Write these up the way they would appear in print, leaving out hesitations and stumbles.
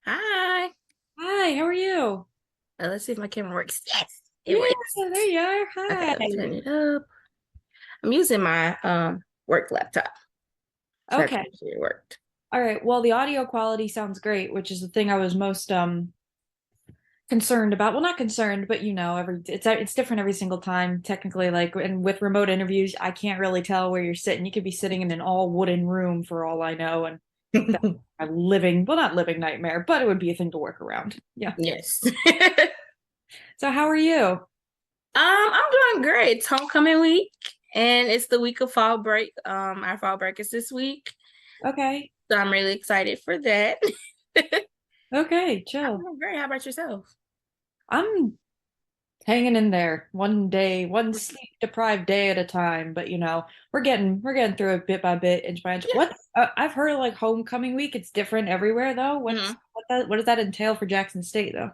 Hi. Hi, how are you? Let's see if my camera works. Yes, it Yeah, works. there you are. Okay, Hi. let's turn it up. I'm using my work laptop. So I have to Okay. make sure it worked. All right. Well, the audio quality sounds great, which is the thing I was most concerned about. Well, not concerned, but it's different every single time technically, like, and with remote interviews, I can't really tell where you're sitting. You could be sitting in an all wooden room for all I know, and that's a well, not living nightmare, but it would be a thing to work around. Yeah. Yes. So how are you? I'm doing great. It's homecoming week and it's the week of fall break. Our fall break is this week. Okay. So I'm really excited for that. Okay, I'm chill. doing great. How about yourself? I'm hanging in there one day, one sleep deprived day at a time. But we're getting through it bit by bit, inch by inch. Yeah. I've heard of like homecoming week. It's different everywhere though. Mhm. What does that entail for Jackson State though?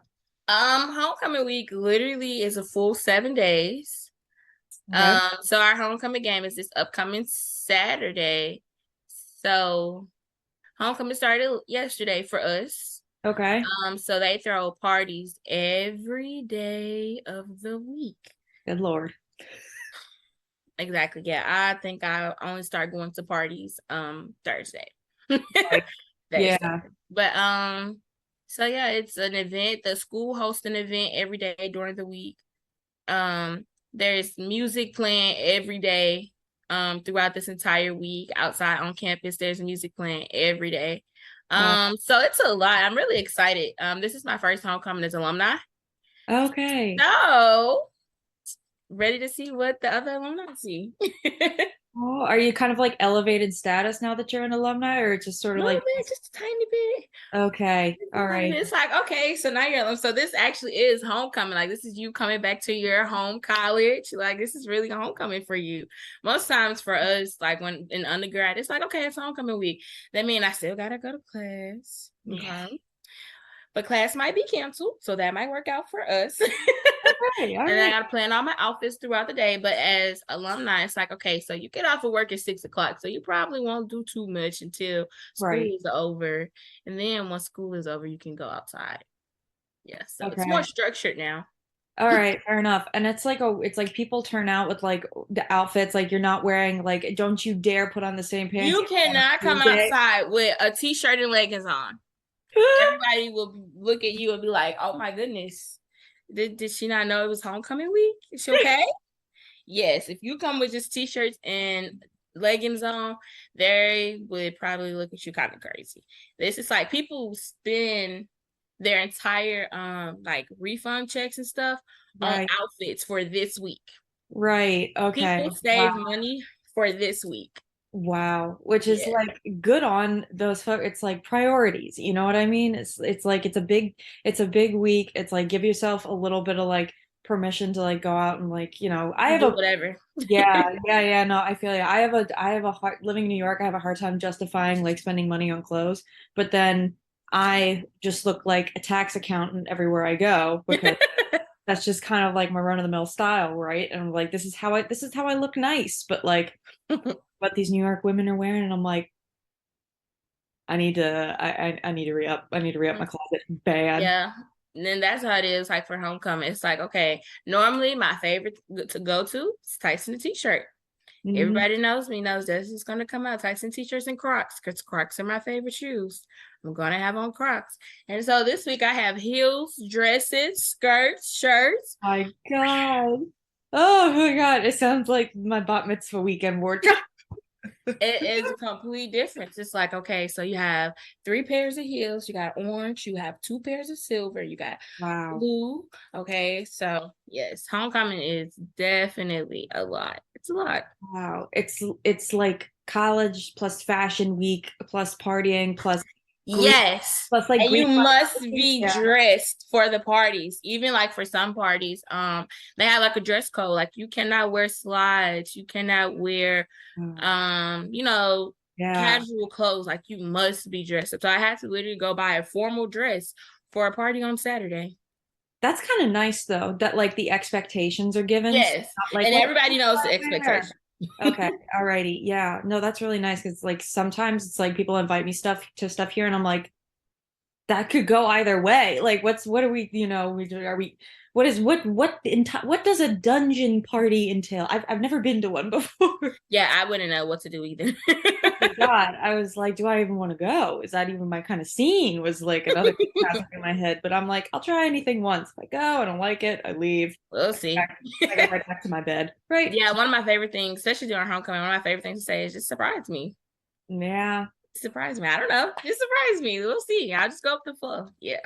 Homecoming week literally is a full 7 days. Okay. So our homecoming game is this upcoming Saturday. So homecoming started yesterday for us. Okay. So they throw parties every day of the week. Good Lord. Exactly. Yeah. I think I only start going to parties Thursday. Like, Thursday. yeah. But so yeah, it's an event. The school hosts an event every day during the week. There's music playing every day throughout this entire week. Outside on campus, there's music playing every day. Wow. So it's a lot. I'm really excited. This is my first homecoming as alumni. Okay. So ready to see what the other alumni see. Oh, are you kind of like elevated status now that you're an alumni, or it's just sort A of little like, bit, just a tiny bit. okay, all right. It's like, okay, so now you're alum. So this actually is homecoming. Like this is you coming back to your home college. Like this is really homecoming for you. Most times for us, like when in undergrad, it's like, okay, it's homecoming week. That means I still gotta go to class. Yeah. Okay. But class might be canceled, so that might work out for us. Okay, all And then I right. gotta plan all my outfits throughout the day. But as alumni, it's like, okay, so you get off of work at 6 o'clock. So you probably won't do too much until school Right. is over. And then once school is over, you can go outside. Yeah. So it's more Okay. structured now. All right, fair enough. And it's like people turn out with like the outfits, like you're not wearing like don't you dare put on the same pants You you had on cannot come Tuesday. outside with a t-shirt and leggings on. Everybody will look at you and be like, oh my goodness. Did she not know it was homecoming week? Is she okay? Yes, if you come with just t-shirts and leggings on, they would probably look at you kind of crazy. This is like people spend their entire like refund checks and stuff on Right, outfits for this week. right. Okay. People Wow. save money for this week. Wow. Which is Yeah. like good on those folks. It's like priorities, you know what I mean? It's like it's a big week. It's like give yourself a little bit of like permission to like go out and like, I have Do a whatever. yeah, no, I feel you. I have a hard living in New York, I have a hard time justifying like spending money on clothes, but then I just look like a tax accountant everywhere I go because that's just kind of like my run-of-the-mill style, right? And I'm like, this is how I look nice, but like what these New York women are wearing, and I'm like, I need to re-up. I need to re-up my closet bad. Yeah. And then that's how it is like for homecoming. It's like, okay, normally my favorite to go to is Tyson t-shirt. Hmm. Everybody knows me, knows this is gonna come out. Tyson t-shirts and Crocs, because Crocs are my favorite shoes. I'm gonna have on Crocs. And so this week I have heels, dresses, skirts, shirts. My God. Oh my God. It sounds like my bat mitzvah weekend wardrobe. It is a complete difference. It's like, okay, so you have 3 pairs of heels, you got orange, you have 2 pairs of silver, you got Wow. blue. Okay, so yes, homecoming is definitely a lot. It's a lot. Wow. It's like college plus fashion week plus partying Greek Yes. plus like And you Greek must life. be Yeah. dressed for the parties. Even like for some parties, they have like a dress code. Like you cannot wear slides, you cannot wear Oh, you know, yeah. casual clothes. Like you must be dressed up. So I had to literally go buy a formal dress for a party on Saturday. That's kind of nice though, that like the expectations are given. So Yes. not like And what everybody should knows I the wear? expectation. Okay, alrighty. Yeah. No, that's really nice because like sometimes it's like people invite me stuff here and I'm like, that could go either way. Like, what are we, are we, what does a dungeon party entail? I've never been to one before. Yeah, I wouldn't know what to do either. Oh my God. I was like, do I even want to go? Is that even my kind of scene? Was like another thing passing through my head. But I'm like, I'll try anything once. If I go, I don't like it, I leave. We'll see. I go right back to my bed. Right. Yeah, one of my favorite things, especially during homecoming, one of my favorite things to say is just surprise me. Yeah. Surprise me. I don't know. Just surprise me. We'll see. I'll just go up the flow. Yeah.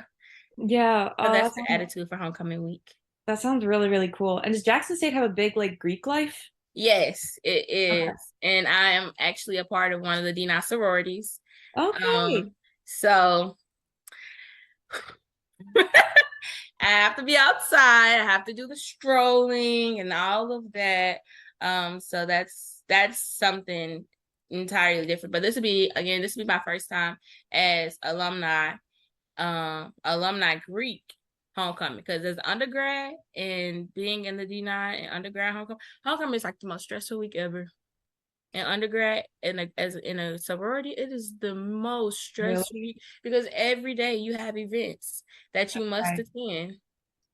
Yeah. But that's the attitude for homecoming week. That sounds really, really cool. And does Jackson State have a big like Greek life? Yes, it is. Okay. And I am actually a part of one of the DNI sororities. Okay. So I have to be outside. I have to do the strolling and all of that. So that's something entirely different. But this will be my first time as alumni Greek homecoming, because as undergrad and being in the D9 and undergrad homecoming is like the most stressful week ever. In undergrad and as in a sorority, it is the most stressful week because every day you have events that you must attend.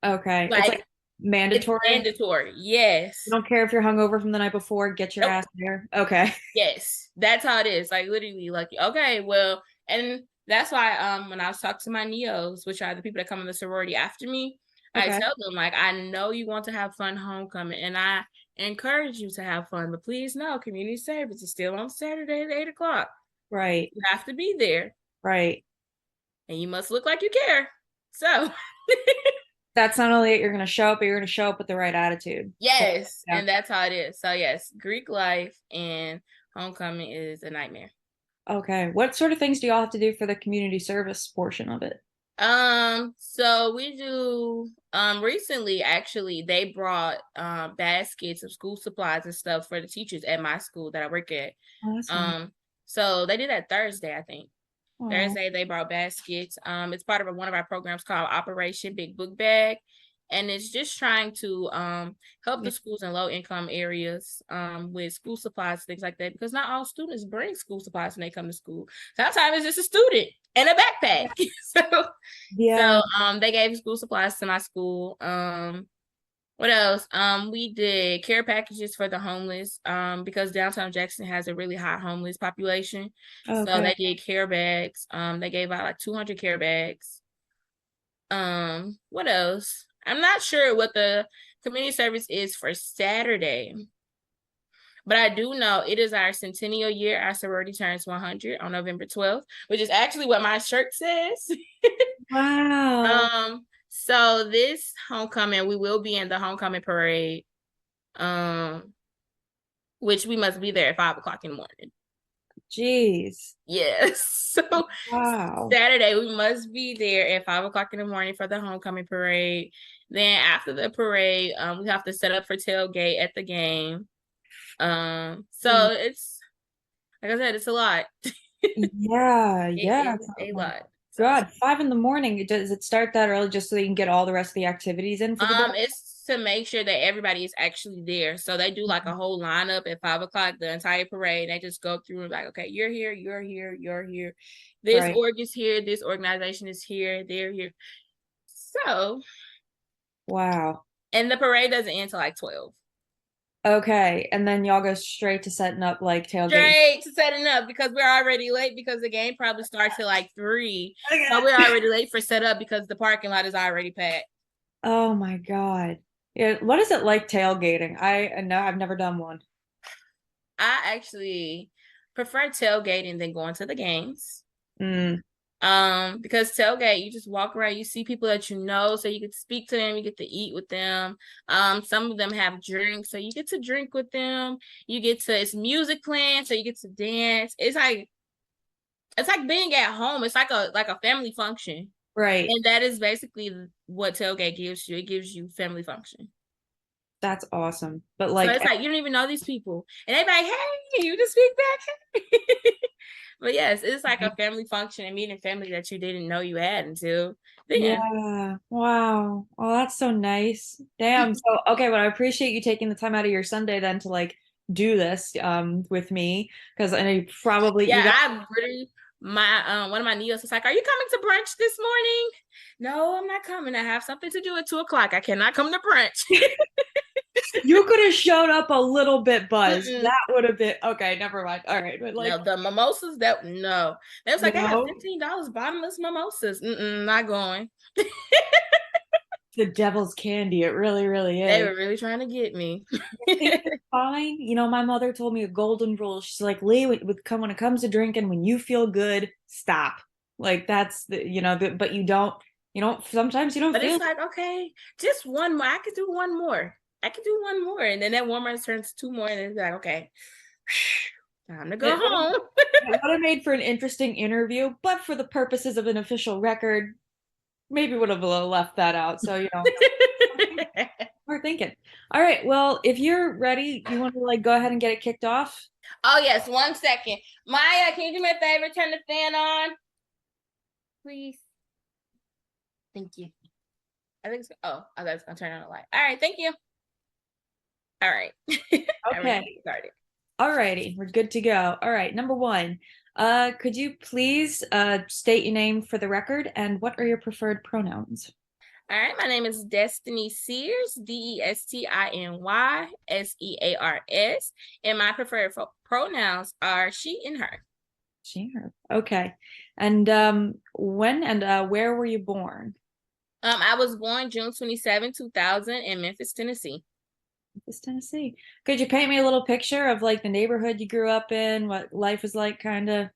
Okay. It's like mandatory. It's mandatory. Yes. You don't care if you're hungover from the night before, get your ass there. Okay. Yes. That's how it is. Like literally, like, okay, well, and that's why when I was talking to my neos, which are the people that come in the sorority after me, I tell them, like, I know you want to have fun homecoming and I encourage you to have fun, but please know community service is still on Saturday at 8:00. Right. You have to be there. Right. And you must look like you care. So that's not only it, you're gonna show up, but you're gonna show up with the right attitude. Yes. Yeah. And that's how it is. So yes, Greek life and homecoming is a nightmare. Okay. What sort of things do y'all have to do for the community service portion of it? So we do recently actually they brought baskets of school supplies and stuff for the teachers at my school that I work at. Awesome. So they did that Thursday, I think. Aww. Thursday they brought baskets. It's part of one of our programs called Operation Big Book Bag. And it's just trying to help the schools in low income areas with school supplies, things like that, because not all students bring school supplies when they come to school. Sometimes it's just a student and a backpack. So they gave school supplies to my school. What else? We did care packages for the homeless because downtown Jackson has a really high homeless population. Okay. So they did care bags. They gave out like 200 care bags. What else? I'm not sure what the community service is for Saturday, but I do know it is our centennial year. Our sorority turns 100 on November 12th, which is actually what my shirt says. Wow. So this homecoming, we will be in the homecoming parade, which we must be there at 5:00 in the morning. Jeez. Yes. So wow. Saturday we must be there at 5:00 in the morning for the homecoming parade. Then after the parade, we have to set up for tailgate at the game. So it's like I said, it's a lot. Yeah, it's a lot. God, 5 in the morning. Does it start that early just so they can get all the rest of the activities in for the day? It's to make sure that everybody is actually there. So they do like a whole lineup at 5:00, the entire parade. They just go through and like, okay, you're here, you're here, you're here. This org is here, this organization is here, they're here. So wow. And the parade doesn't end till like 12. Okay, and then y'all go straight to setting up like tailgate. Straight to setting up because we're already late because the game probably starts at like 3. Okay. So we're already late for setup because the parking lot is already packed. Oh my God. Yeah, what is it like tailgating? I know I've never done one. I actually prefer tailgating than going to the games. Because tailgate, you just walk around, you see people that you know, so you get to speak to them, you get to eat with them. Some of them have drinks, so you get to drink with them. It's music playing, so you get to dance. It's like being at home. It's like a family function. Right. And that is basically what tailgate gives you. It gives you family function. That's awesome. But like, so it's like you don't even know these people. And they're like, hey, you just speak back. But yes, it's like a family function and meeting family that you didn't know you had until then. Yeah. Wow. Oh, that's so nice. Damn. So, okay, well, I appreciate you taking the time out of your Sunday then to like do this with me because I know you probably I my one of my neos was like, "Are you coming to brunch this morning?" No, I'm not coming. I have something to do at 2 o'clock. I cannot come to brunch. You could have showed up a little bit buzzed. Mm-mm. That would have been okay. Never mind. All right, but like, No, the mimosas that no. They was like, I have no, $15 bottomless mimosas. Not going. the devil's candy. It really, really They is. were really trying to get me. I think it's fine. You know, my mother told me a golden rule. She's like, Lee, when it comes to drinking, when you feel good, stop. Like that's but sometimes you don't But it's feel. like, okay, just one more. I could do one more. I could do one more. And then that one more turns two more. And it's like, okay, time to go It would home. have made for an interesting interview, but for the purposes of an official record, maybe would have left that out. So, we're thinking. All right. Well, if you're ready, you want to like go ahead and get it kicked off? Oh, yes. 1 second. Maya, can you do me a favor? Turn the fan on, please. Thank you. I think it's, oh, I thought it was going to turn on the light. All right. Thank you. All right. Okay. Started. All righty. We're good to go. All right. Number one, could you please state your name for the record and what are your preferred pronouns? All right, my name is Destiny Sears, DESTINYSEARS, and my preferred pronouns are she and her. She, her. Okay. And when and where were you born? I was born June 27, 2000 in Memphis, Tennessee. Memphis, Tennessee. Could you paint me a little picture of like the neighborhood you grew up in, what life was like, kind of?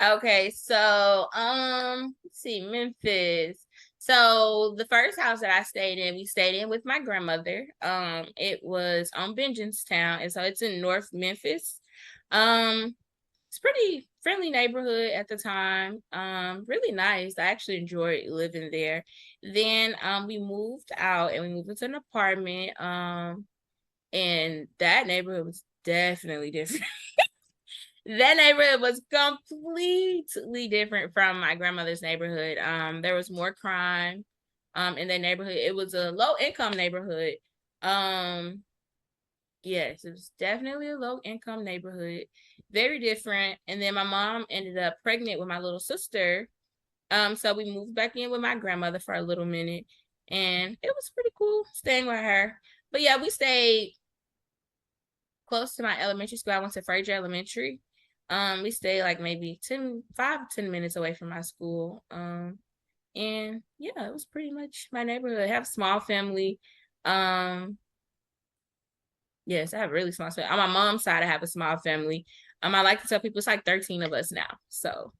Okay, so let's see, Memphis. So the first house that I stayed in, we stayed in with my grandmother. It was on Benjaminstown, and so it's in North Memphis. It's pretty friendly neighborhood at the time. Really nice. I actually enjoyed living there. Then we moved out and we moved into an apartment. And that neighborhood was definitely different. That neighborhood was completely different from my grandmother's neighborhood. There was more crime in that neighborhood. It was a low income neighborhood. Yes, it was definitely a low income neighborhood. Very different. And then my mom ended up pregnant with my little sister. So we moved back in with my grandmother for a little minute. And it was pretty cool staying with her. But yeah, we stayed close to my elementary school. I went to Fraser Elementary. We stayed like maybe 5 to 10 minutes away from my school. And yeah, it was pretty much my neighborhood. I have a small family. Yes, I have a really small family. On my mom's side, I have a small family. I like to tell people it's like 13 of us now. So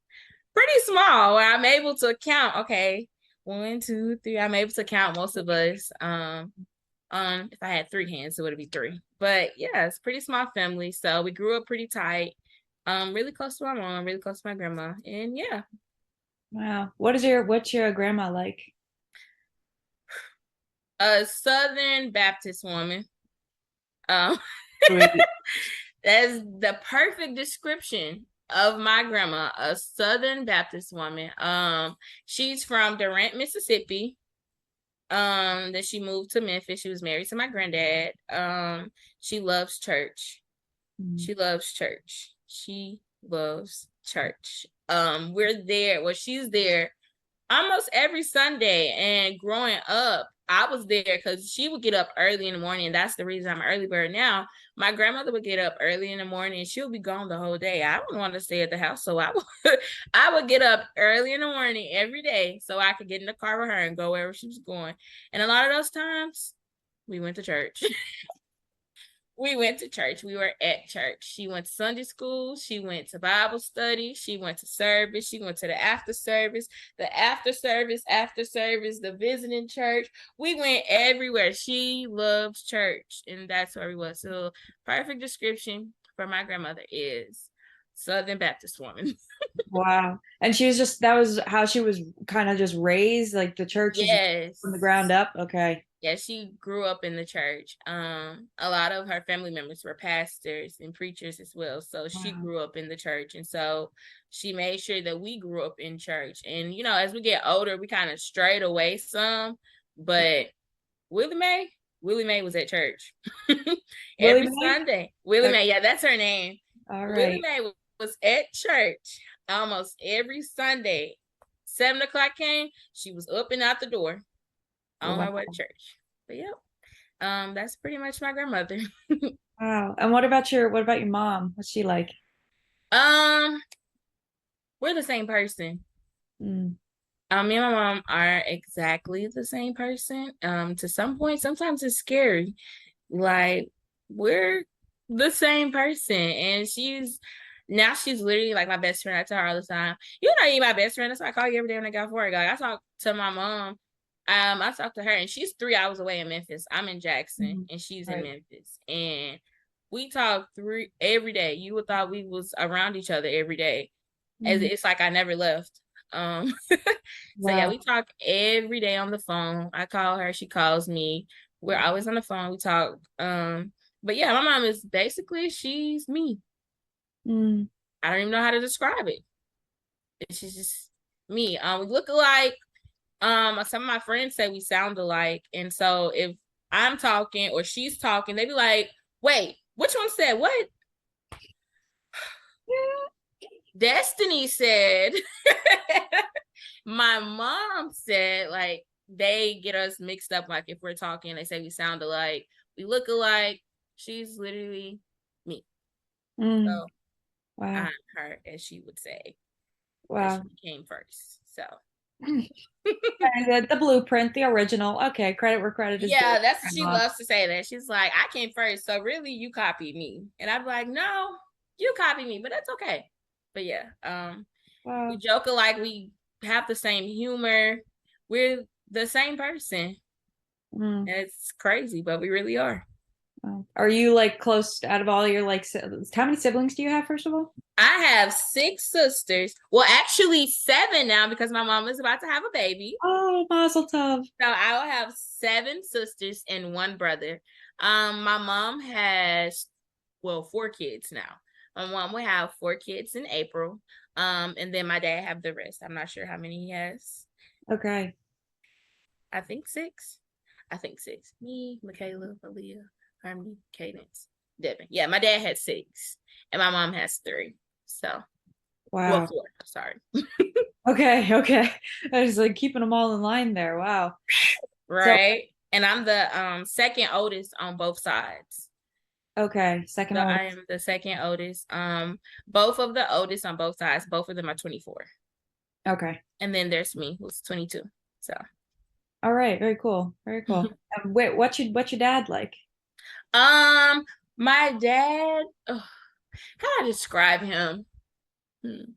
pretty small. I'm able to count. Okay, 1, 2, 3. I'm able to count most of us. If I had 3 hands, it would be 3. But yeah, it's pretty small family. So we grew up pretty tight. Really close to my mom, really close to my grandma. And yeah. Wow. What's your grandma like? A Southern Baptist woman. Um Sweet. That's the perfect description of my grandma, a Southern Baptist woman. She's from Durant, Mississippi. Then she moved to Memphis. She was married to my granddad. She loves church. She loves church. She loves church. We're there. Well, she's there almost every Sunday. And growing up, I was there because she would get up early in the morning. That's the reason I'm an early bird now. My grandmother would get up early in the morning and she'll be gone the whole day. I don't want to stay at the house. So I would get up early in the morning every day so I could get in the car with her and go wherever she was going. And a lot of those times we went to church. We went to church. We were at church. She went to Sunday school. She went to Bible study. She went to service. She went to the after service, the visiting church. We went everywhere. She loves church, and that's where we was. So, perfect description for my grandmother is Southern Baptist woman. Wow. And that was how she was kind of just raised, like the church is Yes. from the ground up. Okay. Yeah, she grew up in the church. A lot of her family members were pastors and preachers as well. So she grew up in the church. And so she made sure that we grew up in church. And, as we get older, we kind of strayed away some. But Willie Mae was at church every Sunday. Willie Mae, yeah, that's her name. All right. Willie Mae was at church almost every Sunday. 7 o'clock came, she was up and out the door on Wow. her way to church. But yeah, that's pretty much my grandmother. Wow. And what about your mom? What's she like? um, we're the same person. Mm. Me and my mom are exactly the same person. To some point, sometimes it's scary. Like we're the same person, and she's literally like my best friend. I tell her all the time, "You're not even my best friend." That's why I call you every day when I got for it. Like I talk to my mom. I talk to her, and she's 3 hours away in Memphis. I'm in Jackson, Mhm. and she's in Right. Memphis, and we talk through every day. You would thought we was around each other every day, as Mm. it's like I never left. So yeah, we Wow. talk every day on the phone. I call her, she calls me. We're always on the phone. We talk. But yeah, my mom is basically she's me. Mm. I don't even know how to describe it. She's just me. We look alike. Some of my friends say we sound alike, and so if I'm talking or she's talking, they be like, "Wait, which one said what?" Destiny said. My mom said like they get us mixed up. Like if we're talking, they say we sound alike, we look alike. She's literally me. Mm. So Wow. I'm her, as she would say, because Wow. she came first. So And the blueprint, the original. Okay, credit where credit is due. yeah, that's what she Grandma. loves to say. That she's like, I came first, so really you copied me. And I'm like, no, you copied me, but that's okay. But yeah, we Wow. joke alike. We have the same humor. We're the same person. Mm. It's crazy, but we really are. Wow. Are you like close out of all your like how many siblings do you have, first of all? I have 6 sisters. Well, actually 7 now because my mom is about to have a baby. Oh, Mazel Tov. So I will have 7 sisters and 1 brother. My mom has 4 kids now. My mom will have 4 kids in April. And then my dad have the rest. I'm not sure how many he has. Okay. I think 6. I think 6. Me, Michaela, Leah, Harmony, Cadence, Devin. Yeah, my dad had 6, and my mom has 3. So, well, Wow. 4. Sorry. Okay, okay. I was like keeping them all in line there. Wow. So, Right. And I'm the second oldest on both sides. okay, second So old. I am the second oldest. Both of the oldest on both sides. Both of them are 24. Okay. And then there's me, who's 22. So, All right, very cool. Very cool. Wait, what's your dad like? um, my dad. Ugh, how do I describe him? Hmm.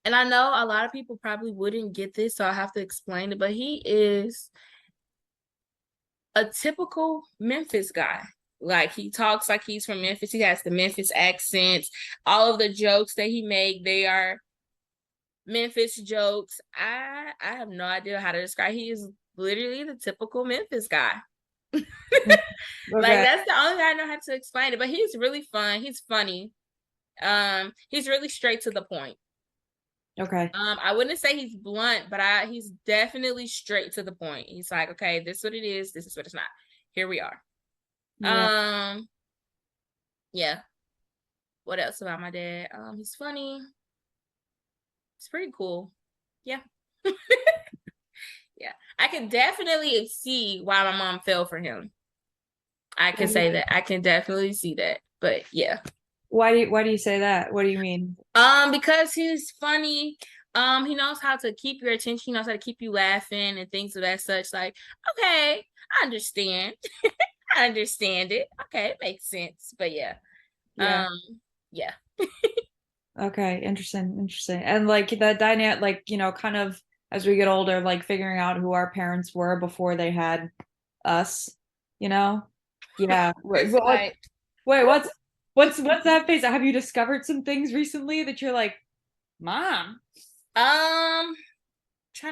And I know a lot of people probably wouldn't get this, so I have to explain it. But he is a typical Memphis guy. Like he talks like he's from Memphis. He has the Memphis accents. All of the jokes that he make, they are Memphis jokes. I have no idea how to describe. He is literally the typical Memphis guy. Like Okay. that's the only way I know how to explain it. But he's really fun. He's funny. He's really straight to the point. Okay. I wouldn't say he's blunt, but he's definitely straight to the point. He's like, okay, this is what it is. This is what it's not. Here we are. Yeah. Um, yeah. What else about my dad? He's funny. It's pretty cool. Yeah. Yeah. I can definitely see why my mom fell for him. I can say that. I can definitely see that. But yeah. Why do you say that? What do you mean? Because he's funny. He knows how to keep your attention. He knows how to keep you laughing and things of that such. Like, okay, I understand. I understand it. Okay, it makes sense. But yeah. Yeah. Um, yeah. Okay, interesting, interesting. And like the dynamic, like, kind of as we get older, like figuring out who our parents were before they had us, you know? Yeah. It's like Wait, what's that face? Have you discovered some things recently that you're like, Mom? trying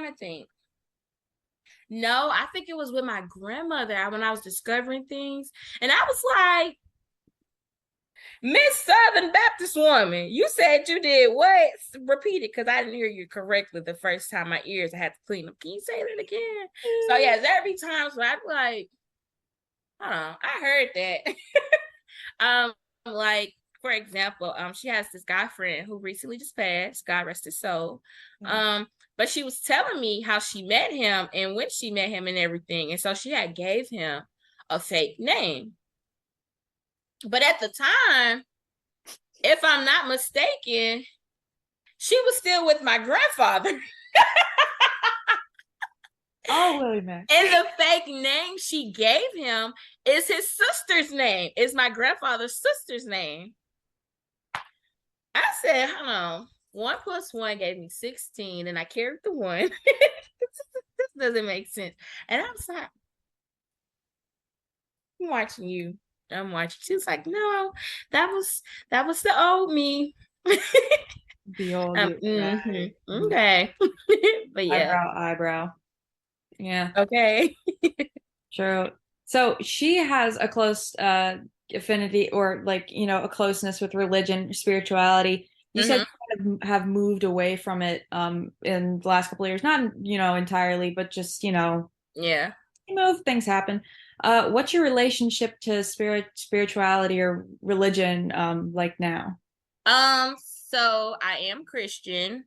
to think. No, I think it was with my grandmother when I was discovering things. And I was like, Miss Southern Baptist woman, you said you did what? Repeat it because I didn't hear you correctly the first time. My ears, I had to clean them. Can you say that again? So yeah, there be times where I'd be like, hold on, I heard that. Like for example, she has this guy friend who recently just passed, God rest his soul. Mm. But she was telling me how she met him and when she met him and everything. And so she had gave him a fake name. But at the time, if I'm not mistaken, she was still with my grandfather. Oh, Willie Mac. And the fake name she gave him is his sister's name, is my grandfather's sister's name. I said, hold on. 1 + 1 gave me 16, and I carried the one. This doesn't make sense. And I was like, I'm watching you. I'm watching. She was like, no, that was the old me. The old right. Okay. But yeah. Eyebrow. Yeah. Okay. True. So she has a close affinity or like, a closeness with religion, spirituality. You said you kind of have moved away from it in the last couple of years. Not, entirely, but just, Yeah. things happen. What's your relationship to spirituality or religion like now? So I am Christian.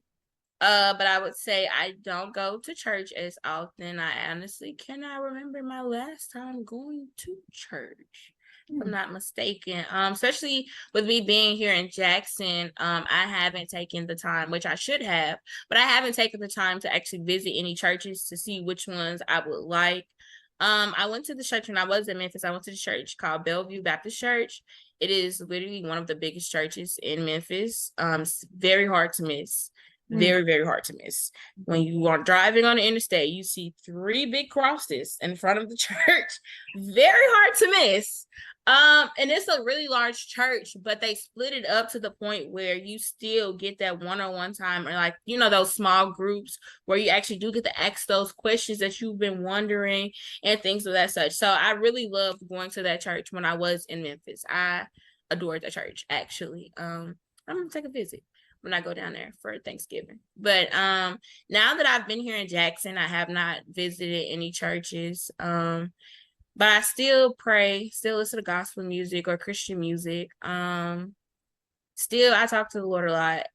But I would say I don't go to church as often. I honestly cannot remember my last time going to church, if I'm not mistaken. Especially with me being here in Jackson, I haven't taken the time, which I should have, but I haven't taken the time to actually visit any churches to see which ones I would like. I went to the church when I was in Memphis. I went to the church called Bellevue Baptist Church. It is literally one of the biggest churches in Memphis. It's very hard to miss. Very, very hard to miss. When you are driving on the interstate, you see 3 big crosses in front of the church. Very hard to miss. And it's a really large church, but they split it up to the point where you still get that one-on-one time, or like, those small groups where you actually do get to ask those questions that you've been wondering and things of that such. So I really loved going to that church when I was in Memphis. I adored that church, actually. I'm gonna take a visit when I go down there for Thanksgiving. But now that I've been here in Jackson, I have not visited any churches. But I still pray, still listen to gospel music or Christian music. Still I talk to the Lord a lot.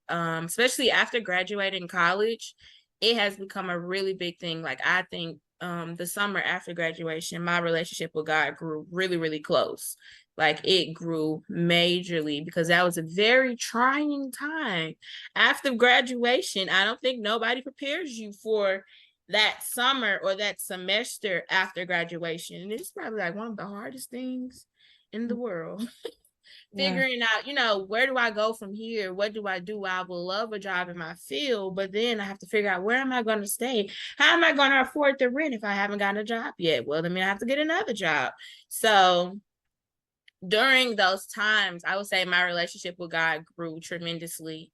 Especially after graduating college, it has become a really big thing. Like I think the summer after graduation, my relationship with God grew really, really close. Like it grew majorly because that was a very trying time after graduation. I don't think nobody prepares you for that summer or that semester after graduation. And it's probably like one of the hardest things in the world. Figuring out, where do I go from here? What do? I will love a job in my field, but then I have to figure out where am I going to stay? How am I going to afford the rent if I haven't gotten a job yet? Well, I have to get another job. So during those times, I would say my relationship with God grew tremendously.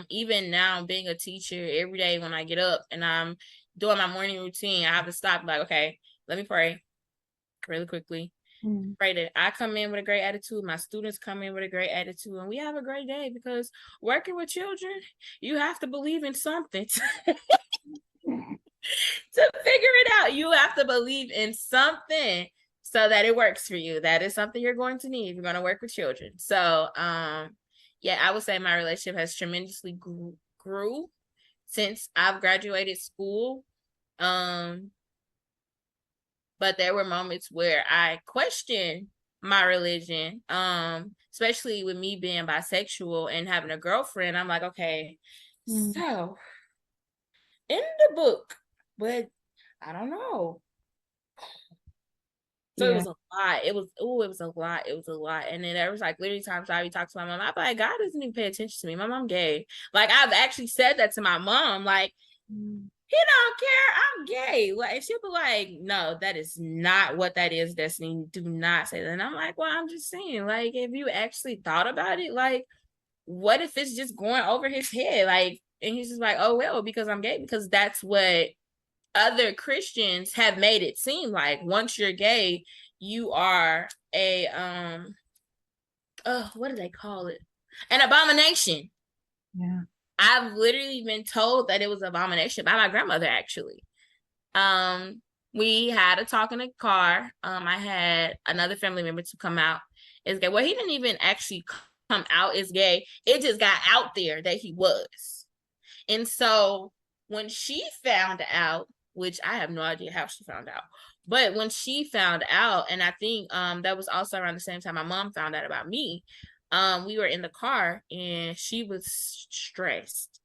Even now, being a teacher, every day when I get up and I'm doing my morning routine, I have to stop, like, okay, let me pray really quickly. Pray that I come in with a great attitude, my students come in with a great attitude, and we have a great day, because working with children, you have to believe in something to figure it out. You have to believe in something so that it works for you. That is something you're going to need if you're going to work with children. So, yeah, I would say my relationship has tremendously grew since I've graduated school. But there were moments where I questioned my religion, especially with me being bisexual and having a girlfriend. I'm like, okay, so in the book, but I don't know. So it was a lot. It was a lot. It was a lot. And then there was like literally times I would talk to my mom. I'd be like, God doesn't even pay attention to me. My mom gay. Like I've actually said that to my mom. Like, he don't care. I'm gay. Like, and she'll be like, no, that is not what that is, Destiny. Do not say that. And I'm like, well, I'm just saying, like, if you actually thought about it, like, what if it's just going over his head? Like, and he's just like, oh, well, because I'm gay, because that's what other Christians have made it seem like. Once you're gay, you are a what do they call it? An abomination. Yeah. I've literally been told that it was an abomination by my grandmother, actually. We had a talk in the car. I had another family member to come out. Well, he didn't even actually come out as gay. It just got out there that he was. And so when she found out, which I have no idea how she found out, but when she found out, and I think that was also around the same time my mom found out about me, we were in the car and she was stressed.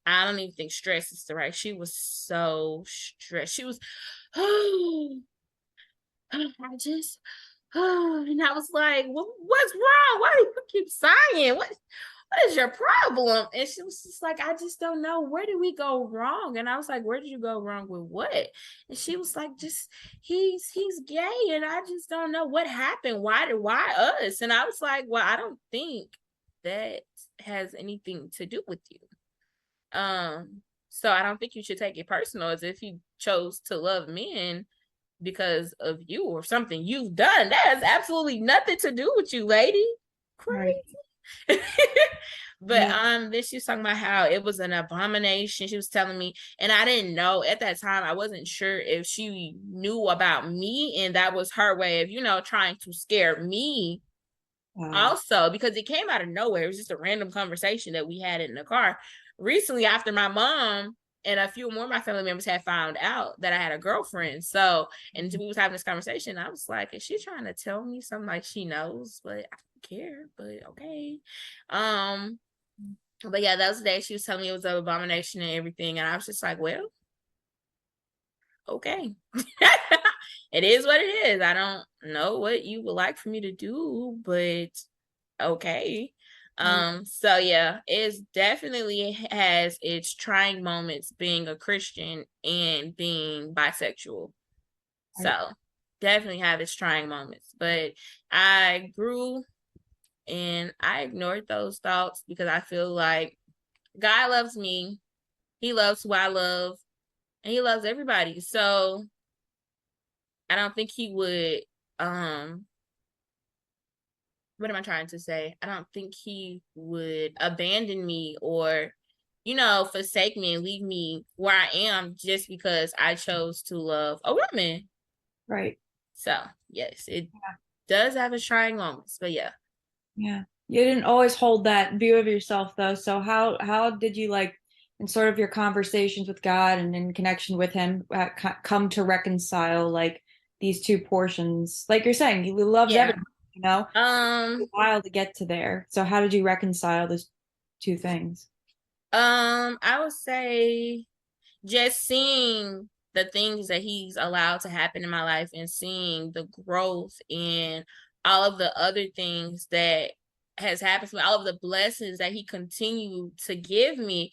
I don't even think stress is the right. She was so stressed. She was, oh, I just, oh, and I was like, what's wrong? Why do you keep sighing? What is your problem? And she was just like, I just don't know. Where did we go wrong? And I was like, where did you go wrong with what? And she was like, just he's gay, and I just don't know what happened. Why us? And I was like, well, I don't think that has anything to do with you. So I don't think you should take it personal as if he chose to love men because of you or something you've done. That has absolutely nothing to do with you, lady. Crazy. Right. But then she was talking about how it was an abomination. She was telling me, and I didn't know at that time, I wasn't sure if she knew about me and that was her way of, you know, trying to scare me. Also, because it came out of nowhere. It was just a random conversation that we had in the car recently after my mom and a few more of my family members had found out that I had a girlfriend. So, and we was having this conversation. I was like, is she trying to tell me something like she knows? But I don't care, but okay. But yeah, that was the day she was telling me it was an abomination and everything. And I was just like, well, okay. It is what it is. I don't know what you would like for me to do, but okay. So yeah, it definitely has its trying moments being a Christian and being bisexual. So definitely have its trying moments. But I grew and I ignored those thoughts because I feel like God loves me. He loves who I love. And he loves everybody. So I don't think he would what am I trying to say? I don't think he would abandon me or, you know, forsake me and leave me where I am just because I chose to love a woman. Right. So, yes, it does have its trying moments, but yeah. Yeah. You didn't always hold that view of yourself though. So how did you like in sort of your conversations with God and in connection with him come to reconcile like these two portions? Like you're saying, he loves everyone, you know? It's a while to get to there. So how did you reconcile those two things? I would say just seeing the things that he's allowed to happen in my life and seeing the growth and all of the other things that has happened to me, all of the blessings that he continued to give me.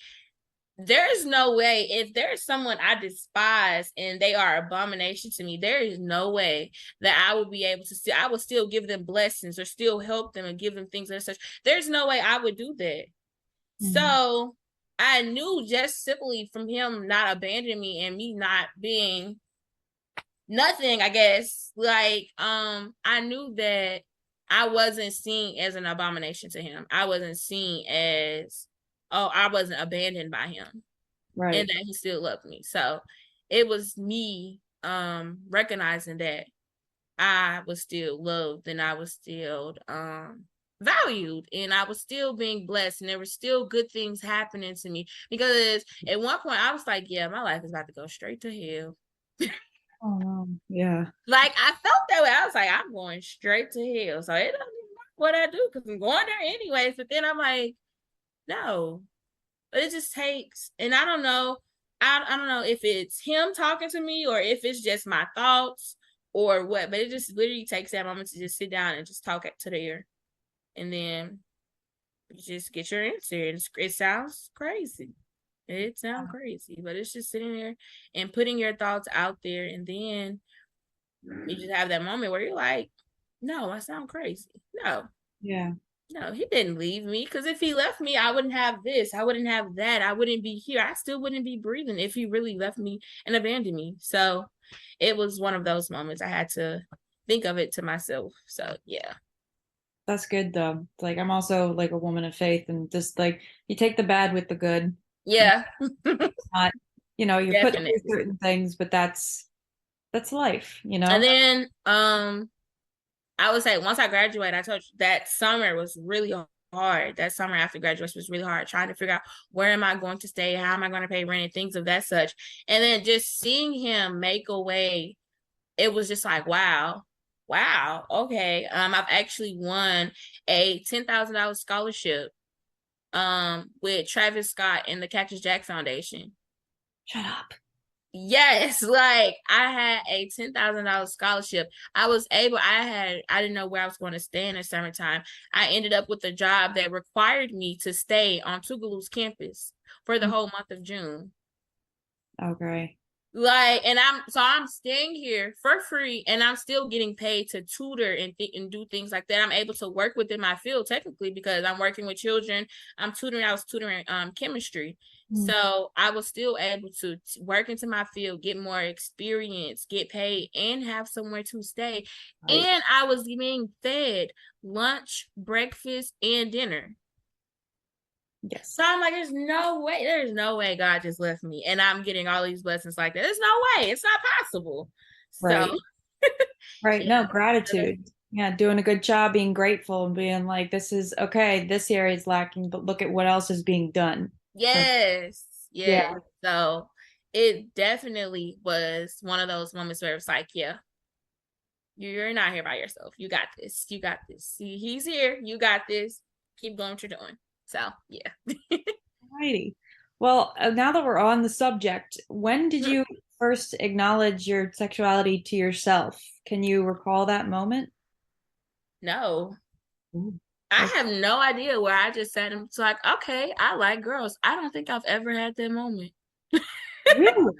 There's no way, if there's someone I despise and they are abomination to me, there is no way that I would be able to I would still give them blessings or still help them and give them things and such. There's no way I would do that. So I knew just simply from him not abandoning me and me not being nothing, I guess, like, I knew that I wasn't seen as an abomination to him. I wasn't seen as, oh, I wasn't abandoned by him. Right. And that he still loved me. So it was me recognizing that I was still loved and I was still valued and I was still being blessed and there were still good things happening to me, because at one point I was like, yeah, my life is about to go straight to hell. Oh, yeah. Like I felt that way. I was like, I'm going straight to hell. So it doesn't matter what I do because I'm going there anyways. But then I'm like, no. But it just takes, and I don't know. I don't know if it's him talking to me or if it's just my thoughts or what. But it just literally takes that moment to just sit down and just talk to the ear. And then you just get your answer. And it sounds crazy. It sounds crazy, but it's just sitting there and putting your thoughts out there. And then you just have that moment where you're like, no, I sound crazy. No. Yeah. No, he didn't leave me, because if he left me, I wouldn't have this. I wouldn't have that. I wouldn't be here. I still wouldn't be breathing if he really left me and abandoned me. So it was one of those moments I had to think of it to myself. So yeah. That's good though. Like I'm also like a woman of faith and just like you take the bad with the good. Yeah. Not, you know, you're putting through certain things, but that's life, you know? And then I would say once I graduated, I told you that summer was really hard. That summer after graduation was really hard, trying to figure out where am I going to stay, how am I going to pay rent, and things of that such. And then just seeing him make a way, it was just like, wow, wow, okay. I've actually won a $10,000 scholarship with Travis Scott and the Cactus Jack Foundation. Shut up. Yes, like I had a $10,000 scholarship. I didn't know where I was going to stay in the summertime. I ended up with a job that required me to stay on Tougaloo's campus for the whole month of June. Okay. Like, and I'm staying here for free, and I'm still getting paid to tutor and do things like that. I'm able to work within my field technically because I'm working with children. I was tutoring chemistry. So I was still able to work into my field, get more experience, get paid, and have somewhere to stay. Right. And I was being fed lunch, breakfast, and dinner. Yes. So I'm like, there's no way God just left me and I'm getting all these blessings like that. There's no way. It's not possible. Right. So Right. yeah. No, gratitude. Yeah, doing a good job, being grateful and being like, this is okay, this area is lacking, but look at what else is being done. Yes. Yeah. Yes. So it definitely was one of those moments where it's like, yeah, you're not here by yourself. You got this. You got this. See, he's here. You got this. Keep doing what you're doing. So yeah. Righty. Well, now that we're on the subject, when did you first acknowledge your sexuality to yourself? Can you recall that moment? No. Ooh. I have no idea where I just sat and was like, okay, I like girls. I don't think I've ever had that moment. Really?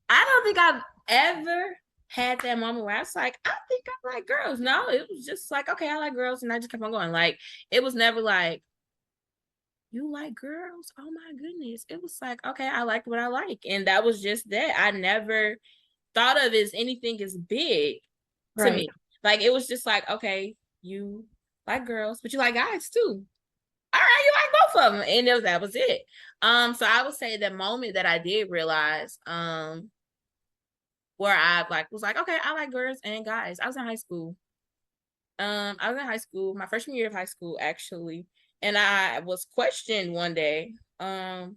I don't think I've ever had that moment where I was like, I think I like girls. No, it was just like, okay, I like girls. And I just kept on going. Like, it was never like, you like girls? Oh my goodness. It was like, okay, I like what I like. And that was just that. I never thought of it as anything as big to me. Like, it was just like, okay, you like girls, but you like guys too. All right, you like both of them. And that was it. So I would say the moment that I did realize, where I was like, okay, I like girls and guys. I was in high school. I was in high school, my freshman year of high school, actually. And I was questioned one day. I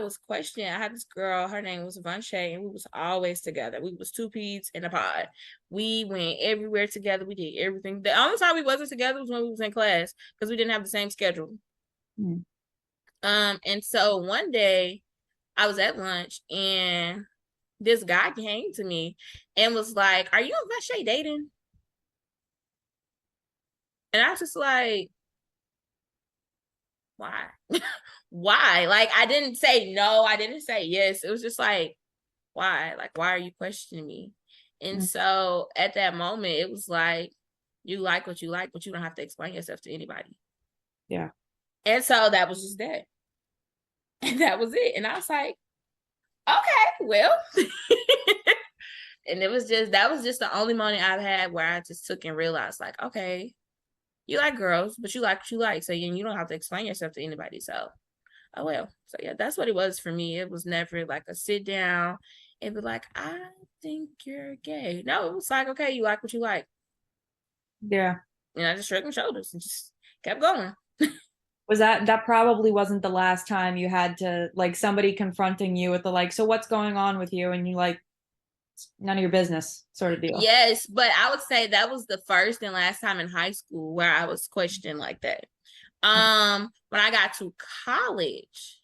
was questioned. I had this girl, her name was Vanche, and we was always together. We was two peas in a pod. We went everywhere together. We did everything. The only time we wasn't together was when we was in class because we didn't have the same schedule. Mm. And so one day I was at lunch and this guy came to me and was like, "Are you and Vanche dating?" And I was just like, why? Why? Like, I didn't say no. I didn't say yes. It was just like, why? Like, why are you questioning me? And so at that moment, it was like, you like what you like, but you don't have to explain yourself to anybody. Yeah. And so that was just that. And that was it. And I was like, okay, well. And that was just the only moment I've had where I just took and realized, like, okay, you like girls, but you like what you like. So you don't have to explain yourself to anybody. So, oh well. So yeah, that's what it was for me. It was never like a sit down and be like, I think you're gay. No, it was like, okay, you like what you like. Yeah. And I just shrugged my shoulders and just kept going. Was that probably wasn't the last time you had to like somebody confronting you with the like, so what's going on with you? And you like, none of your business sort of deal. Yes, but I would say that was the first and last time in high school where I was questioned like that. When I got to college,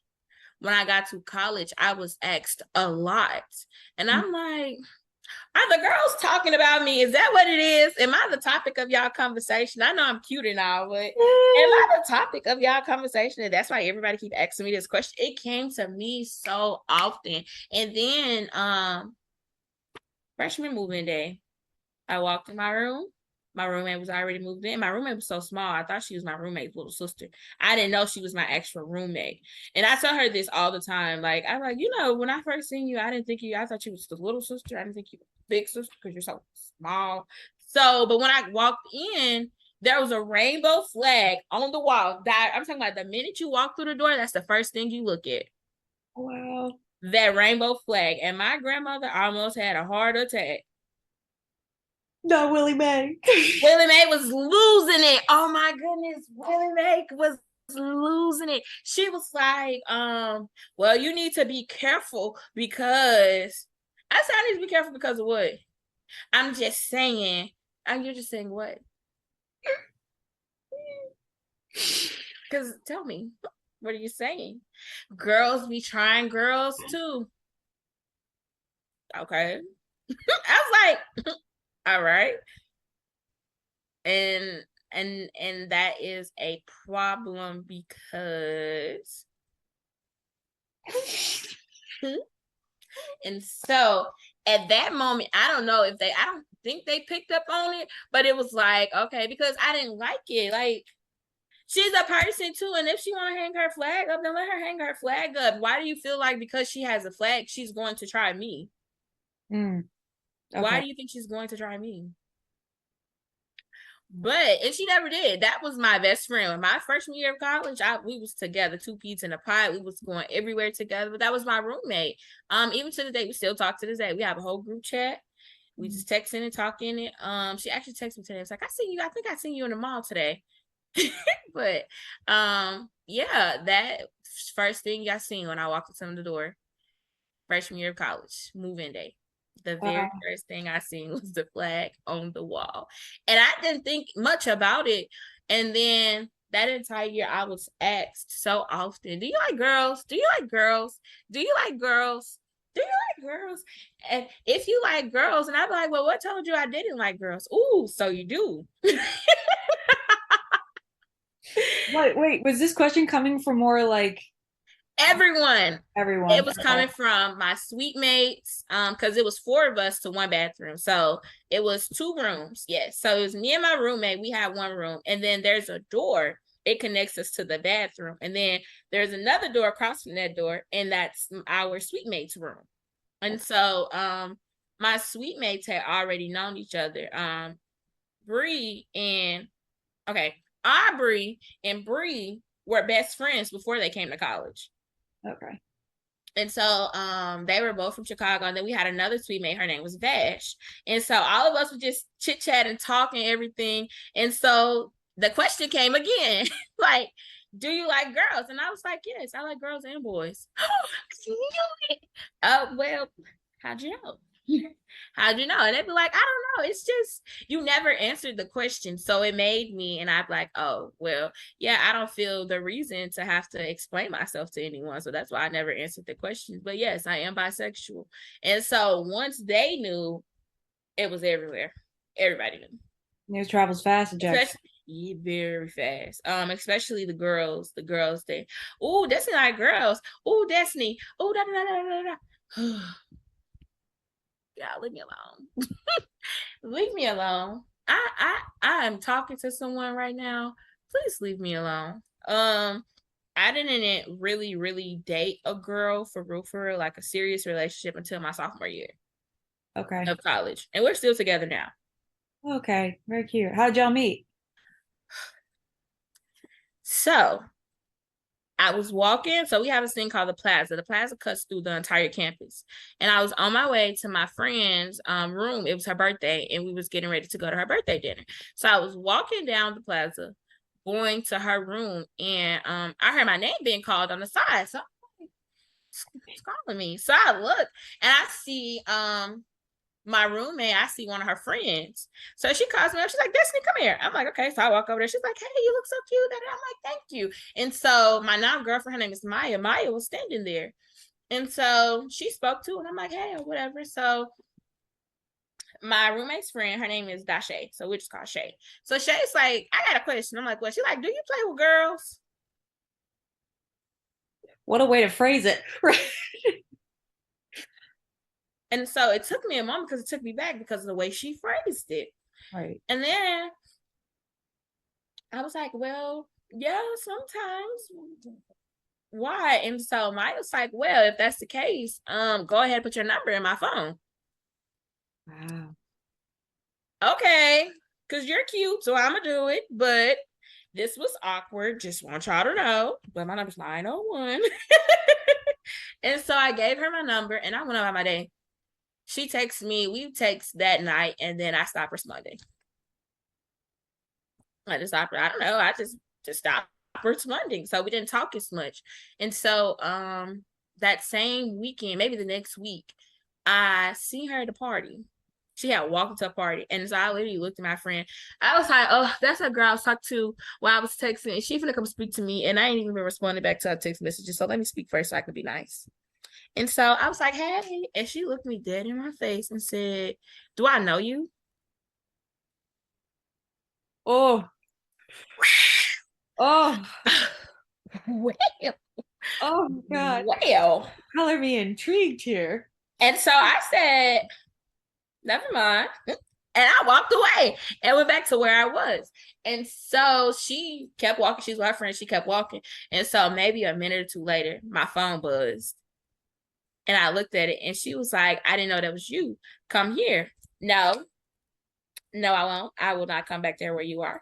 I was asked a lot. And I'm like, are the girls talking about me? Is that what it is? Am I the topic of y'all conversation? I know I'm cute and all, but am I the topic of y'all conversation? And that's why everybody keep asking me this question. It came to me so often. And then freshman moving day, I walked in my room. My roommate was already moved in. My roommate was so small. I thought she was my roommate's little sister. I didn't know she was my actual roommate. And I tell her this all the time. Like, I'm like, when I first seen you, I thought you was the little sister. I didn't think you were the big sister because you're so small. So, but when I walked in, there was a rainbow flag on the wall. I'm talking about the minute you walk through the door, that's the first thing you look at. Wow. That rainbow flag. And my grandmother almost had a heart attack. No, Willie Mae. Willie Mae was losing it. Oh my goodness, Willie Mae was losing it. She was like, well, you need to be careful because I said I need to be careful because of what? I'm just saying. You're just saying what? Because tell me, what are you saying? Girls be trying girls too. Okay. I was like, all right. And that is a problem because and so at that moment, I don't think they picked up on it, but it was like, okay, because I didn't like it. Like, she's a person too, and if she want to hang her flag up, then let her hang her flag up. Why do you feel like because she has a flag, she's going to try me? Okay. Why do you think she's going to try me? And she never did. That was my best friend. My freshman year of college, we was together, two peas in a pot. We was going everywhere together. But that was my roommate. Even to the day, we still talk to this day. We have a whole group chat. We just texting and talking it. She actually texted me today. It's like, I seen you. I think I seen you in the mall today. But yeah, that first thing I seen when I walked into the door, freshman year of college, move-in day. The very first thing I seen was the flag on the wall. And I didn't think much about it. And then that entire year I was asked so often, do you like girls? Do you like girls? Do you like girls? Do you like girls? And if you like girls, and I'd be like, well, what told you I didn't like girls? Ooh, so you do. Wait, was this question coming from more like Everyone. everyone? It was coming from my suite mates, because it was 4 of us to 1 bathroom. So it was 2 rooms. Yes. So it was me and my roommate. We had 1 room. And then there's a door. It connects us to the bathroom. And then there's another door across from that door, and that's our suite mates' room. And so my suite mates had already known each other. Aubrey and Bree were best friends before they came to college. Okay. And so they were both from Chicago. And then we had another suite mate. Her name was Vash. And so all of us would just chit chat and talk and everything. And so the question came again, like, do you like girls? And I was like, yes, I like girls and boys. Well, how'd you know? How'd you know? And they'd be like, I don't know. It's just you never answered the question. So it made me, and I'd be like, oh, well, yeah, I don't feel the reason to have to explain myself to anyone. So that's why I never answered the questions. But yes, I am bisexual. And so once they knew, it was everywhere. Everybody knew. News travels fast, Jack. Yeah, very fast. Especially the girls. The girls that, oh, Destiny like girls. Oh, Destiny. Oh, da da da da da. Yeah, leave me alone. Leave me alone. I am talking to someone right now. Please leave me alone. I didn't really date a girl for real, like a serious relationship until my sophomore year Okay. of college. And we're still together now. Okay. Very cute. How did y'all meet? So I was walking. So we have this thing called the Plaza. The Plaza cuts through the entire campus. And I was on my way to my friend's room. It was her birthday, and we was getting ready to go to her birthday dinner. So I was walking down the Plaza, going to her room, and I heard my name being called on the side. So it's calling me. So I look, and I see my roommate, I see one of her friends. So she calls me up. She's like, Destiny, come here. I'm like, okay. So I walk over there. She's like, hey, you look so cute. I'm like, thank you. And so my now girlfriend, her name is Maya. Maya was standing there. And so she spoke to, and I'm like, hey, or whatever. So my roommate's friend, her name is Dashay. So we just call Shay. So Shay's like, I got a question. I'm like, what? She's like, do you play with girls? What a way to phrase it. And so it took me a moment because it took me back because of the way she phrased it. Right. And then I was like, well, yeah, sometimes. Why? And so Maya was like, well, if that's the case, go ahead and put your number in my phone. Wow. Okay, because you're cute, so I'm gonna do it. But this was awkward. Just want y'all to know. But my number's 901. And so I gave her my number, and I went about my day. She texts me. We text that night, and then I stopped responding. I just stopped. I don't know. I just stopped responding. So we didn't talk as much. And so that same weekend, maybe the next week, I see her at a party. She had walked into a party. And so I literally looked at my friend. I was like, oh, that's a girl I was talking to while I was texting. And she finna come speak to me. And I ain't even been responding back to her text messages. So let me speak first so I can be nice. And so I was like, hey. And she looked me dead in my face and said, do I know you? Oh. Oh. Well, Oh God. well. Color me intrigued here. And so I said, never mind. And I walked away and went back to where I was. And so she kept walking. She's my friend. She kept walking. And so maybe a minute or two later, my phone buzzed. And I looked at it and she was like, I didn't know that was you. Come here. No, no, I won't. I will not come back there where you are.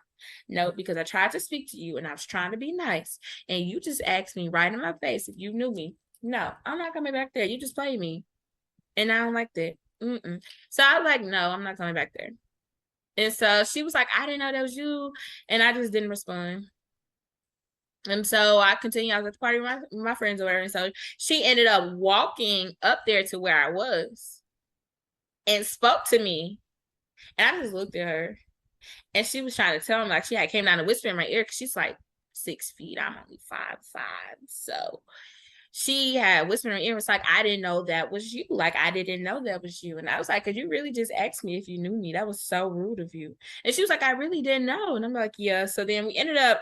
No, because I tried to speak to you and I was trying to be nice. And you just asked me right in my face if you knew me. No, I'm not coming back there. You just played me. And I don't like that. Mm-mm. So I was like, no, I'm not coming back there. And so she was like, I didn't know that was you. And I just didn't respond. And so I continued. I was at the party with my friends or whatever. And so she ended up walking up there to where I was and spoke to me. And I just looked at her. And she was trying to tell me, like, she had came down and whispered in my ear because she's like 6 feet. I'm only 5'5". So she had whispered in my ear, was like, I didn't know that was you. Like, I didn't know that was you. And I was like, could you really just ask me if you knew me? That was so rude of you. And she was like, I really didn't know. And I'm like, yeah. So then we ended up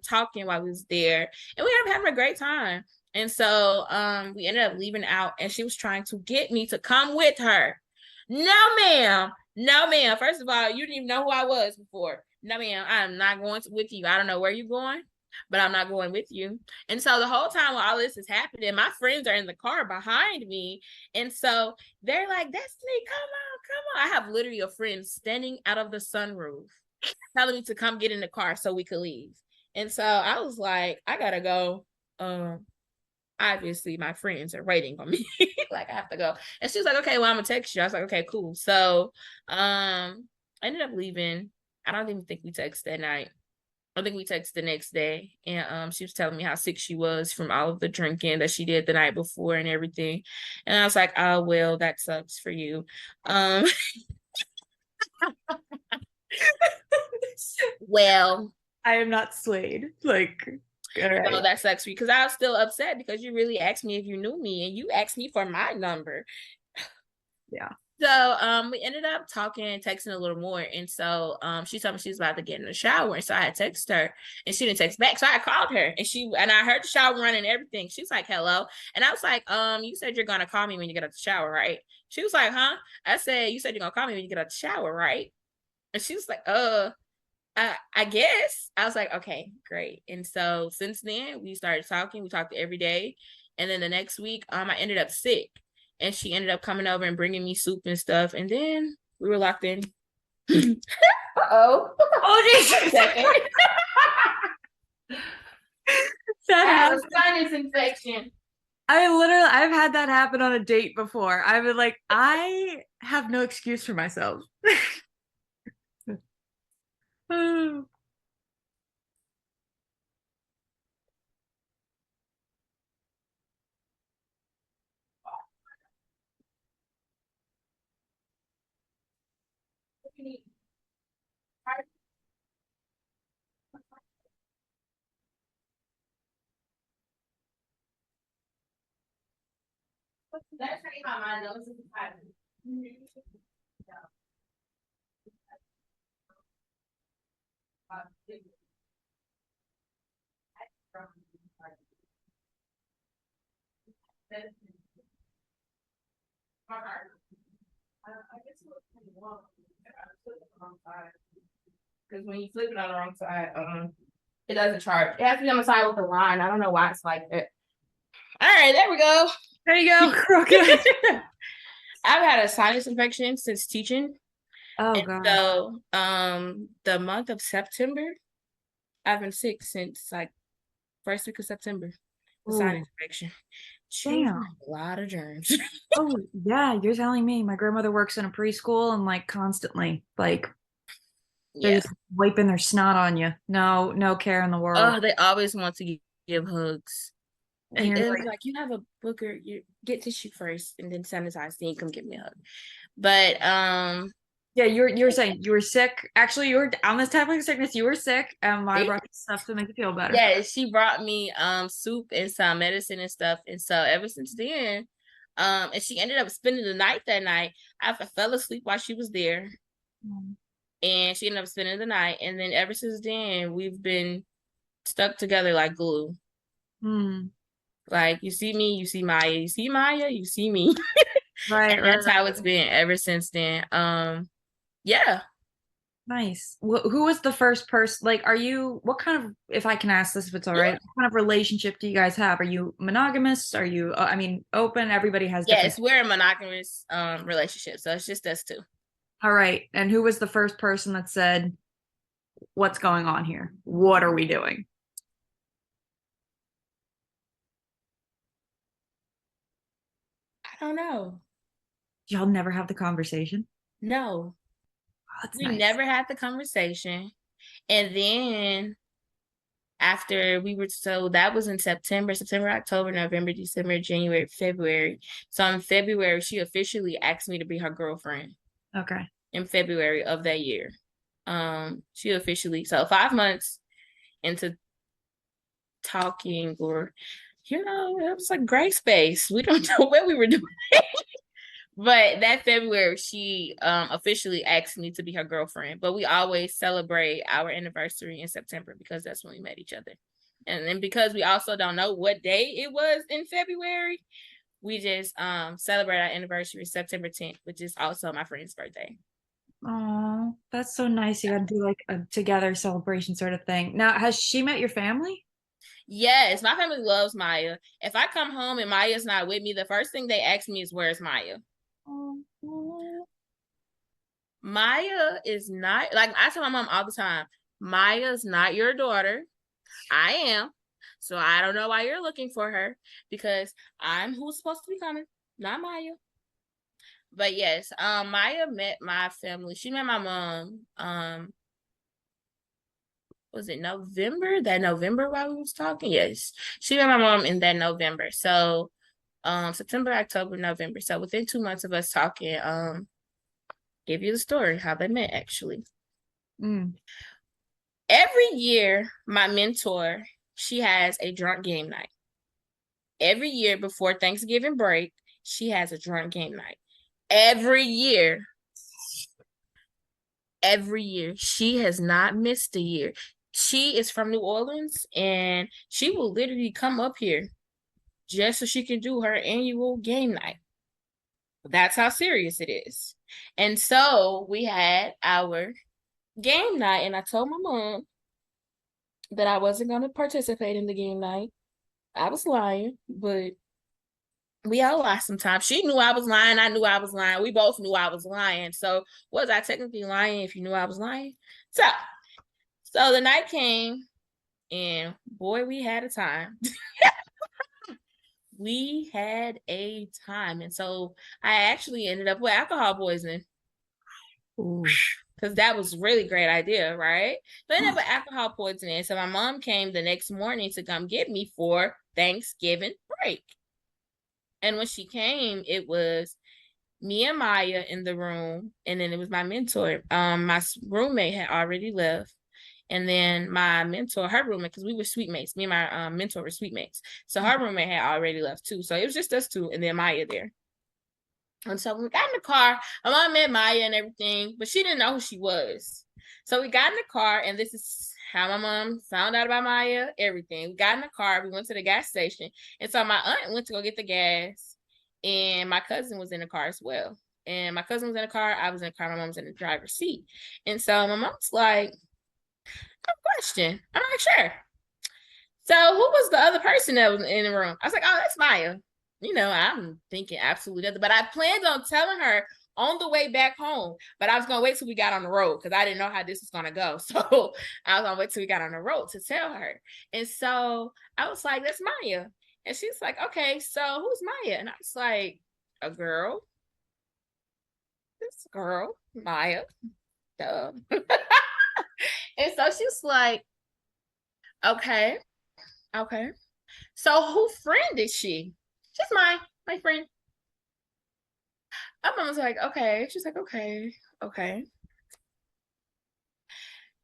talking while we was there, and we ended up having a great time. And so we ended up leaving out, and she was trying to get me to come with her. No, ma'am. No, ma'am. First of all, you didn't even know who I was before. No, ma'am. I'm not going with you. I don't know where you're going, but I'm not going with you. And so the whole time while all this is happening, my friends are in the car behind me. And so they're like, Destiny, come on. I have literally a friend standing out of the sunroof telling me to come get in the car so we could leave. And so I was like, I gotta go. Obviously my friends are waiting on me. Like, I have to go. And she was like, okay, well, I'm gonna text you. I was like, okay, cool. So I ended up leaving. I don't even think we texted that night. I think we texted the next day, and she was telling me how sick she was from all of the drinking that she did the night before and everything. And I was like, oh well, that sucks for you. Well, I am not swayed. Like, all right. well, that sucks for you because I was still upset because you really asked me if you knew me and you asked me for my number. Yeah. So we ended up talking and texting a little more. And so she told me she was about to get in the shower. And so I had texted her and she didn't text back. So I called her and I heard the shower running and everything. She's like, hello. And I was like, you said you're gonna call me when you get out the shower, right? She was like, huh? I said, you said you're gonna call me when you get out the shower, right? And she was like, I guess. I was like, okay, great. And so since then we started talking. We talked every day. And then the next week, I ended up sick. And she ended up coming over and bringing me soup and stuff. And then we were locked in. Uh-oh. Oh, Jesus. I have a sinus infection. I've had that happen on a date before. I've been like, I have no excuse for myself. Oh. That's how my nose is tired. Because when you flip it on the wrong side, it doesn't charge. It has to be on the side with the line. I don't know why it's like that. All right, there we go. There you go. Okay. I've had a sinus infection since teaching. Oh, and God. so the month of September, I've been sick since like first week of September. The sinus infection. Children Damn. have a lot of germs. Oh, yeah, you're telling me. My grandmother works in a preschool and like constantly, like they're Yeah. just wiping their snot on you. No, no care in the world. Oh, they always want to give hugs. And And you're it was like, like, you have a booger, you get tissue first and then sanitize, then you come give me a hug. But yeah, you're saying you were sick. Actually, you were on this type of sickness, you were sick, and I see? brought you stuff to make you feel better. Yeah, she brought me soup and some medicine and stuff. And so ever since then, and she ended up spending the night that night. I fell asleep while she was there. Mm. And she ended up spending the night. And then ever since then, we've been stuck together like glue. Hmm. Like, you see me, you see Maya, you see Maya, you see me. Right, And right, that's how right. it's been ever since then. Yeah. Nice. Who was the first person? Like, are you, what kind of, if I can ask this, if it's all right, what kind of relationship do you guys have? Are you monogamous? Are you, I mean, open? Everybody has different. Yes, we're a monogamous relationship. So it's just us two. All right. And who was the first person that said, what's going on here? What are we doing? I don't know. Y'all never have the conversation? No. Oh, that's We nice. never had the conversation. And then after we were, so that was in September, October, November, December, January, February. So in February, she officially asked me to be her girlfriend Okay. in February of that year. She officially, so 5 months into talking, or it was like gray space. We don't know what we were doing. But that February, she officially asked me to be her girlfriend. But we always celebrate our anniversary in September because that's when we met each other. And then because we also don't know what day it was in February, we just celebrate our anniversary September 10th, which is also my friend's birthday. Oh, that's so nice. You got to do like a together celebration sort of thing. Now, has she met your family? Yes, my family loves Maya. If I come home and Maya's not with me, the first thing they ask me is, where's Maya? Oh, Maya is not, like I tell my mom all the time, Maya's not your daughter. I am. So I don't know why you're looking for her, because I'm who's supposed to be coming, not Maya. But yes, Maya met my family. She met my mom. Was it November? That November while we was talking? Yes. She met my mom in that November. So September, October, November. So within 2 months of us talking, give you the story how they met actually. mm. Every year, my mentor, she has a drunk game night. Every year before Thanksgiving break, she has a drunk game night. Every year. Every year. She has not missed a year. She is from New Orleans and she will literally come up here just so she can do her annual game night. That's how serious it is. And so we had our game night, and I told my mom that I wasn't going to participate in the game night. I was lying, but we all lie sometimes. She knew I was lying. I knew I was lying. We both knew I was lying. So was I technically lying if you knew I was lying? So the night came, and boy, we had a time. We had a time. And so I actually ended up with alcohol poisoning. Because that was a really great idea, right? So I ended up with alcohol poisoning. So my mom came the next morning to come get me for Thanksgiving break. And when she came, it was me and Maya in the room, and then it was my mentor. My roommate had already left, and then my mentor, her roommate, because we were suite mates. Me and my mentor were suite mates, so her roommate had already left too. So it was just us two, and then Maya there. And so when we got in the car, my mom met Maya and everything, but she didn't know who she was. So we got in the car, and this is how my mom found out about Maya, everything. We got in the car, we went to the gas station. And so my aunt went to go get the gas, and my cousin was in the car as well. And my cousin was in the car, I was in the car, my mom was in the driver's seat. And so my mom's like, good question. I'm not sure. So who was the other person that was in the room? I was like, oh, that's Maya. I'm thinking absolutely nothing. But I planned on telling her on the way back home, but I was gonna wait till we got on the road because I didn't know how this was gonna go. So I was gonna wait till we got on the road to tell her. And so I was like, that's Maya. And she's like, okay, so who's Maya? And I was like, a girl. This girl, Maya. Duh. And so she's like, okay, okay. So who friend is she? She's my friend. My mom was like, okay. She's like, okay, okay.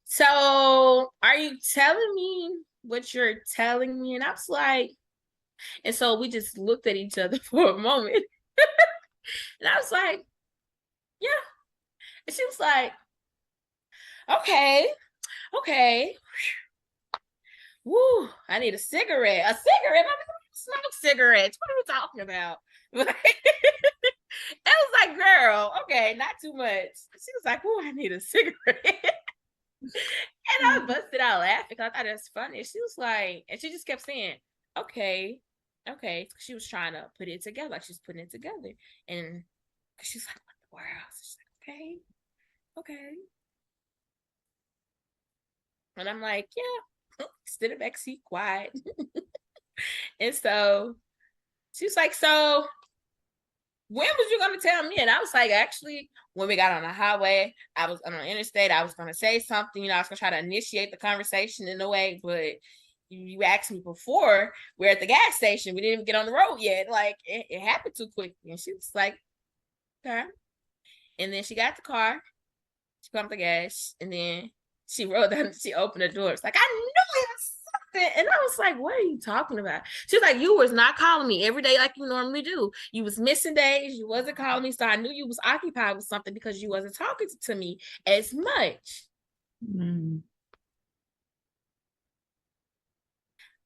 So are you telling me what you're telling me? And I was like, and so we just looked at each other for a moment. And I was like, yeah. And she was like, okay, okay. Woo, I need a cigarette. A cigarette? I smoke cigarettes. What are we talking about? It was like, girl, okay, not too much. She was like, oh, I need a cigarette. And I busted out laughing. I thought it was funny. She was like, and she just kept saying, okay, okay. She was trying to put it together, like she's putting it together. And she's like, what the world? She's like, okay, okay. And I'm like, yeah, sit in the back seat, quiet. And so she's like, so when was you gonna tell me? And I was like, actually, when we got on the highway, I was on the interstate, I was gonna say something, you know, I was gonna try to initiate the conversation in a way, but you asked me before, we're at the gas station, we didn't even get on the road yet. Like it happened too quickly. And she was like, okay. And then she got the car, she pumped the gas, and then she rolled down, she opened the door. It's like, I knew it was something. And I was like, what are you talking about? She was like, you was not calling me every day like you normally do. You was missing days, you wasn't calling me. So I knew you was occupied with something because you wasn't talking to me as much. Mm.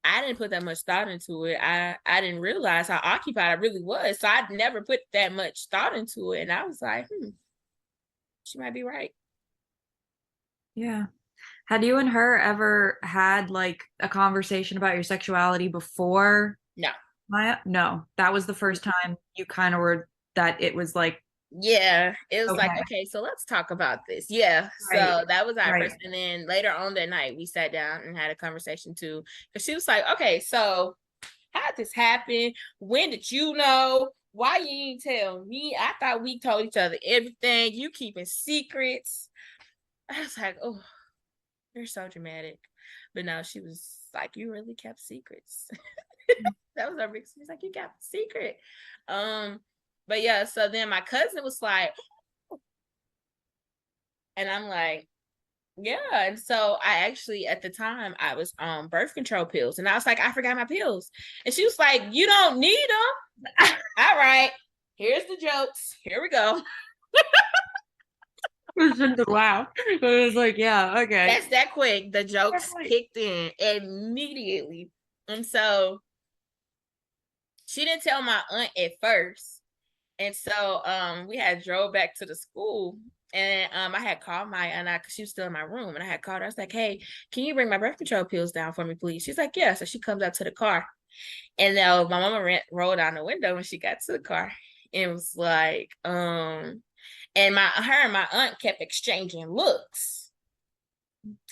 I didn't put that much thought into it. I didn't realize how occupied I really was. So I'd never put that much thought into it. And I was like, she might be right. Yeah. Had you and her ever had like a conversation about your sexuality before No. Maya? No, that was the first time you kind of were that it was like, Yeah, it was like, okay, okay, so let's talk about this. Yeah, right, so that was our right. first. And then later on that night, we sat down and had a conversation too. Because she was like, okay, so how did this happen? When did you know? Why you didn't tell me? I thought we told each other everything. You keeping secrets. I was like, oh, you're so dramatic. But no, she was like, you really kept secrets. That was our big. She's like, you kept a secret. But yeah, so then my cousin was like, and I'm like, yeah. And so I actually, at the time, I was on birth control pills. And I was like, I forgot my pills. And she was like, you don't need them. All right, here's the jokes. Here we go. Wow. It was like, yeah, okay. That's that quick. The jokes kicked in immediately. And so she didn't tell my aunt at first. And so we had drove back to the school, and I had called my aunt because she was still in my room, and I had called her. I was like, hey, can you bring my birth control pills down for me, please? She's like, yeah. So she comes out to the car, and then my mama rolled down the window when she got to the car. And it was like, and her and my aunt kept exchanging looks.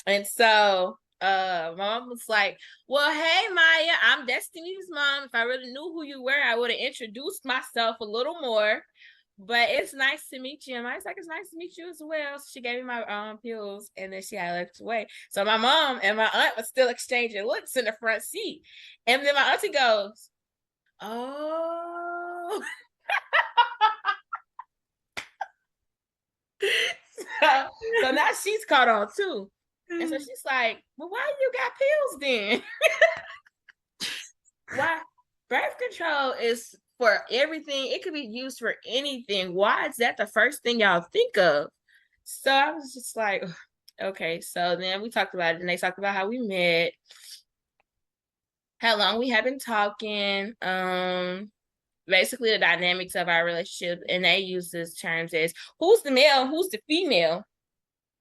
And so my mom was like, well, hey Maya, I'm Destiny's mom. If I really knew who you were, I would have introduced myself a little more. But it's nice to meet you. And I was like, it's nice to meet you as well. So she gave me my pills, and then she had left away. So my mom and my aunt was still exchanging looks in the front seat. And then my auntie goes, oh. so now she's caught on too. And so she's like, well, why you got pills then? Why? Birth control is for everything. It could be used for anything. Why is that the first thing y'all think of? So I was just like, okay. So then we talked about it, and they talked about how we met, how long we have been talking, basically the dynamics of our relationship, and they use these terms as who's the male, who's the female.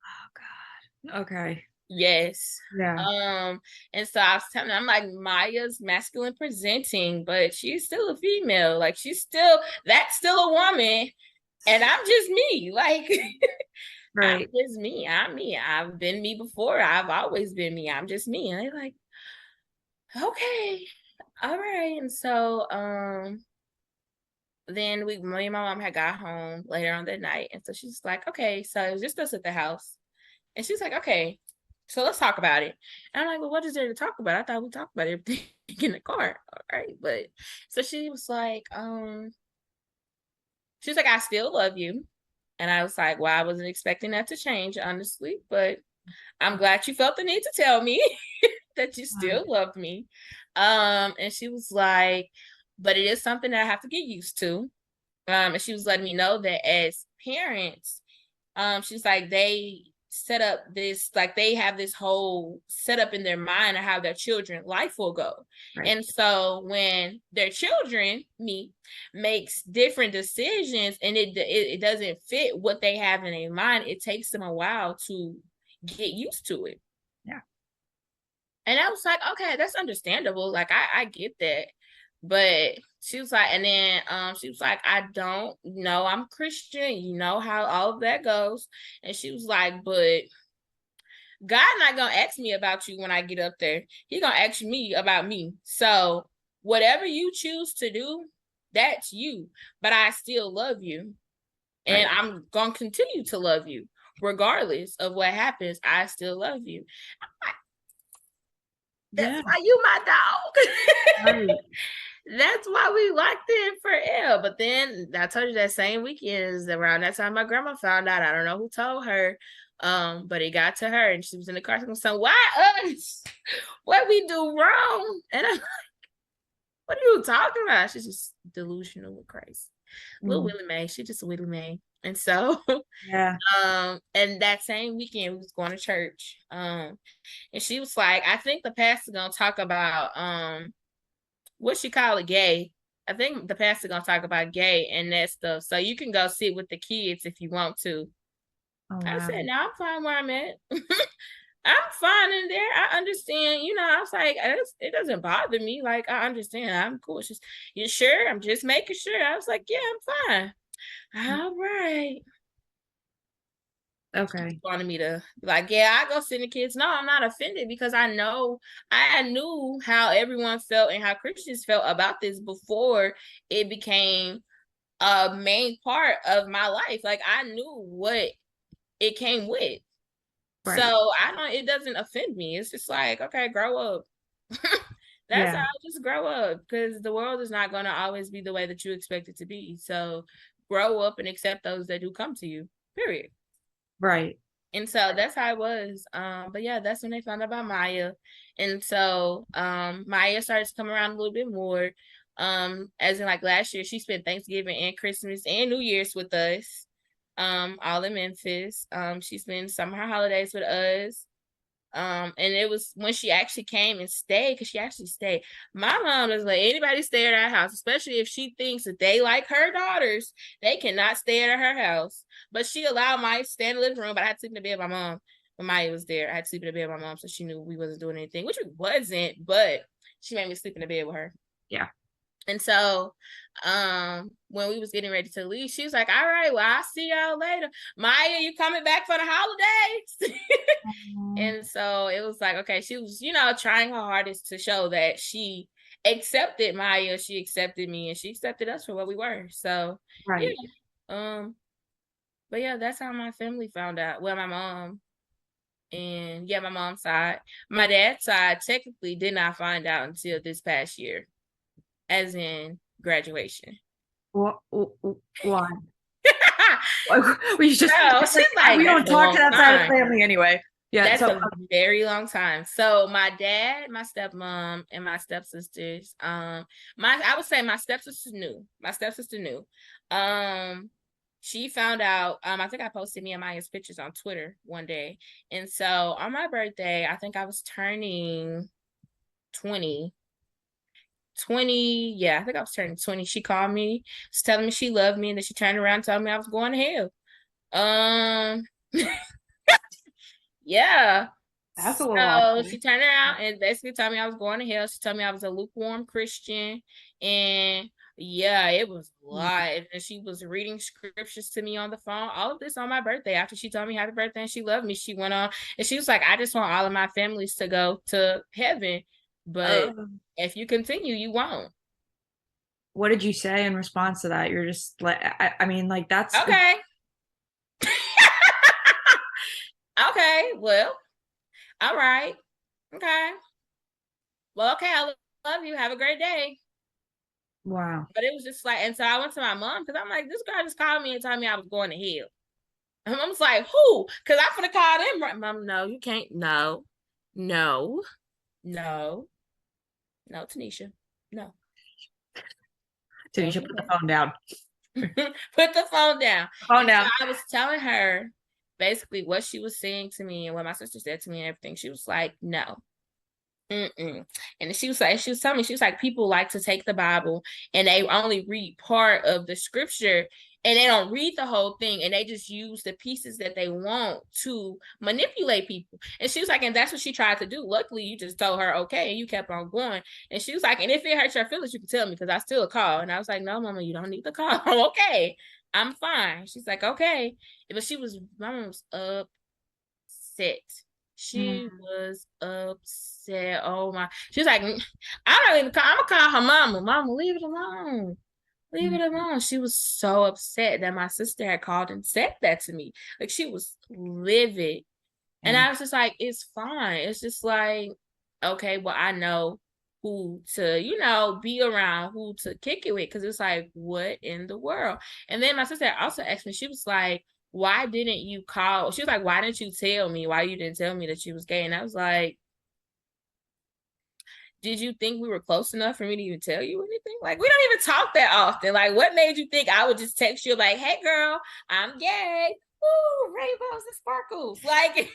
Oh God. Okay. Yes. Yeah. And so I was telling them, I'm like, Maya's masculine presenting, but she's still a female. Like that's still a woman. And I'm just me. Like Right. I'm just me. I'm me. I've been me before. I've always been me. I'm just me. And they're like, okay. All right. And so then me and my mom had got home later on that night. And so she's like, okay, so it was just us at the house. And she's like, okay, so let's talk about it. And I'm like, well, what is there to talk about? I thought we talked about everything in the car. All right. But so she was like, she's like, I still love you. And I was like, well, I wasn't expecting that to change, honestly, but I'm glad you felt the need to tell me that you still love me. And she was like, but it is something that I have to get used to. And she was letting me know that as parents, she's like, they set up this, like they have this whole setup in their mind of how their children life will go. Right. And so when their children, me, makes different decisions and it doesn't fit what they have in their mind, it takes them a while to get used to it. Yeah. And I was like, okay, that's understandable. Like I get that. But she was like, and then she was like, I don't know, I'm Christian, you know how all of that goes. And she was like, but God not gonna ask me about you when I get up there. He gonna ask me about me. So whatever you choose to do, that's you. But I still love you. And Right. I'm gonna continue to love you. Regardless of what happens, I still love you. That's Yeah. why you my dog. Right. That's why we locked in forever. But then I told you that same weekend is around that time my grandma found out. I don't know who told her. But it got to her and she was in the car saying, so why us? What we do wrong? And I'm like, what are you talking about? She's just delusional with Christ. Little Mm. Willie Mae, she just a Willie Mae. And so Yeah. and that same weekend we was going to church. And she was like, I think the pastor gonna talk about what she call it, gay. I think the pastor gonna talk about gay and that stuff. So you can go sit with the kids if you want to. Oh I wow. said, no, I'm fine where I'm at. I'm fine in there. I understand. You know, I was like, it doesn't bother me. Like, I understand. I'm cool. It's just, you sure? I'm just making sure. I was like, yeah, I'm fine. All right. Okay. Wanted me to be like, yeah, I go send the kids. No, I'm not offended because I knew how everyone felt and how Christians felt about this before it became a main part of my life. Like I knew what it came with. So Right. it doesn't offend me. It's just like, okay, grow up. That's how Yeah. I just grow up because the world is not going to always be the way that you expect it to be. So grow up and accept those that do come to you, period. Right. And so that's how it was. But yeah, that's when they found out about Maya. And so Maya started to come around a little bit more. As in like last year, she spent Thanksgiving and Christmas and New Year's with us. All in Memphis. She spent summer holidays with us. And it was when she actually came and stayed, because she actually stayed. My mom doesn't let anybody stay at our house, especially if she thinks that they like her daughters. They cannot stay at her house. But she allowed Maya to stay in the living room, but I had to sleep in the bed with my mom when Maya was there. I had to sleep in the bed with my mom, so she knew we wasn't doing anything, which we wasn't, but she made me sleep in the bed with her. Yeah. And so when we was getting ready to leave, she was like, all right, well, I'll see y'all later. Maya, you coming back for the holidays? And so it was like, okay, she was, trying her hardest to show that she accepted Maya, she accepted me, and she accepted us for what we were. So yeah. Right. But yeah, that's how my family found out. Well, my mom and yeah, my mom's side. My dad's side technically did not find out until this past year, as in graduation. What? Why? We just No, she's like, we don't that's a talk to long that side of the time. family anyway. Yeah. That's So a very long time. So my dad, my stepmom, and my stepsisters, I would say my stepsister knew. My stepsister knew. She found out, I think I posted me and Maya's pictures on Twitter one day. And so on my birthday, I think I was turning 20. 20, yeah, I think I was turning 20. She called me, was telling me she loved me, and then she turned around and told me I was going to hell. Um Yeah. that's a little off. So she turned around and basically told me I was going to hell. She told me I was a lukewarm Christian. And yeah, it was live. And she was reading scriptures to me on the phone. All of this on my birthday. After she told me happy birthday and she loved me, she went on and she was like, I just want all of my families to go to heaven. But if you continue, you won't. What did you say in response to that? You're just like, I mean, like that's Okay. Okay. Well, all right. Okay. Well, okay. I love you. Have a great day. wow. But it was just like, and so I went to my mom because I'm like, this girl just called me and told me I was going to hell. And mom's like, who? Because I'm gonna call them. Right. Mom, no, you can't. No, no, no, no, Tanisha. No, don't Tanisha, do put the phone down. that. Put the phone down. Phone And so down. I was telling her basically what she was saying to me and what my sister said to me and everything. She was like, no. Mm-mm. And she was telling me, she was like, people like to take the Bible and they only read part of the scripture and they don't read the whole thing and they just use the pieces that they want to manipulate people. And she was like, and that's what she tried to do. Luckily, you just told her okay and you kept on going. And she was like, and if it hurts your feelings, you can tell me because I still call. And I was like, no, mama, you don't need to call. I'm okay. I'm fine. She's like, okay. But my mom was upset. She Mm. was upset. Oh my. She was like, I don't even call, I'm gonna call her mama. Mama, leave it alone. Leave it alone. She was so upset that my sister had called and said that to me. Like she was livid. And Yeah. I was just like, it's fine. It's just like, okay, well, I know who to, be around, who to kick it with. Cause it's like, what in the world? And then my sister also asked me, she was like, why didn't you call? She was like, why didn't you tell me? Why you didn't tell me that she was gay? And I was like, did you think we were close enough for me to even tell you anything? Like, we don't even talk that often. Like, what made you think I would just text you like, hey girl, I'm gay. Woo, rainbows and sparkles. Like,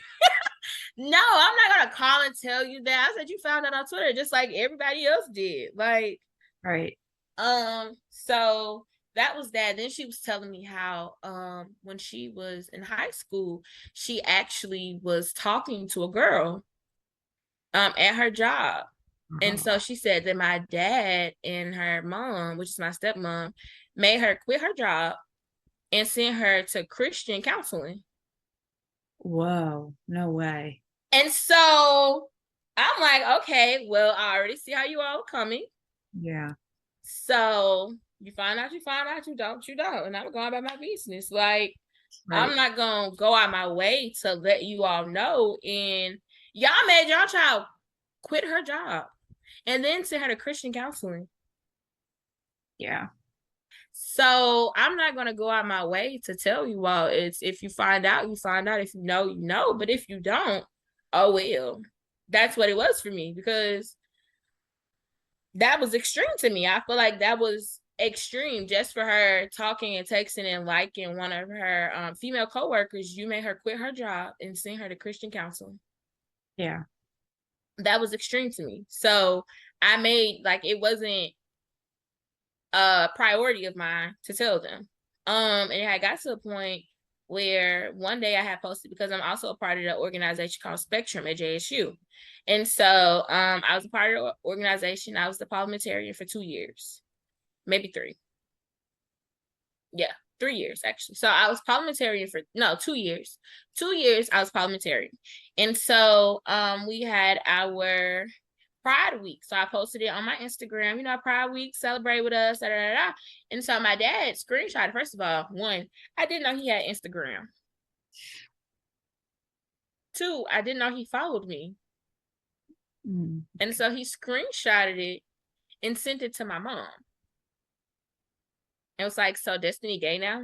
no, I'm not gonna call and tell you that. I said you found out on Twitter just like everybody else did. Like, Right. so that was that. Then she was telling me how when she was in high school, she actually was talking to a girl at her job. And Uh-huh. so she said that my dad and her mom, which is my stepmom, made her quit her job and sent her to Christian counseling. Whoa. No way. And so I'm like, okay, well, I already see how you all are coming. Yeah. So you find out, you don't, you don't. And I'm going about my business. Like, Right. I'm not going to go out my way to let you all know. And y'all made y'all child quit her job and then send her to Christian counseling. Yeah. So I'm not gonna go out my way to tell you all. It's if you find out, you find out. If you know, you know. But if you don't, oh well. That's what it was for me because that was extreme to me. I feel like that was extreme just for her talking and texting and liking one of her female coworkers. You made her quit her job and send her to Christian counseling. Yeah. That was extreme to me. So I made like it wasn't a priority of mine to tell them. And it had got to a point where one day I had posted because I'm also a part of the organization called Spectrum at JSU. And so I was a part of the organization. I was the parliamentarian for 2 years, maybe three. Yeah, 3 years actually. So I was parliamentarian for no 2 years. 2 years I was parliamentarian. And so we had our Pride Week. So I posted it on my Instagram, Pride Week, celebrate with us, da, da, da, da. And so my dad screenshot, first of all, one, I didn't know he had Instagram. Two, I didn't know he followed me. Mm. And so he screenshotted it and sent it to my mom. It was like, so Destiny gay now?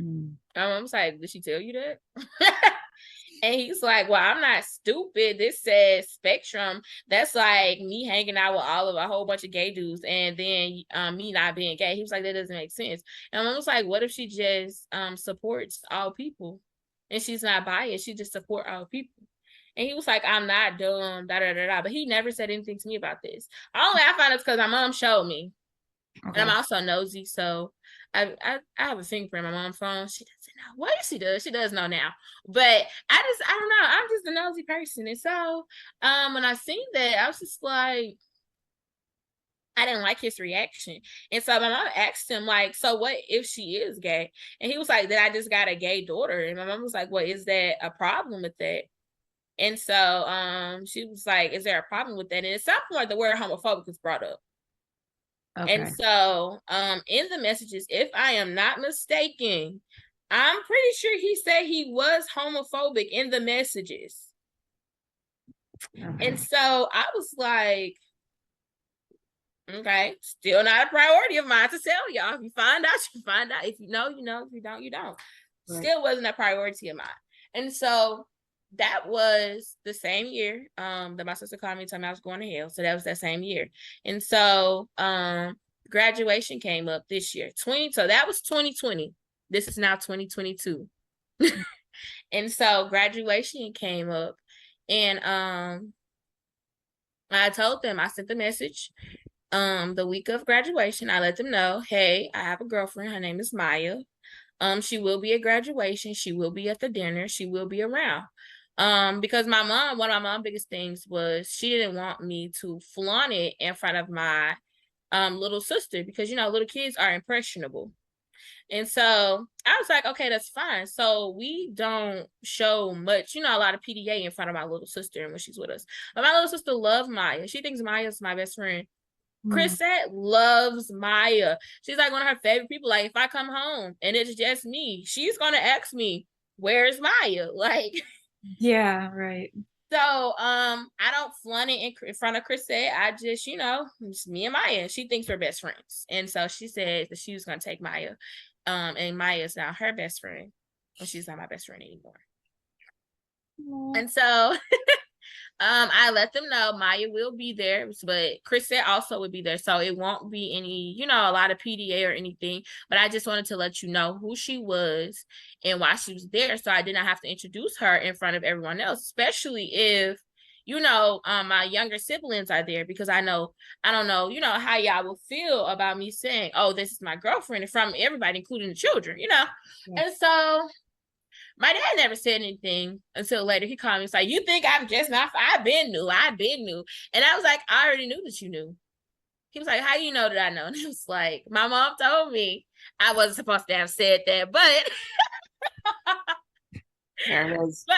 Mm. My mom's like, did she tell you that? And he's like, well, I'm not stupid. This says Spectrum. That's like me hanging out with all of a whole bunch of gay dudes and then me not being gay. He was like, that doesn't make sense. And I was like, what if she just supports all people and she's not biased? She just support all people. And he was like, I'm not dumb, da da da da. But he never said anything to me about this. Only I found out because my mom showed me. Okay. And I'm also nosy, so I have a fingerprint on my mom's phone. She doesn't know. Well, she does. She does know now. But I don't know. I'm just a nosy person. And so when I seen that, I was just like, I didn't like his reaction. And so my mom asked him, like, so what if she is gay? And he was like, that I just got a gay daughter. And my mom was like, well, is that a problem with that? And so she was like, is there a problem with that? And at some point the word homophobic was brought up. And Okay. so in the messages, if I am not mistaken, I'm pretty sure he said he was homophobic in the messages. Okay. And so I was like, okay, still not a priority of mine to tell y'all. If you find out, you find out. If you know, you know. If you don't, you don't. Right. Still wasn't a priority of mine. And so that was the same year that my sister called me and told me I was going to hell. So that was that same year. And so graduation came up this year. So that was 2020. This is now 2022. And so graduation came up, and I told them, I sent the message the week of graduation. I let them know, hey, I have a girlfriend. Her name is Maya. She will be at graduation. She will be at the dinner. She will be around. Because my mom, one of my mom's biggest things was she didn't want me to flaunt it in front of my little sister, because you know little kids are impressionable. And so I was like, okay, that's fine. So we don't show much, you know, a lot of PDA in front of my little sister when she's with us. But my little sister loves Maya. She thinks Maya's my best friend. Hmm. Chrisette loves Maya. She's like one of her favorite people. Like, if I come home and it's just me, she's gonna ask me, where's Maya? Like, Yeah, right. so I don't flaunt it in front of Chrisette. I just, you know, it's me and Maya. She thinks we're best friends. And so she said that she was gonna take Maya. And Maya is now her best friend. And she's not my best friend anymore. Aw. And so I let them know Maya will be there, but Chrisette also would be there. So it won't be any, you know, a lot of PDA or anything. But I just wanted to let you know who she was and why she was there. So I did not have to introduce her in front of everyone else, especially if, you know, my younger siblings are there, because I don't know, you know, how y'all will feel about me saying, oh, this is my girlfriend, from everybody, including the children, you know. Yeah. And so my dad never said anything until later. He called me. He's like, you think I'm just not, I've been new. I've been new. And I was like, I already knew that you knew. He was like, how you know that I know? And it was like, my mom told me. I wasn't supposed to have said that, but There it is. but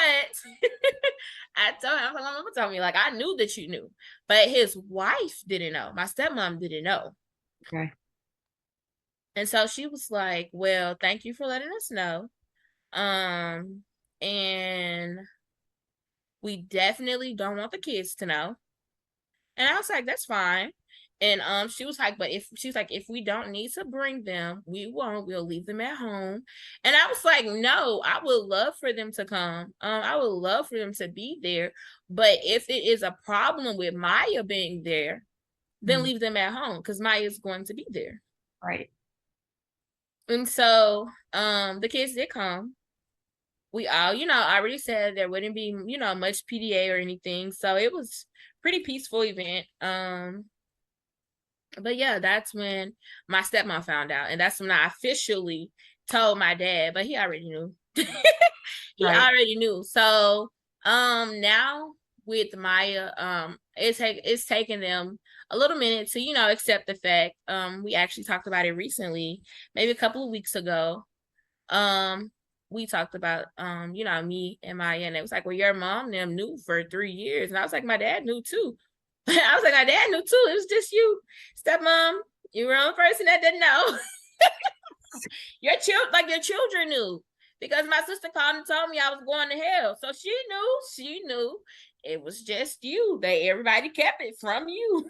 I told him, my mama told me, like, I knew that you knew. But his wife didn't know. My stepmom didn't know. Okay. And so she was like, well, thank you for letting us know. And we definitely don't want the kids to know. And I was like, that's fine. And she was like, but if we don't need to bring them, we won't. We'll leave them at home. And I was like, no, I would love for them to come. I would love for them to be there. But if it is a problem with Maya being there, then Mm. leave them at home, because Maya is going to be there. Right. And so the kids did come. We all, you know, already said there wouldn't be, you know, much PDA or anything. So it was pretty peaceful event. But yeah, that's when my stepmom found out. And that's when I officially told my dad, but he already knew. He Right. already knew. So now with Maya, it's taken them a little minute to, you know, accept the fact. We actually talked about it recently, maybe a couple of weeks ago. um we talked about you know, me and Maya, and it was like, well, your mom and them knew for 3 years. And I was like, my dad knew too. I was like, my dad knew too. It was just you, stepmom. You were the only person that didn't know. Your children knew, because my sister called and told me I was going to hell. So she knew it was just you. Everybody kept it from you.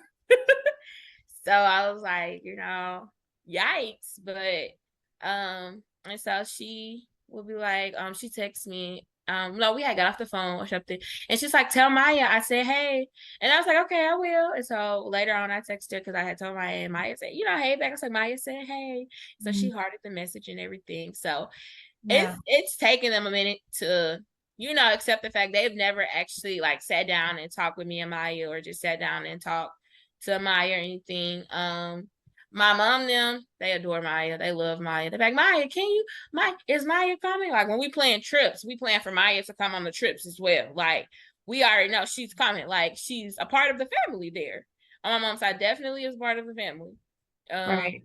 So I was like, you know, yikes. But and so she would be like, she texts me. No, we had got off the phone or something. And she's like, tell Maya I said hey. And I was like, okay, I will. And so later on I texted her, because I had told Maya, and Maya said, you know, hey back. I was like, Maya said hey. So she Mm. hearted the message and everything. So Yeah. it's taken them a minute to, you know, accept the fact they've never actually like sat down and talked with me and Maya, or just sat down and talked to Maya or anything. My mom, them, they adore Maya. They love Maya. They're like, Maya, is Maya coming? Like, when we plan trips, we plan for Maya to come on the trips as well. Like, we already know she's coming. Like, she's a part of the family there. On my mom's side, definitely is part of the family. Right.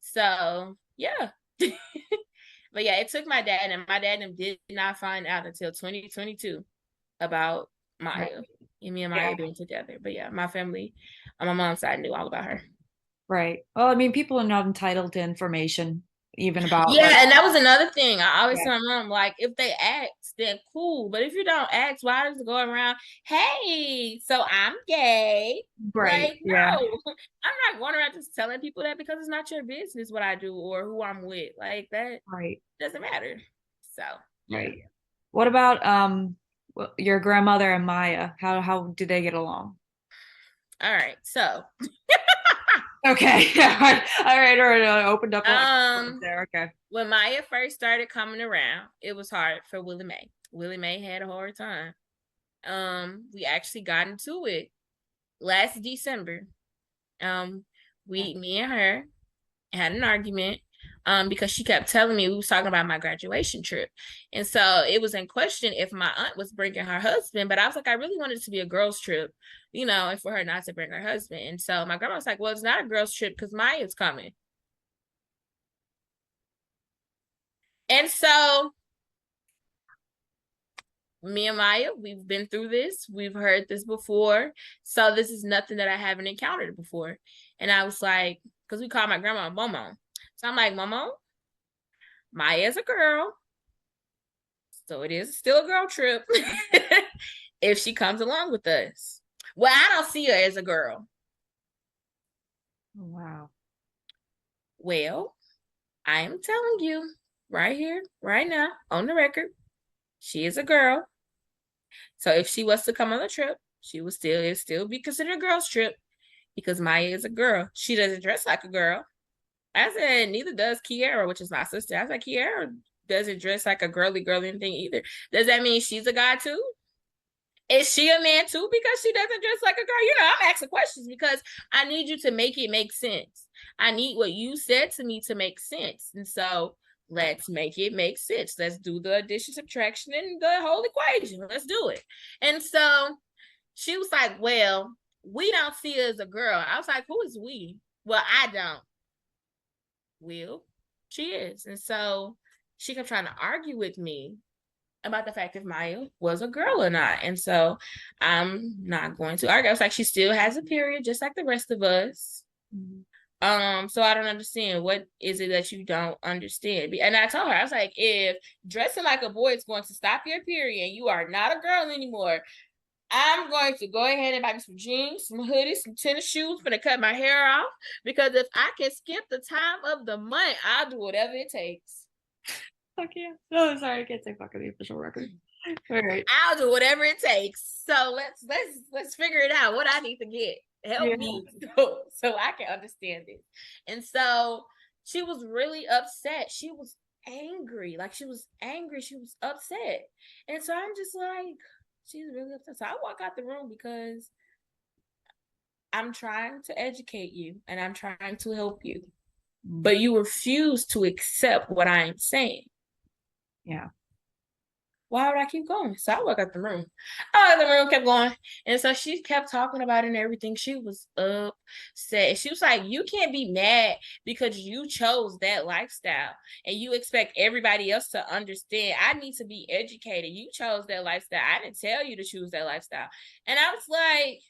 So yeah. But yeah, it took my dad, and my dad did not find out until 2022 about Maya. Right. And me and Yeah. Maya being together. But yeah, my family on my mom's side knew all about her. Right. Well, I mean, people are not entitled to information, even about like, Yeah, and that was another thing. I always yeah, tell my mom, like, if they ask, then cool. But if you don't ask, why does it go around, hey, so I'm gay? right. Like, Yeah. no, I'm not going around just telling people that because it's not your business what I do or who I'm with. Like, that Right. doesn't matter. So, yeah. Right. What about your grandmother and Maya? How do they get along? All right. So, Okay. All right. I opened up a lot um, there. Okay. when Maya first started coming around, it was hard for Willie Mae. Willie Mae had a hard time. We actually got into it last December. Um, me and her had an argument because she kept telling me we was talking about my graduation trip. And so it was in question if my aunt was bringing her husband, but I was like, I really wanted it to be a girls' trip, and for her not to bring her husband. And so my grandma was like, well, it's not a girls' trip because Maya's coming. And so me and Maya, we've been through this. We've heard this before. So this is nothing that I haven't encountered before. And I was like, because we call my grandma Momo. So I'm like, Momo, Maya's a girl. So it is still a girl trip if she comes along with us. Well, I don't see her as a girl. Wow. Well, I am telling you right here, right now, on the record, she is a girl. So if she was to come on the trip, she would still be considered a girl's trip because Maya is a girl. She doesn't dress like a girl. I said, neither does Kiara, which is my sister. I said, Kiara doesn't dress like a girly anything either. Does that mean she's a guy too? Is she a man too because she doesn't dress like a girl? I'm asking questions because I need you to make it make sense. I need what you said to me to make sense. And so let's make it make sense. Let's do the addition, subtraction, and the whole equation. Let's do it. And so she was like, well, we don't see her as a girl. I was like, who is we? Well, I don't. Well, she is. And so she kept trying to argue with me about the fact if Maya was a girl or not. And so I'm not going to argue. I was like, she still has a period, just like the rest of us. Mm-hmm. So I don't understand. What is it that you don't understand? And I told her, I was like, if dressing like a boy is going to stop your period and you are not a girl anymore, I'm going to go ahead and buy me some jeans, some hoodies, some tennis shoes, for to cut my hair off. Because if I can skip the time of the month, I'll do whatever it takes. Fuck yeah. Oh, sorry, I can't say fuck on the official record. All right. I'll do whatever it takes. So let's figure it out. What I need to get. Help me so I can understand it. And so she was really upset. She was angry. Like she was angry. She was upset. And so I'm just like, she's really upset. So I walk out the room because I'm trying to educate you and I'm trying to help you. But you refuse to accept what I am saying. Yeah. Why would I keep going? So I walked out the room. Oh, the room kept going. And so she kept talking about it and everything. She was upset. She was like, you can't be mad because you chose that lifestyle and you expect everybody else to understand. I need to be educated. You chose that lifestyle. I didn't tell you to choose that lifestyle. And I was like,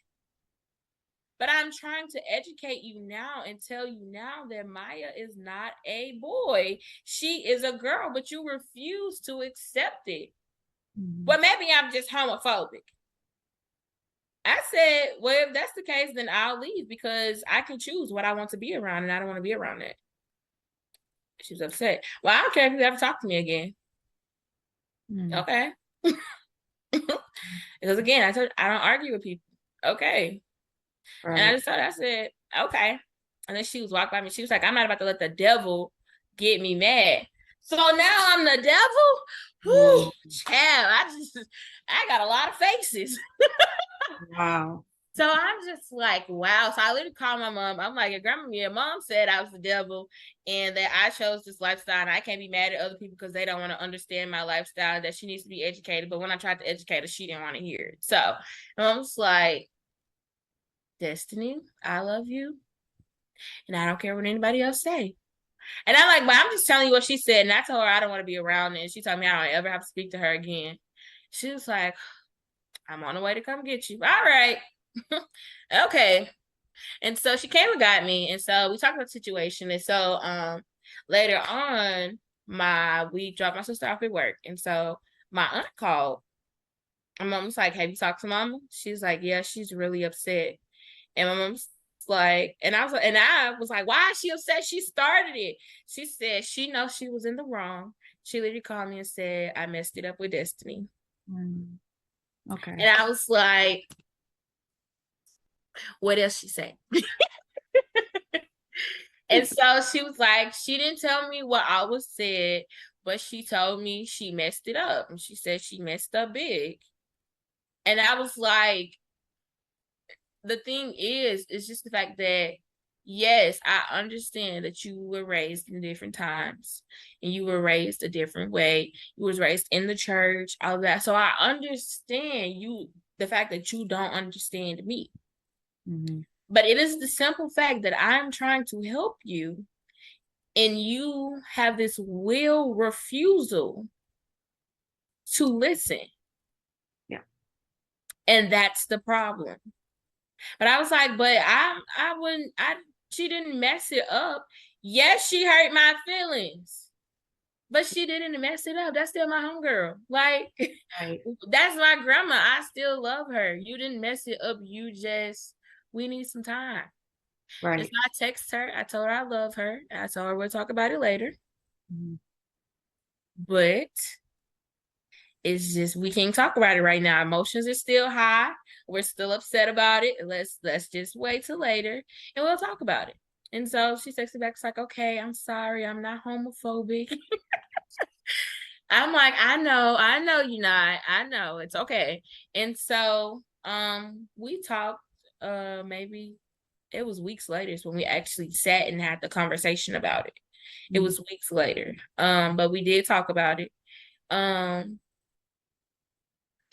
but I'm trying to educate you now and tell you now that Maya is not a boy. She is a girl, but you refuse to accept it. Mm-hmm. Well, maybe I'm just homophobic. I said, well, if that's the case, then I'll leave because I can choose what I want to be around and I don't want to be around that. She was upset. Well, I don't care if you ever talk to me again. Okay. Because again, I don't argue with people. Okay. Right. And I just told her, I said, okay. And then she was walking by me. She was like, I'm not about to let the devil get me mad. So now I'm the devil? Whew, child, I got a lot of faces. Wow. So I'm just like, wow. So I literally called my mom. I'm like, your mom said I was the devil and that I chose this lifestyle and I can't be mad at other people because they don't want to understand my lifestyle, that she needs to be educated. But when I tried to educate her, she didn't want to hear it. So I'm just like, Destiny, I love you. And I don't care what anybody else say. And I'm like, but I'm just telling you what she said. And I told her I don't want to be around it. And she told me I don't ever have to speak to her again. She was like, I'm on the way to come get you. All right. Okay. And so she came and got me. And so we talked about the situation. And so later on, we dropped my sister off at work. And so my aunt called. My mom was like, "Have you talked to mama?" She's like, "Yeah, she's really upset." And my mom's like, and I was like, "Why is she upset? She started it." She said she knows she was in the wrong. She literally called me and said, "I messed it up with Destiny." Okay. And I was like, what else she say? And so she was like, she didn't tell me what I was said, but she told me she messed it up. And she said she messed up big. And I was like, the thing is, it's just the fact that, yes, I understand that you were raised in different times and you were raised a different way. You was raised in the church, all of that. So I understand the fact that you don't understand me. Mm-hmm. But it is the simple fact that I'm trying to help you and you have this will refusal to listen. Yeah. And that's the problem. But I was like, but I wouldn't, she didn't mess it up. Yes, she hurt my feelings, but she didn't mess it up. That's still my homegirl. Like, Right. that's my grandma. I still love her. You didn't mess it up. We need some time. Right. And so I text her. I told her I love her. I told her we'll talk about it later. Mm-hmm. But it's just we can't talk about it right now. Emotions are still high. We're still upset about it. Let's just wait till later and we'll talk about it. And so she texted back, it's like, okay, I'm sorry, I'm not homophobic. I'm like, I know you're not. I know it's okay. And so we talked maybe it was weeks later when we actually sat and had the conversation about it. It was weeks later. But we did talk about it.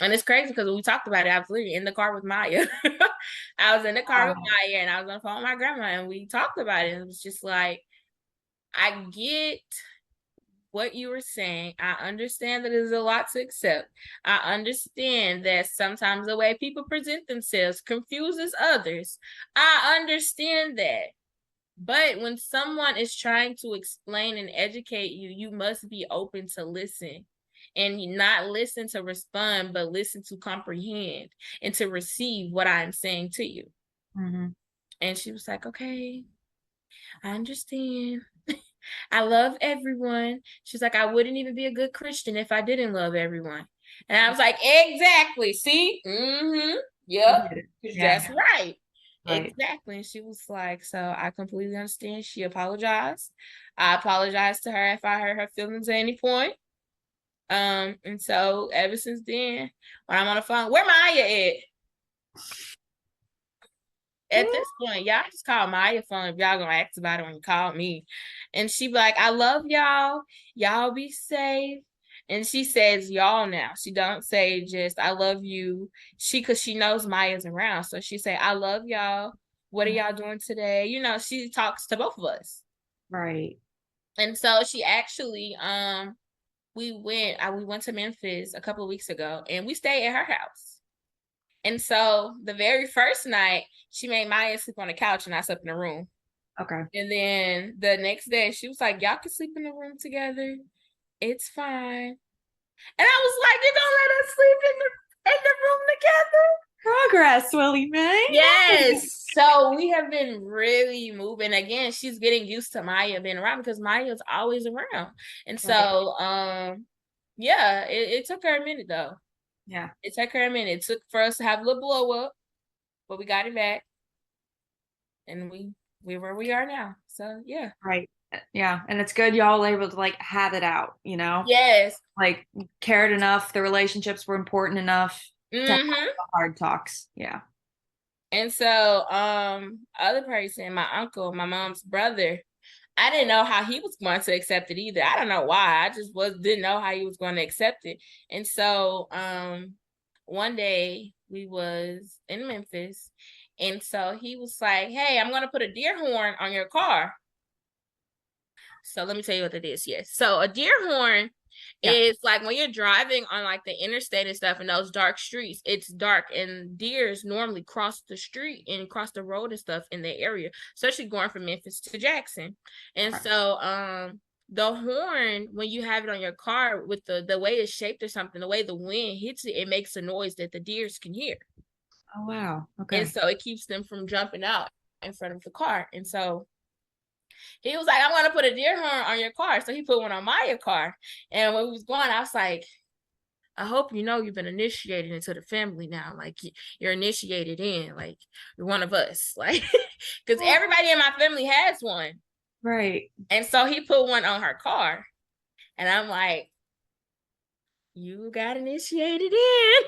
And it's crazy because when we talked about it, I was literally in the car with Maya. I was in the car with Maya and I was on the phone with my grandma and we talked about it. And it was just like, I get what you were saying. I understand that it's a lot to accept. I understand that sometimes the way people present themselves confuses others. I understand that. But when someone is trying to explain and educate you, you must be open to listen and not listen to respond, but listen to comprehend and to receive what I'm saying to you. Mm-hmm. And she was like, okay, I understand. I love everyone. She's like, I wouldn't even be a good Christian if I didn't love everyone. And I was like, exactly. See? Mm-hmm. Yep. Yeah. That's right. Right. Exactly. And she was like, so I completely understand. She apologized. I apologized to her if I hurt her feelings at any point. And so ever since then, when I'm on the phone, where Maya at this point, y'all just call Maya phone if y'all gonna ask about it when you call me. And she be like, I love y'all. Y'all be safe. And she says y'all now. She don't say just I love you. Cause she knows Maya's around. So she say, I love y'all. What are y'all doing today? You know, she talks to both of us. Right. And so she actually we went to Memphis a couple of weeks ago and we stayed at her house. And so the very first night, she made Maya sleep on the couch and I slept in the room. Okay. And then the next day, she was like, y'all can sleep in the room together. It's fine. And I was like, you're gonna let us sleep in the room together? Progress, Willie Mae. Yes. So we have been really moving. Again, she's getting used to Maya being around because Maya's always around. And so yeah, it took her a minute though. Yeah. It took her a minute. It took for us to have a little blow up, but we got it back. And we're where we are now. So yeah. Right. Yeah. And it's good y'all able to like have it out, you know? Yes. Like cared enough, the relationships were important enough to have the hard talks. Yeah. And so other person, my uncle, my mom's brother, I didn't know how he was going to accept it either. I don't know why. I just didn't know how he was going to accept it. And so one day we was in Memphis and so he was like, hey, I'm gonna put a deer horn on your car. So let me tell you what it is. Yes. So a deer horn Yeah. is like when you're driving on like the interstate and stuff in those dark streets, it's dark and deers normally cross the street and cross the road and stuff in the area, especially going from Memphis to Jackson. And Okay. so the horn, when you have it on your car with the way it's shaped or something, the way the wind hits it, it makes a noise that the deers can hear. Oh wow. And Okay. so it keeps them from jumping out in front of the car. And so he was like, I'm gonna put a deer horn on your car. So he put one on my car. And when we was going, I was like, I hope you know you've been initiated into the family now. Like you're initiated in, like you're one of us. Like because Oh, everybody in my family has one. right. And so he put one on her car. And I'm like, you got initiated in.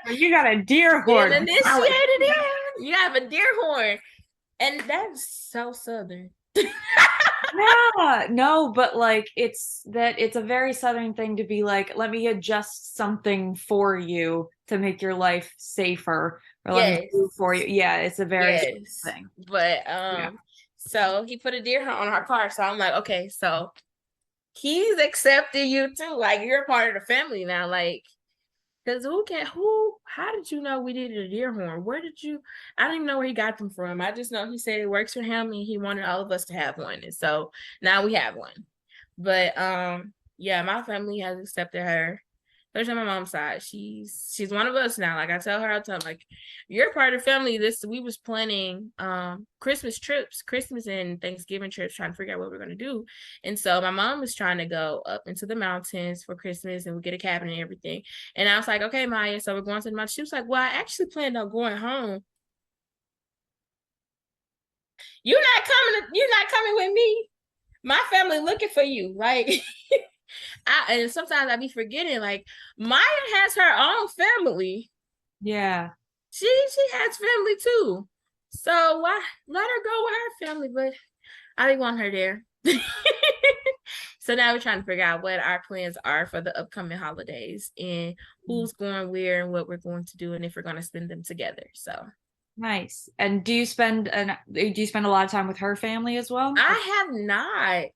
So you got a deer Being horn. initiated in. You have a deer horn. And that's so southern. Yeah, no, but like it's a very southern thing to be like, let me adjust something for you to make your life safer, or let me Yes. do for you. Yeah, it's a very southern Yes. thing. But Yeah. so he put a deer hunt on our car. So I'm like, okay, so he's accepted you too. Like you're a part of the family now. Like, because how did you know we needed a deer horn? Where did you I don't even know where he got them from. I just know he said it works for him and he wanted all of us to have one. And so now we have one. But yeah, my family has accepted her. Especially on my mom's side. She's one of us now. Like I tell her all the time, like, you're part of the family. This we was planning Christmas trips, Christmas and Thanksgiving trips, trying to figure out what we're gonna do. And so my mom was trying to go up into the mountains for Christmas and we get a cabin and everything. And I was like, okay, Maya, so we're going to the mountains. She was like, well, I actually planned on going home. You're not coming with me. My family looking for you. Like and sometimes I be forgetting, like Maya has her own family. Yeah. She has family too. So why let her go with her family? But I didn't want her there. So now we're trying to figure out what our plans are for the upcoming holidays and who's going where and what we're going to do and if we're going to spend them together. So Nice. And do you spend a lot of time with her family as well? I have not.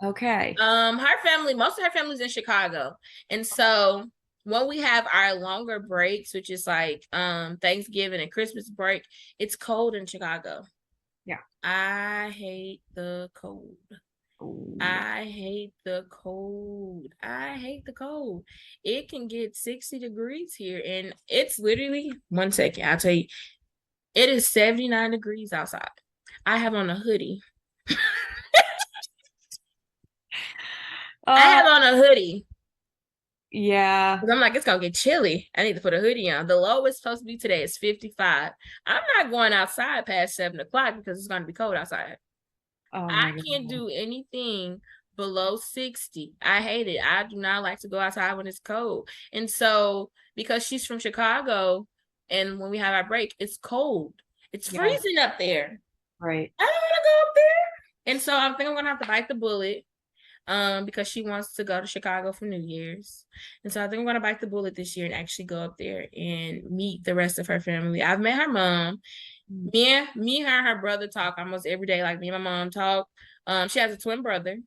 Okay. Her family, most of her family's in Chicago. And so when we have our longer breaks, which is like Thanksgiving and Christmas break, it's cold in Chicago. Yeah. I hate the cold. Ooh, yeah. I hate the cold. I hate the cold. It can get 60 degrees here, and it's literally 1 second. I'll tell you, it is 79 degrees outside. I have on a hoodie. I Uh, have on a hoodie. yeah. Because I'm like, it's gonna get chilly. I need to put a hoodie on. The lowest supposed to be today is 55. I'm not going outside past 7 o'clock because it's gonna be cold outside. Oh I my can't God. do anything below 60. I hate it. I do not like to go outside when it's cold. And so because she's from Chicago and when we have our break, it's cold. It's Yeah, freezing up there. right. I don't want to go up there. And so I think I'm gonna have to bite the bullet because she wants to go to Chicago for New Year's. And so I think I'm gonna bite the bullet this year and actually go up there and meet the rest of her family. I've met her mom. Mm. Her and her brother talk almost every day, like me and my mom talk. She has a twin brother.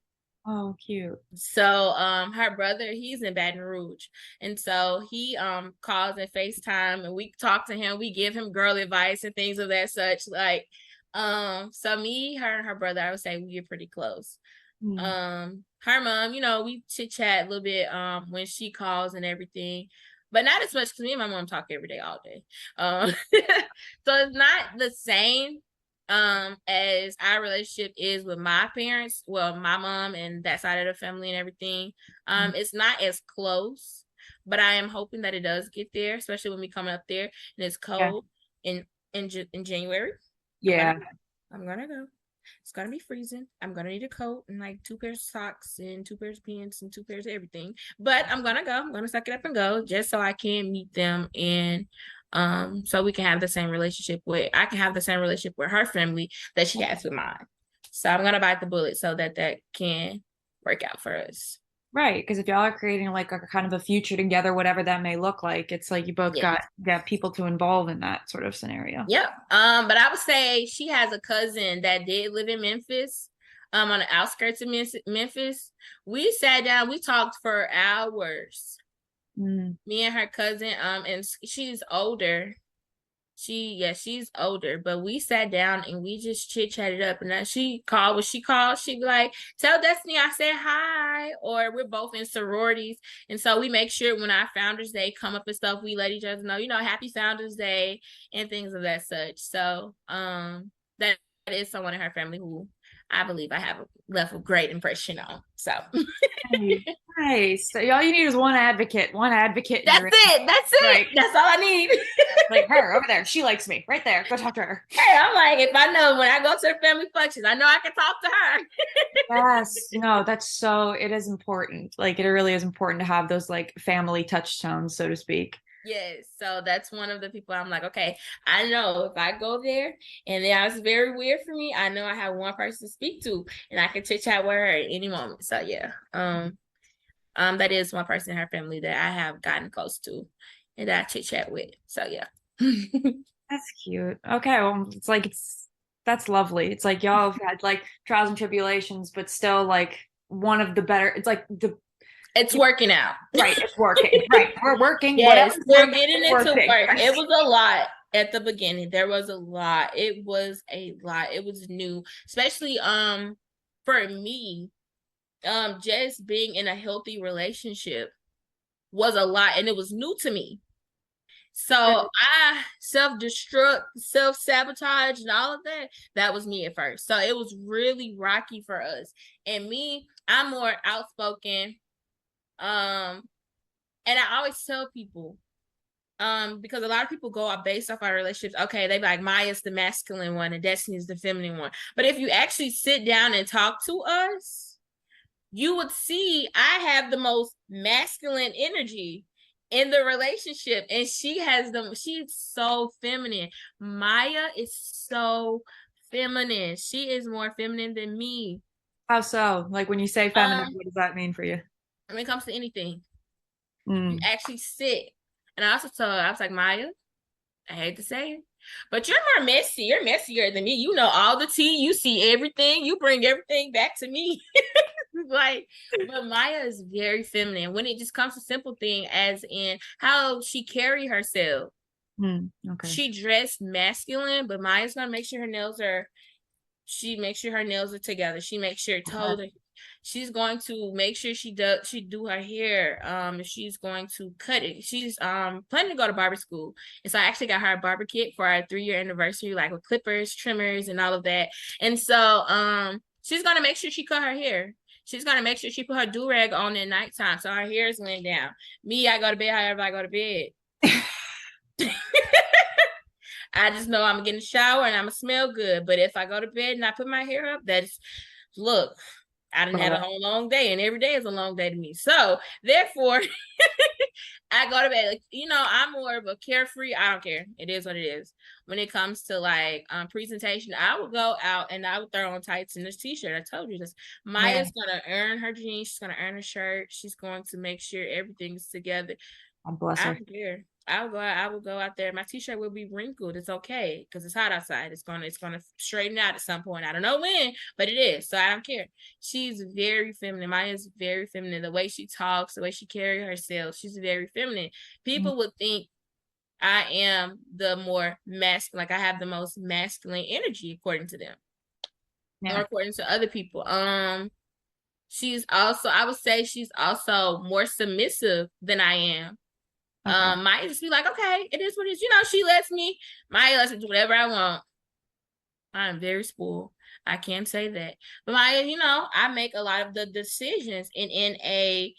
Oh, cute. So her brother, he's in Baton Rouge. And so he calls and FaceTime and we talk to him. We give him girl advice and things of that such. Like so me, her and her brother, I would say we get pretty close. Mm. Her mom, we chit chat a little bit when she calls and everything, but not as much because me and my mom talk every day all day. So it's not the same as our relationship is with my parents, well, my mom and that side of the family and everything. Mm. It's not as close, but I am hoping that it does get there, especially when we come up there and it's Yeah. cold in January. Yeah. I'm gonna go. It's gonna be freezing. I'm gonna need a coat and like 2 pairs of socks and 2 pairs of pants and 2 pairs of everything. But I'm gonna go. I'm gonna suck it up and go just so I can meet them and so we can have the same relationship with I can have the same relationship with her family that she has with mine. So I'm gonna bite the bullet so that can work out for us. Right. Because if y'all are creating like a kind of a future together, whatever that may look like, it's like you both Yeah. got people to involve in that sort of scenario. Yep. But I would say she has a cousin that did live in Memphis. on the outskirts of Memphis. We sat down, we talked for hours. Me and her cousin, and she's older. She's older, but we sat down and we just chit chatted up. And then she called. When she called, she'd be like, "Tell Destiny I said hi." Or we're both in sororities, and so we make sure when our Founders Day come up and stuff, we let each other know, Happy Founders Day and things of that such. So, that is someone in her family who I believe I have left a great impression on. So. Nice. So all you need is one advocate. That's it. That's it. Like, that's all I need. Like her over there. She likes me. Right there. Go talk to her. Hey, I'm like, if I know when I go to the family functions, I know I can talk to her. Yes. No, it is important. Like, it really is important to have those like family touchstones, so to speak. Yes. So that's one of the people I'm like, okay, I know if I go there and it's very weird for me, I know I have one person to speak to and I can chit chat with her at any moment. So yeah. That is one person in her family that I have gotten close to and that I chit chat with. So yeah. That's cute. Okay, well, that's lovely. It's like y'all have had like trials and tribulations, but still like one of the better. It's like it's working out. Right, it's working. Right, we're working. Yes, we're getting it to work. It was a lot at the beginning. There was a lot. It was a lot. It was new, especially for me. Just being in a healthy relationship was a lot, and it was new to me. So I self-destruct, self-sabotage, and all of that. That was me at first. So it was really rocky for us. And me, I'm more outspoken. And I always tell people, because a lot of people go out based off our relationships. Okay, they be like, Maya's the masculine one and Destiny's the feminine one. But if you actually sit down and talk to us, you would see I have the most masculine energy in the relationship, and she's so feminine. Maya is so feminine. She is more feminine than me. How so? Like, when you say feminine, what does that mean for you? When it comes to anything, you actually sit. And I also told her, I was like, Maya, I hate to say it, but you're more messy. You're messier than me. You know all the tea. You see everything. You bring everything back to me. Like, but Maya is very feminine when it just comes to simple thing, as in how she carry herself. Okay. She dressed masculine, but Maya's gonna make sure her nails are. She makes sure her nails are together. She makes sure she's going to make sure she do her hair. She's going to cut it. She's planning to go to barber school, and so I actually got her a barber kit for our 3-year anniversary, like with clippers, trimmers, and all of that. And so she's gonna make sure she cut her hair. She's gonna make sure she put her do-rag on at nighttime so her hair is laying down. Me, I go to bed however I go to bed. I just know I'm gonna get in the shower and I'm gonna smell good. But if I go to bed and I put my hair up, look, I didn't have a whole long day, and every day is a long day to me. So therefore, I go to bed. Like, I'm more of a carefree. I don't care. It is what it is. When it comes to like presentation, I would go out and I would throw on tights and this t-shirt. I told you this. Maya's gonna earn her jeans. She's gonna earn her shirt. She's going to make sure everything's together. God bless her. I don't care. I will go out there. My t-shirt will be wrinkled. It's okay because it's hot outside. It's gonna straighten out at some point. I don't know when, but it is. So I don't care. She's very feminine. Maya's very feminine. The way she talks, the way she carries herself, she's very feminine. People would think I am the more masculine, like I have the most masculine energy according to them, or according to other people. She's also, I would say, she's also more submissive than I am. Okay. Maya just be like, okay, it is what it is. She lets me. Maya lets me do whatever I want. I'm very spoiled. I can't say that. But Maya, I make a lot of the decisions. And in a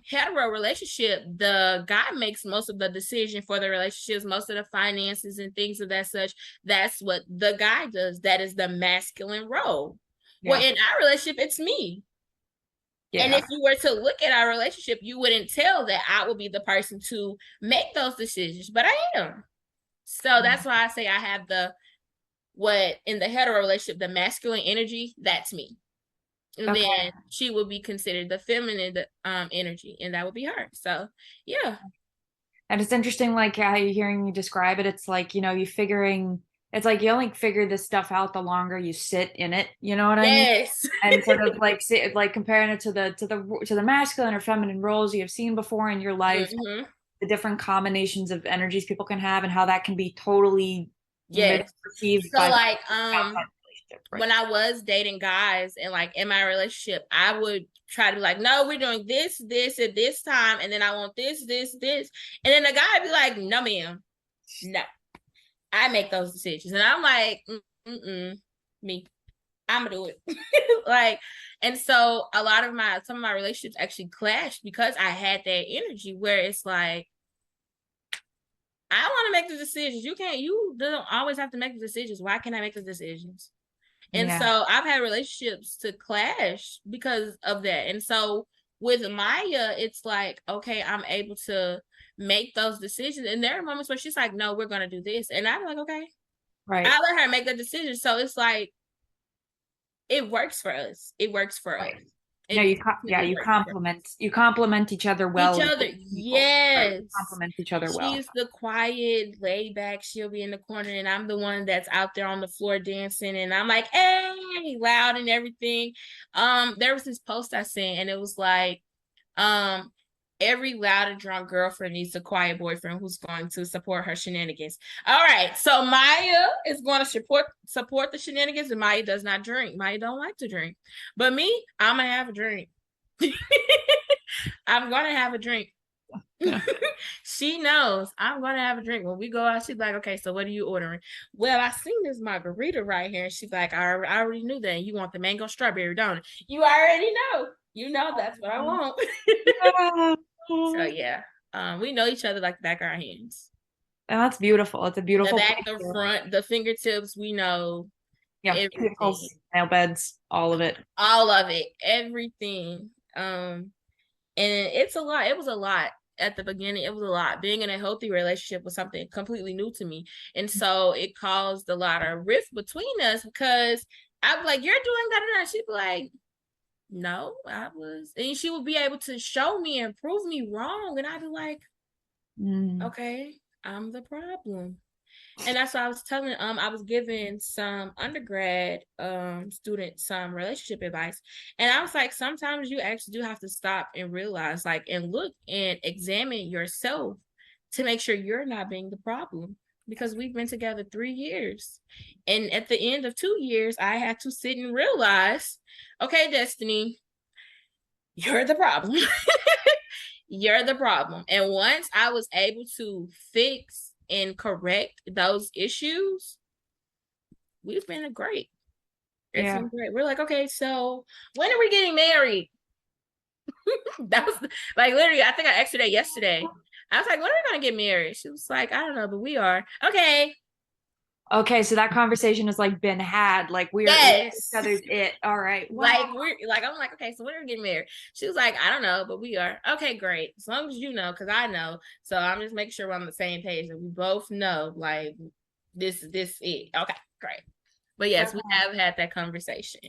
hetero relationship, the guy makes most of the decision for the relationships, most of the finances and things of that such. That's what the guy does. That is the masculine role. Yeah. Well, in our relationship, it's me. Yeah. And if you were to look at our relationship, you wouldn't tell that I would be the person to make those decisions, but I am. So that's why I say I have what in the hetero relationship, the masculine energy, that's me. And then she would be considered the feminine energy, and that would be her. So, yeah. And it's interesting, like, how you're hearing me describe it. It's like, you figuring it's like you only figure this stuff out the longer you sit in it, you know what I mean? Yes. And sort of like like comparing it to the masculine or feminine roles you have seen before in your life, Hmm. the different combinations of energies people can have and how that can be totally Yes. misperceived So by like outside relationship, right? when I was dating guys and like in my relationship, I would try to be like, no, we're doing this, this, at this time, and then I want this, this, this. And then the guy would be like, no, ma'am. No. I make those decisions. And I'm like, me. I'm gonna do it. Like, and so a lot of some of my relationships actually clashed because I had that energy where it's like, I want to make the decisions. You don't always have to make the decisions. Why can't I make the decisions? And Yeah, so I've had relationships to clash because of that. And so with Maya, it's like, okay, I'm able to make those decisions. And there are moments where she's like, no, we're going to do this. And I'm like, okay, right. I let her make the decision. So it's like, it works for us. It works for us. Right. No, It you complement each other each well as other. people, right? You Yes. complement each other well. She's the quiet, laid back. She'll be in the corner, and I'm the one that's out there on the floor dancing. And I'm like, hey, loud and everything. There was this post I seen, and it was like, um, every loud and drunk girlfriend needs a quiet boyfriend who's going to support her shenanigans. All right, so Maya is going to support the shenanigans, and Maya does not drink. Maya don't like to drink, but me, I'm gonna have a drink. I'm gonna have a drink. Yeah. She knows I'm gonna have a drink. When we go out, she's like, okay, so what are you ordering? Well, I seen this margarita right here. And she's like, I already knew that. You want the mango strawberry, don't it? You already know. You know that's what I want. So yeah. We know each other like the back of our hands. And that's beautiful. It's a The beautiful back, the picture. front, the fingertips, we know Yeah, everything. cuticles, nail beds, all of it. All of it. Everything. And it's a lot. It was a lot at the beginning. It was a lot. Being in a healthy relationship was something completely new to me. And so it caused a lot of rift between us because I'm like, you're doing that. And she'd be like, no, I was. And she would be able to show me and prove me wrong. And I'd be like, okay, I'm the problem. And that's what I was telling. I was giving some undergrad students some relationship advice, and I was like, sometimes you actually do have to stop and realize, like, and look and examine yourself to make sure you're not being the problem. Because we've been together 3 years, and at the end of 2 years, I had to sit and realize, okay, Destiny, you're the problem. You're the problem. And once I was able to fix and correct those issues, we've been great. It's Yeah. been great. We're like, okay, so when are we getting married? That was like literally, I think I asked her that yesterday. I was like, when are we gonna get married? She was like, I don't know, but we are. Okay. Okay, so that conversation has like been had. Like we're each Yes. other's it. All right. Like Wow. we're like, I'm like, okay, so when are we getting married? She was like, I don't know, but we are. Okay, great. As long as you know, because I know. So I'm just making sure we're on the same page and we both know like this it. Okay, great. But yes, we have had that conversation.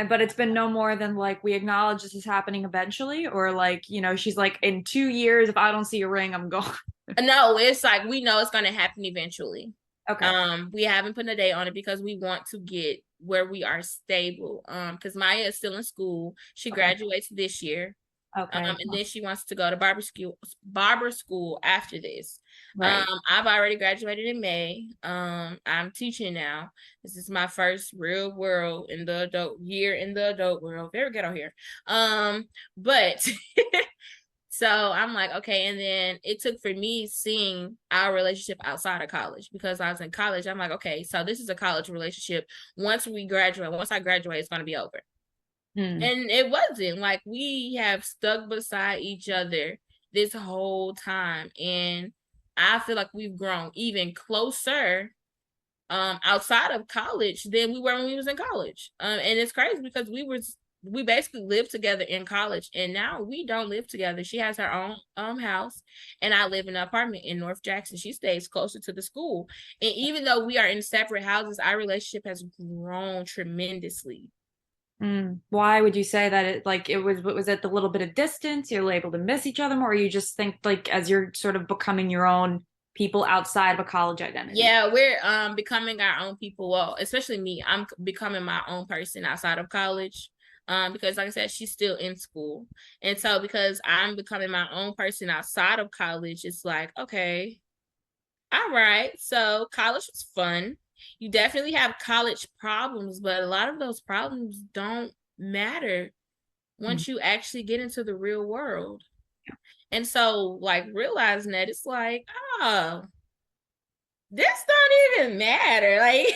But it's been no more than like we acknowledge this is happening eventually, or like, she's like, in 2 years, if I don't see a ring, I'm gone. No, it's like we know it's gonna happen eventually. Okay. We haven't put a date on it because we want to get where we are stable. Because Maya is still in school. She Okay. graduates this year. Okay. And then she wants to go to barber school after this. Right. I've already graduated in May. I'm teaching now. This is my first real world in the adult world. Very ghetto here. But so I'm like, okay. And then it took for me seeing our relationship outside of college because I was in college. I'm like, okay, so this is a college relationship. Once I graduate, it's going to be over. And it wasn't like we have stuck beside each other this whole time. And I feel like we've grown even closer outside of college than we were when we was in college. And it's crazy because we basically lived together in college and now we don't live together. She has her own house and I live in an apartment in North Jackson. She stays closer to the school. And even though we are in separate houses, our relationship has grown tremendously. Why would you say that was it the little bit of distance you're able to miss each other more, or you just think like as you're sort of becoming your own people outside of a college identity. Yeah, we're becoming our own people. Well, especially me, I'm becoming my own person outside of college. Because like I said, she's still in school. And so because I'm becoming my own person outside of college, it's like, okay, all right. So college was fun. You definitely have college problems, but a lot of those problems don't matter Mm. once you actually get into the real world. And so like realizing that it's like, oh, this don't even matter. Like,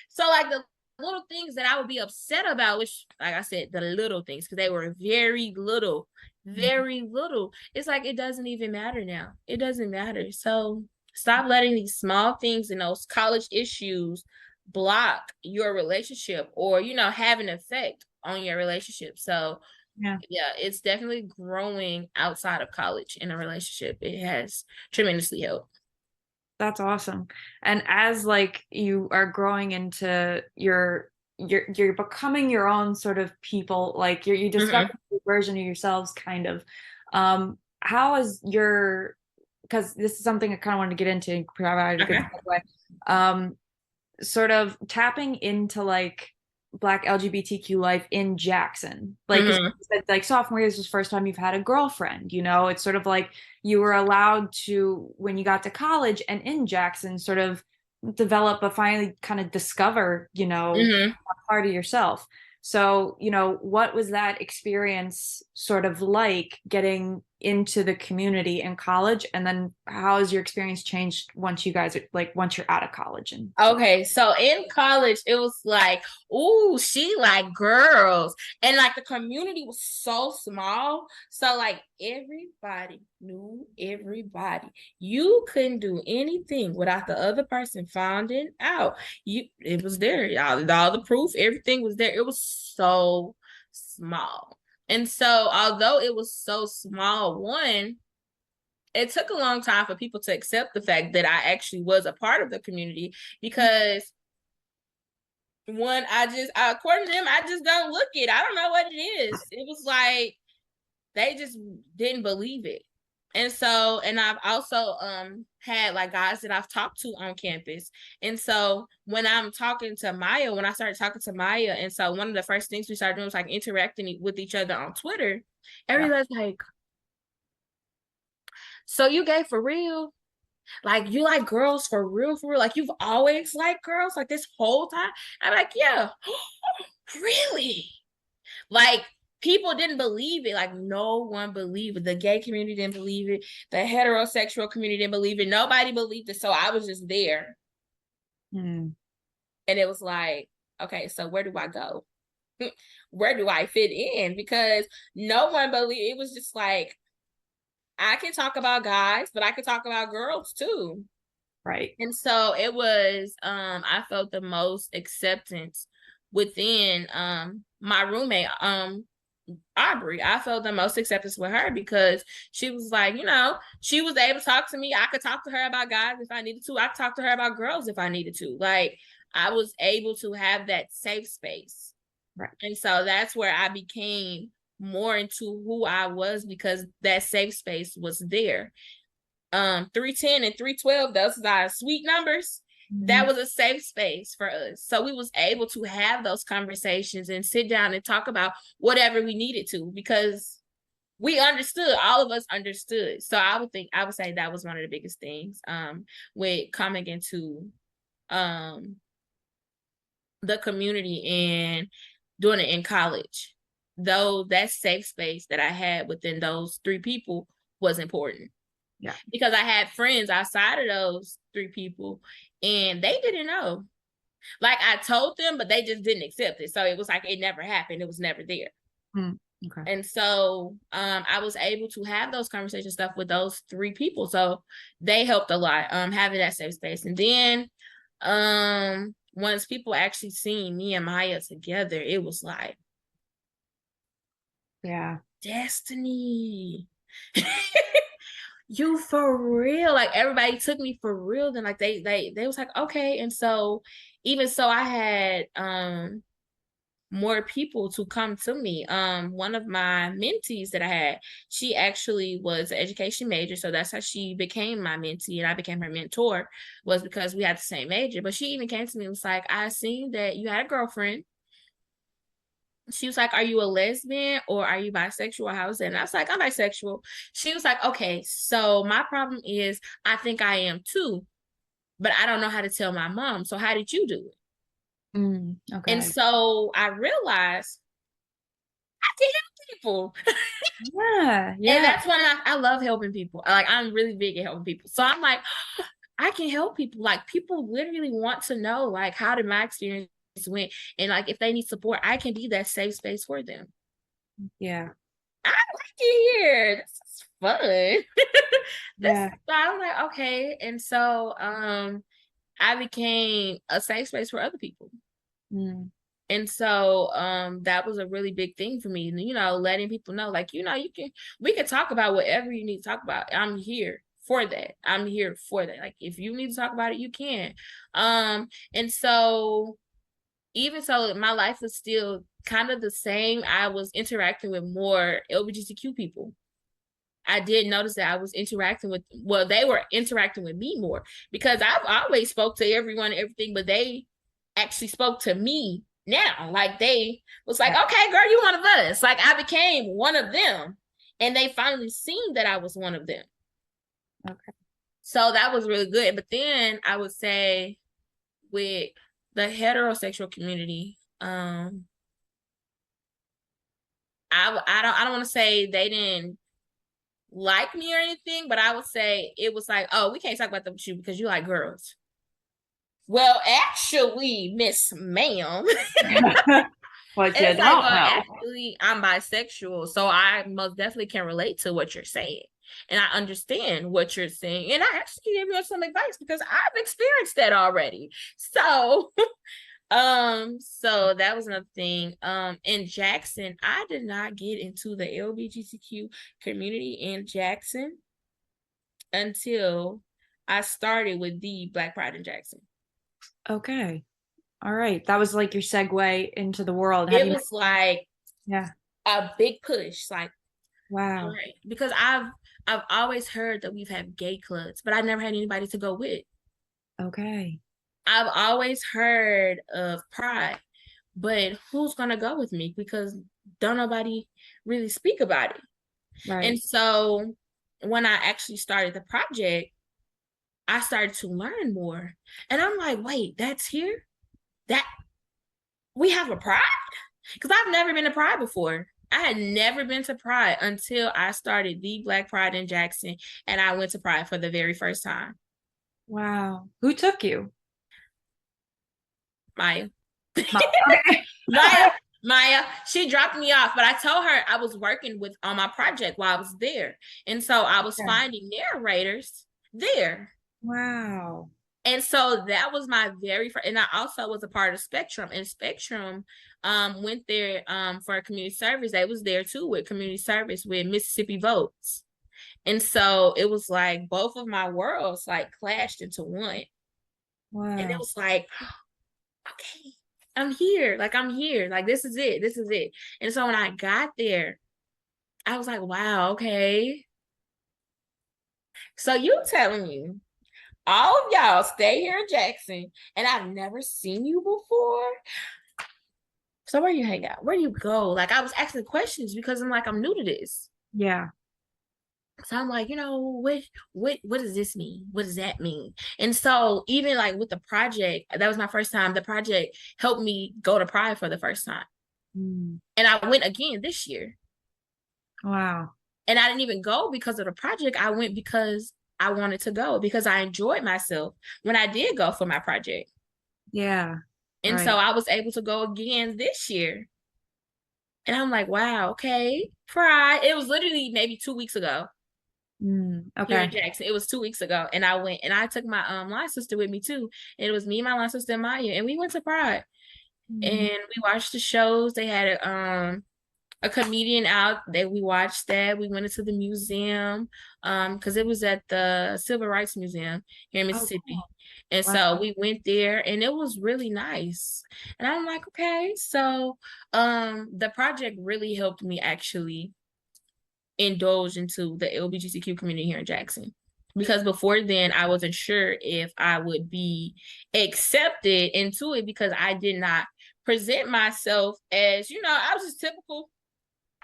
so like the little things that I would be upset about, which, like I said, the little things, because they were very little, very little. It's like it doesn't even matter now. It doesn't matter. So stop letting these small things and those college issues block your relationship or, have an effect on your relationship. So Yeah. yeah, it's definitely growing outside of college in a relationship. It has tremendously helped. That's awesome. And as like you are growing into you're becoming your own sort of people, like you discover Mm-hmm. a version of yourselves kind of. How is your because this is something I kind of wanted to get into and provide a good Okay. segue. Um, Sort of tapping into like Black LGBTQ life in Jackson. Like, 'cause Mm-hmm. you said, like sophomore year is the first time you've had a girlfriend, it's sort of like you were allowed to, when you got to college and in Jackson, sort of develop, but finally kind of discover, Mm-hmm. a part of yourself. So, what was that experience sort of like getting into the community in college? And then how has your experience changed once you guys are like, once you're out of college and sort of, Okay, so in college, it was like, ooh, she like girls. And like the community was so small. So like everybody knew everybody. You couldn't do anything without the other person finding out. It was there. All the proof, everything was there. It was so small. And so although it was so small, one, it took a long time for people to accept the fact that I actually was a part of the community because one, according to them, I just don't look it. I don't know what it is. It was like they just didn't believe it. And so, and I've also had like guys that I've talked to on campus. And so when I'm talking to Maya, when I started talking to Maya, and so one of the first things we started doing was like interacting with each other on Twitter. yeah. Everybody's like, so you gay for real? Like you like girls for real, for real? Like you've always liked girls like this whole time? I'm like, yeah, really? Like people didn't believe it. Like no one believed it. The gay community didn't believe it. The heterosexual community didn't believe it. Nobody believed it. So I was just there. Hmm. And it was like, okay, so where do I go? Where do I fit in? Because no one believed it was just like I can talk about guys, but I can talk about girls too. Right. And so it was I felt the most acceptance within my roommate Aubrey. I felt the most acceptance with her because she was like, she was able to talk to me. I could talk to her about guys if I needed to. I could talk to her about girls if I needed to. Like I was able to have that safe space. Right. And so that's where I became more into who I was because that safe space was there. 310 and 312, those are sweet numbers. Mhm. That was a safe space for us. So we was able to have those conversations and sit down and talk about whatever we needed to because we understood, all of us understood. So I would say that was one of the biggest things with coming into the community and doing it in college. Though that safe space that I had within those three people was important Yeah. because I had friends outside of those three people and they didn't know. Like I told them, but they just didn't accept it. So it was like it never happened. It was never there. Hmm. Okay. And so I was able to have those conversation stuff with those three people. So they helped a lot, having that safe space. And then once people actually seen me and Maya together, it was like Yeah. destiny. You for real? Like everybody took me for real. Then like they was like, okay. And so even so I had more people to come to me. One of my mentees that I had, she actually was an education major, so that's how she became my mentee and I became her mentor, was because we had the same major. But she even came to me and was like, I seen that you had a girlfriend. She was like, are you a lesbian or are you bisexual? How is that? And I was like, I'm bisexual. She was like, okay, so my problem is I think I am too, but I don't know how to tell my mom. So how did you do it? And Okay. so I realized I can help people. Yeah, And yeah. that's when I love helping people. Like, I'm really big at helping people. So I'm like, I can help people. Like, people literally want to know, like, how did my experience went? And like, if they need support, I can be that safe space for them. Yeah. I like it here. This is fun. This Yeah. so I'm like, okay. And so I became a safe space for other people. Mm. And so that was a really big thing for me. You know, letting people know, like, you know, we can talk about whatever you need to talk about. I'm here for that. I'm here for that. Like, if you need to talk about it, you can. And so even so, my life was still kind of the same. I was interacting with more LGBTQ people. I did notice that I was interacting with, well, they were interacting with me more because I've always spoke to everyone and everything, but they actually spoke to me now. Like, they was like, Yeah. okay, girl, you one of us. Like, I became one of them. And they finally seen that I was one of them. Okay. So that was really good. But then I would say with the heterosexual community, I don't want to say they didn't like me or anything, but I would say it was like, oh, we can't talk about that with you because you like girls. Well, actually, Miss Ma'am, What you it's like, don't well, know. actually, I'm bisexual, so I most definitely can relate to what you're saying, and I understand what you're saying, and I actually give you some advice because I've experienced that already. So, so that was another thing. In Jackson, I did not get into the LGBTQ community in Jackson until I started with the Black Pride in Jackson. Okay. All right. That was like your segue into the world. Have It you? was like Yeah. a big push, like, all Wow. right, because I've always heard that we've had gay clubs, but I never had anybody to go with. Okay. I've always heard of Pride, but who's gonna go with me? Because don't nobody really speak about it. And Right. so when I actually started the project, I started to learn more. And I'm like, wait, that's here? That we have a Pride? Because I've never been to Pride before. I had never been to Pride until I started the Black Pride in Jackson and I went to Pride for the very first time. Wow. Who took you? Maya. Okay. Maya, Maya, she dropped me off, but I told her I was working with on my project while I was there. And so I was Okay. finding narrators there. Wow. And so that was my very first, and I also was a part of Spectrum, and Spectrum went there for a community service. They was there too with community service with Mississippi Votes. And so it was like both of my worlds like clashed into one. And it Wow. was like, okay, I'm here. Like, I'm here. Like, this is it. This is it. And so when I got there, I was like, wow, okay. So you telling me all of y'all stay here in Jackson and I've never seen you before? So where you hang out? Where you go? Like, I was asking questions because I'm like, I'm new to this. Yeah. So I'm like, you know, what does this mean? What does that mean? And so even like with the project, that was my first time. The project helped me go to Pride for the first time. Mm. And I went again this year. Wow. And I didn't even go because of the project. I went because I wanted to go because I enjoyed myself when I did go for my project. Yeah. And so Right. I was able to go again this year. And I'm like, wow, okay. Pride. It was literally maybe 2 weeks ago here in Okay. Jackson. It was 2 weeks ago. And I went and I took my line sister with me too. And it was me, my line sister, and Maya. And we went to Pride. Mm. And we watched the shows. They had a comedian out that we watched that. We went into the museum because it was at the Civil Rights Museum here in Oh, Mississippi. cool. And Wow. so we went there and it was really nice. And I'm like, okay, so the project really helped me actually indulge into the LGBTQ community here in Jackson. Because before then, I wasn't sure if I would be accepted into it because I did not present myself as, I was just typical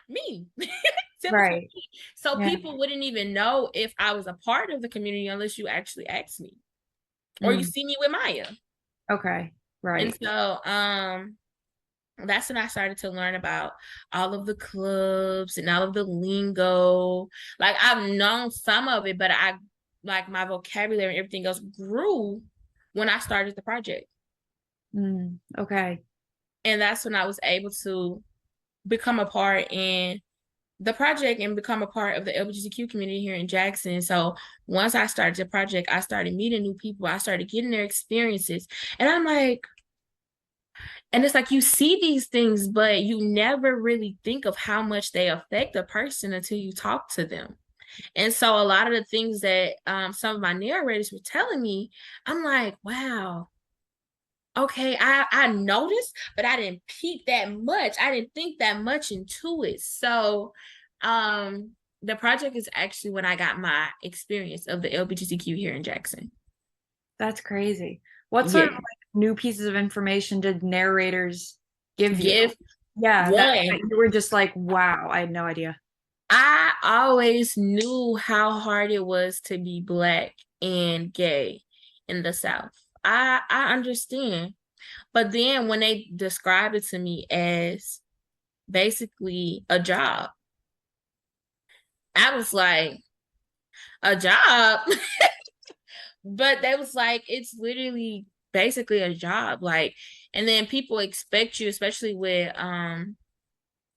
me. Typical Right. me. So Yeah. people wouldn't even know if I was a part of the community unless you actually asked me or you Mm. see me with Maya. Okay. And Right. so that's when I started to learn about all of the clubs and all of the lingo. Like I've known some of it, but I like my vocabulary and everything else grew when I started the project. Okay. And that's when I was able to become a part in the project and become a part of the LGBTQ community here in Jackson. So once I started the project, I started meeting new people. I started getting their experiences. And I'm like, and it's like you see these things, but you never really think of how much they affect a person until you talk to them. And so a lot of the things that some of my narrators were telling me, I'm like, wow, okay, I noticed, but I didn't peep that much. I didn't think that much into it. So the project is actually when I got my experience of the LGBTQ here in Jackson. That's crazy. What sort of Yeah. like new pieces of information did narrators give you? Give Yeah, that one. you were just like, wow, I had no idea. I always knew how hard it was to be Black and gay in the South. I understand. But then when they described it to me as basically a job, I was like, a job? But they was like, it's literally basically a job. Like, and then people expect you, especially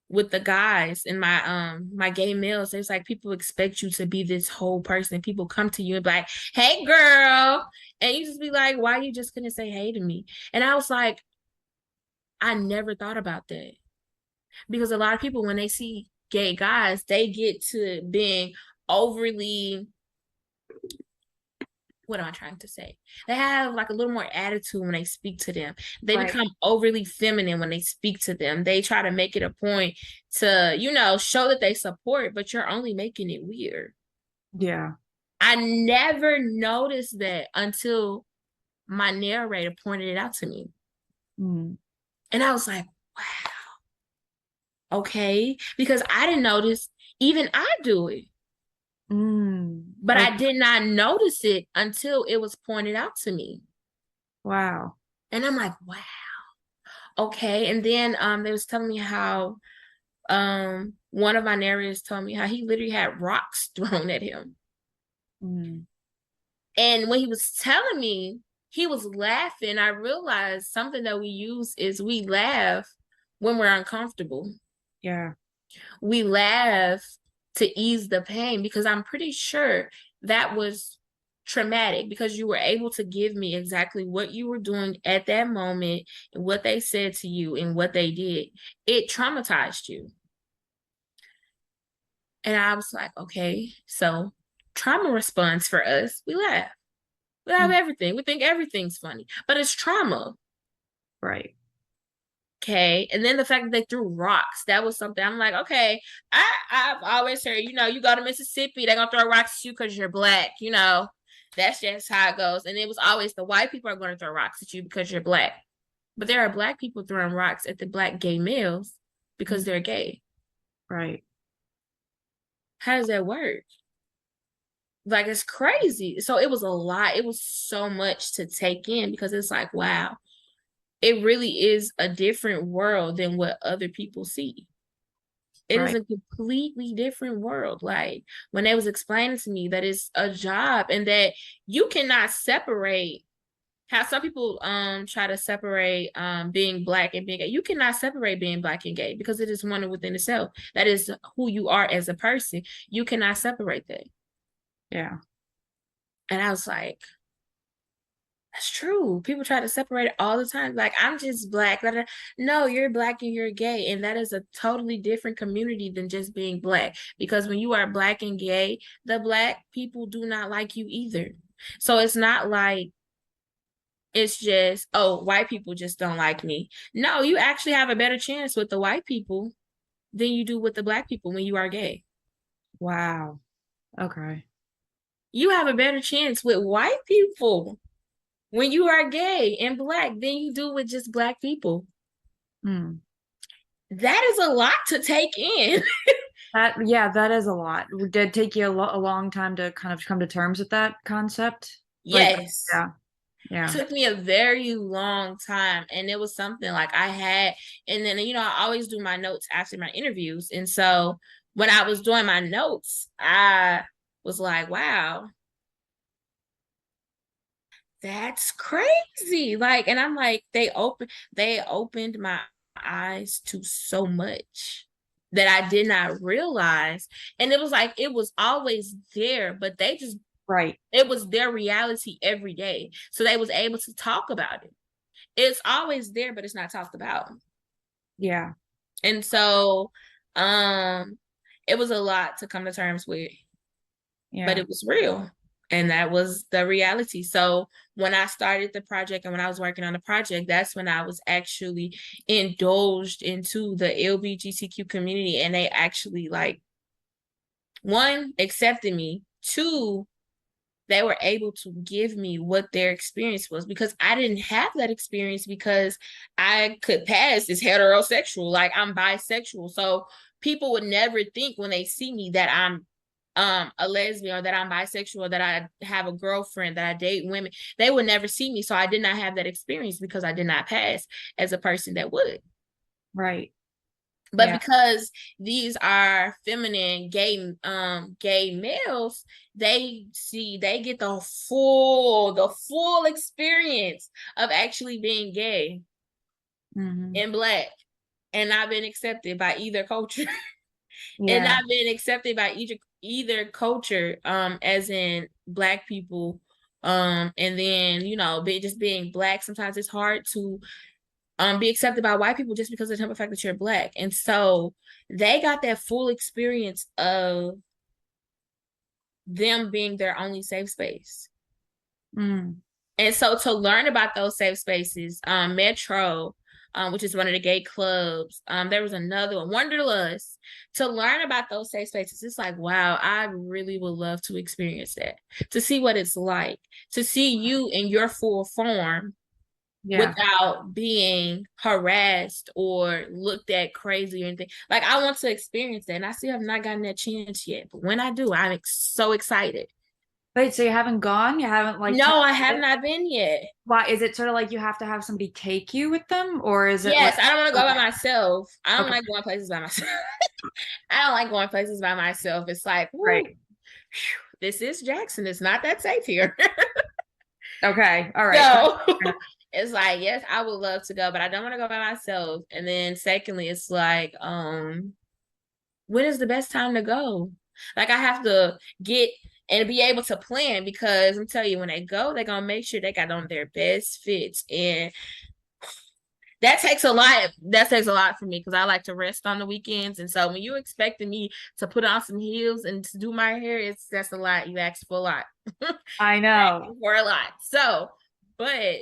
with the guys and my gay males, it's like people expect you to be this whole person. People come to you and be like, hey girl. And you just be like, why you just couldn't say hey to me? And I was like, I never thought about that. Because a lot of people, when they see gay guys, they get to being overly, what am I trying to say? They have like a little more attitude when they speak to them. They Right. become overly feminine when they speak to them. They try to make it a point to, show that they support, but you're only making it weird. Yeah. I never noticed that until my narrator pointed it out to me. Mm. And I was like, wow, okay. Because I didn't notice, even I do it. But I Okay. did not notice it until it was pointed out to me. Wow. And I'm like, wow. Okay. And then they was telling me how one of my narrators told me how he literally had rocks thrown at him. Mm. And when he was telling me, he was laughing. I realized something that we use is we laugh when we're uncomfortable. Yeah. We laugh to ease the pain because I'm pretty sure that was traumatic because you were able to give me exactly what you were doing at that moment and what they said to you and what they did. It traumatized you. And I was like, okay, so trauma response for us, we laugh. We laugh Mm. everything. We think everything's funny, but it's trauma. Right. Okay. And then the fact that they threw rocks, that was something I'm like, okay, I've always heard, you go to Mississippi, they're gonna throw rocks at you because you're Black, that's just how it goes. And it was always the white people are gonna throw rocks at you because you're Black. But there are Black people throwing rocks at the Black gay males because Mm. they're gay. Right. How does that work? Like it's crazy. So it was a lot. It was so much to take in because it's like, wow, it really is a different world than what other people see. It is Right. a completely different world. Like when they was explaining to me that it's a job and that you cannot separate how some people try to separate being Black and being gay. You cannot separate being Black and gay because it is one within itself. That is who you are as a person. You cannot separate that. Yeah. And I was like, That's true. People try to separate it all the time. Like, I'm just black. Da, da. No, you're black and you're gay. And that is a totally different community than just being black. Because when you are black and gay, the black people do not like you either. So it's not like it's just, oh, white people just don't like me. No, you actually have a better chance with the white people than you do with the black people when you are gay. Wow. Okay. You have a better chance with white people when you are gay and black than you do with just black people. Hmm. That is a lot to take in. That is a lot. Did it take you a long time to kind of come to terms with that concept? Like, Yes. yeah, yeah, Took me a very long time. And it was something like I had, and then, I always do my notes after my interviews. And so when I was doing my notes, I was like, wow, that's crazy. Like, and I'm like, they opened my eyes to so much that I did not realize. And it was like it was always there, but right. it was their reality every day. So they was able to talk about it. It's always there, but it's not talked about. Yeah, And so it was a lot to come to terms with, but yeah, it was real. And that was the reality. So when I started the project and when I was working on the project, that's when I was actually indulged into the LGBTQ community. And they actually, like, one, accepted me. Two, they were able to give me what their experience was, because I didn't have that experience because I could pass as heterosexual. Like, I'm bisexual. So people would never think when they see me that I'm a lesbian, or that I'm bisexual, or that I have a girlfriend, that I date women. They would never see me. So I did not have that experience because I did not pass as a person that would. right. But Yeah. because these are feminine gay males, they get the full experience of actually being gay Hmm. and black, and not been accepted by either culture. And Yeah. not being accepted by either culture, as in black people. And then, just being black, sometimes it's hard to be accepted by white people just because of the simple fact that you're black. And so they got that full experience of them being their only safe space. Mm. And so to learn about those safe spaces, Metro, which is one of the gay clubs, there was another one, Wanderlust. To learn about those safe spaces, it's like, wow, I really would love to experience that, to see what it's like, to see you in your full form Yeah. without being harassed or looked at crazy or anything. Like, I want to experience that, and I still have not gotten that chance yet. But when I do, I'm so excited. Wait, so you haven't gone? You haven't like No, I have not been yet. why is it sort of like you have to have somebody take you with them, or is it like Yes, I don't want to go by okay, myself. I don't okay, like going places by myself. I don't like going places by myself. It's like, whoo, right. this is Jackson. It's not that safe here. Okay, all right. So it's like, yes, I would love to go, but I don't want to go by myself. And then secondly, it's like, when is the best time to go? Like, I have to get and be able to plan, because I'm telling you, when they go, they're gonna make sure they got on their best fits. And that takes a lot. That takes a lot for me, because I like to rest on the weekends. And so when you expecting me to put on some heels and to do my hair, that's a lot. You ask for a lot. I know. For a lot. So, but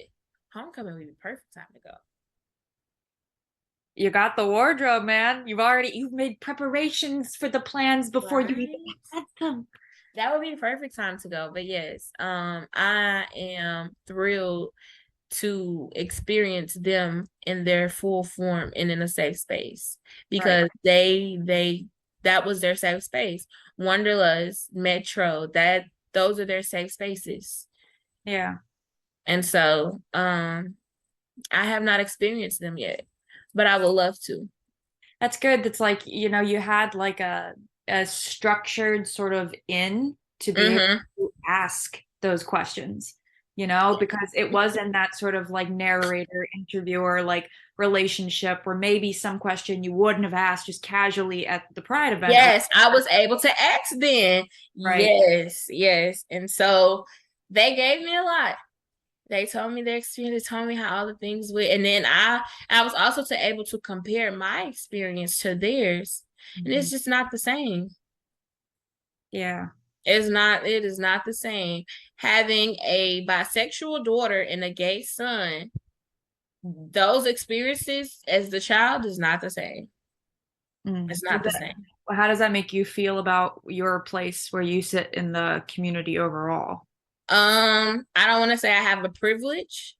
homecoming would be the perfect time to go. You got the wardrobe, man. You've made preparations for the plans before you even Right? set them. That would be the perfect time to go. But yes, I am thrilled to experience them in their full form and in a safe space, Right. because they that was their safe space. Wanderlust, Metro, those are their safe spaces. Yeah. And so I have not experienced them yet, but I would love to. That's good. That's like, you had like a structured sort of in to be able Mm-hmm. to ask those questions, because it was in that sort of like narrator, interviewer, like relationship where maybe some question you wouldn't have asked just casually at the Pride event. Yes, I was able to ask then. Right. Yes, yes. And so they gave me a lot. They told me their experience, they told me how all the things went. And then I was also able to compare my experience to theirs. And Mhm. it's just not the same. Yeah. It is not the same. Having a bisexual daughter and a gay son, those experiences as the child is not the same. Mm. It's not the same. How does that make you feel about your place where you sit in the community overall? I don't want to say I have a privilege,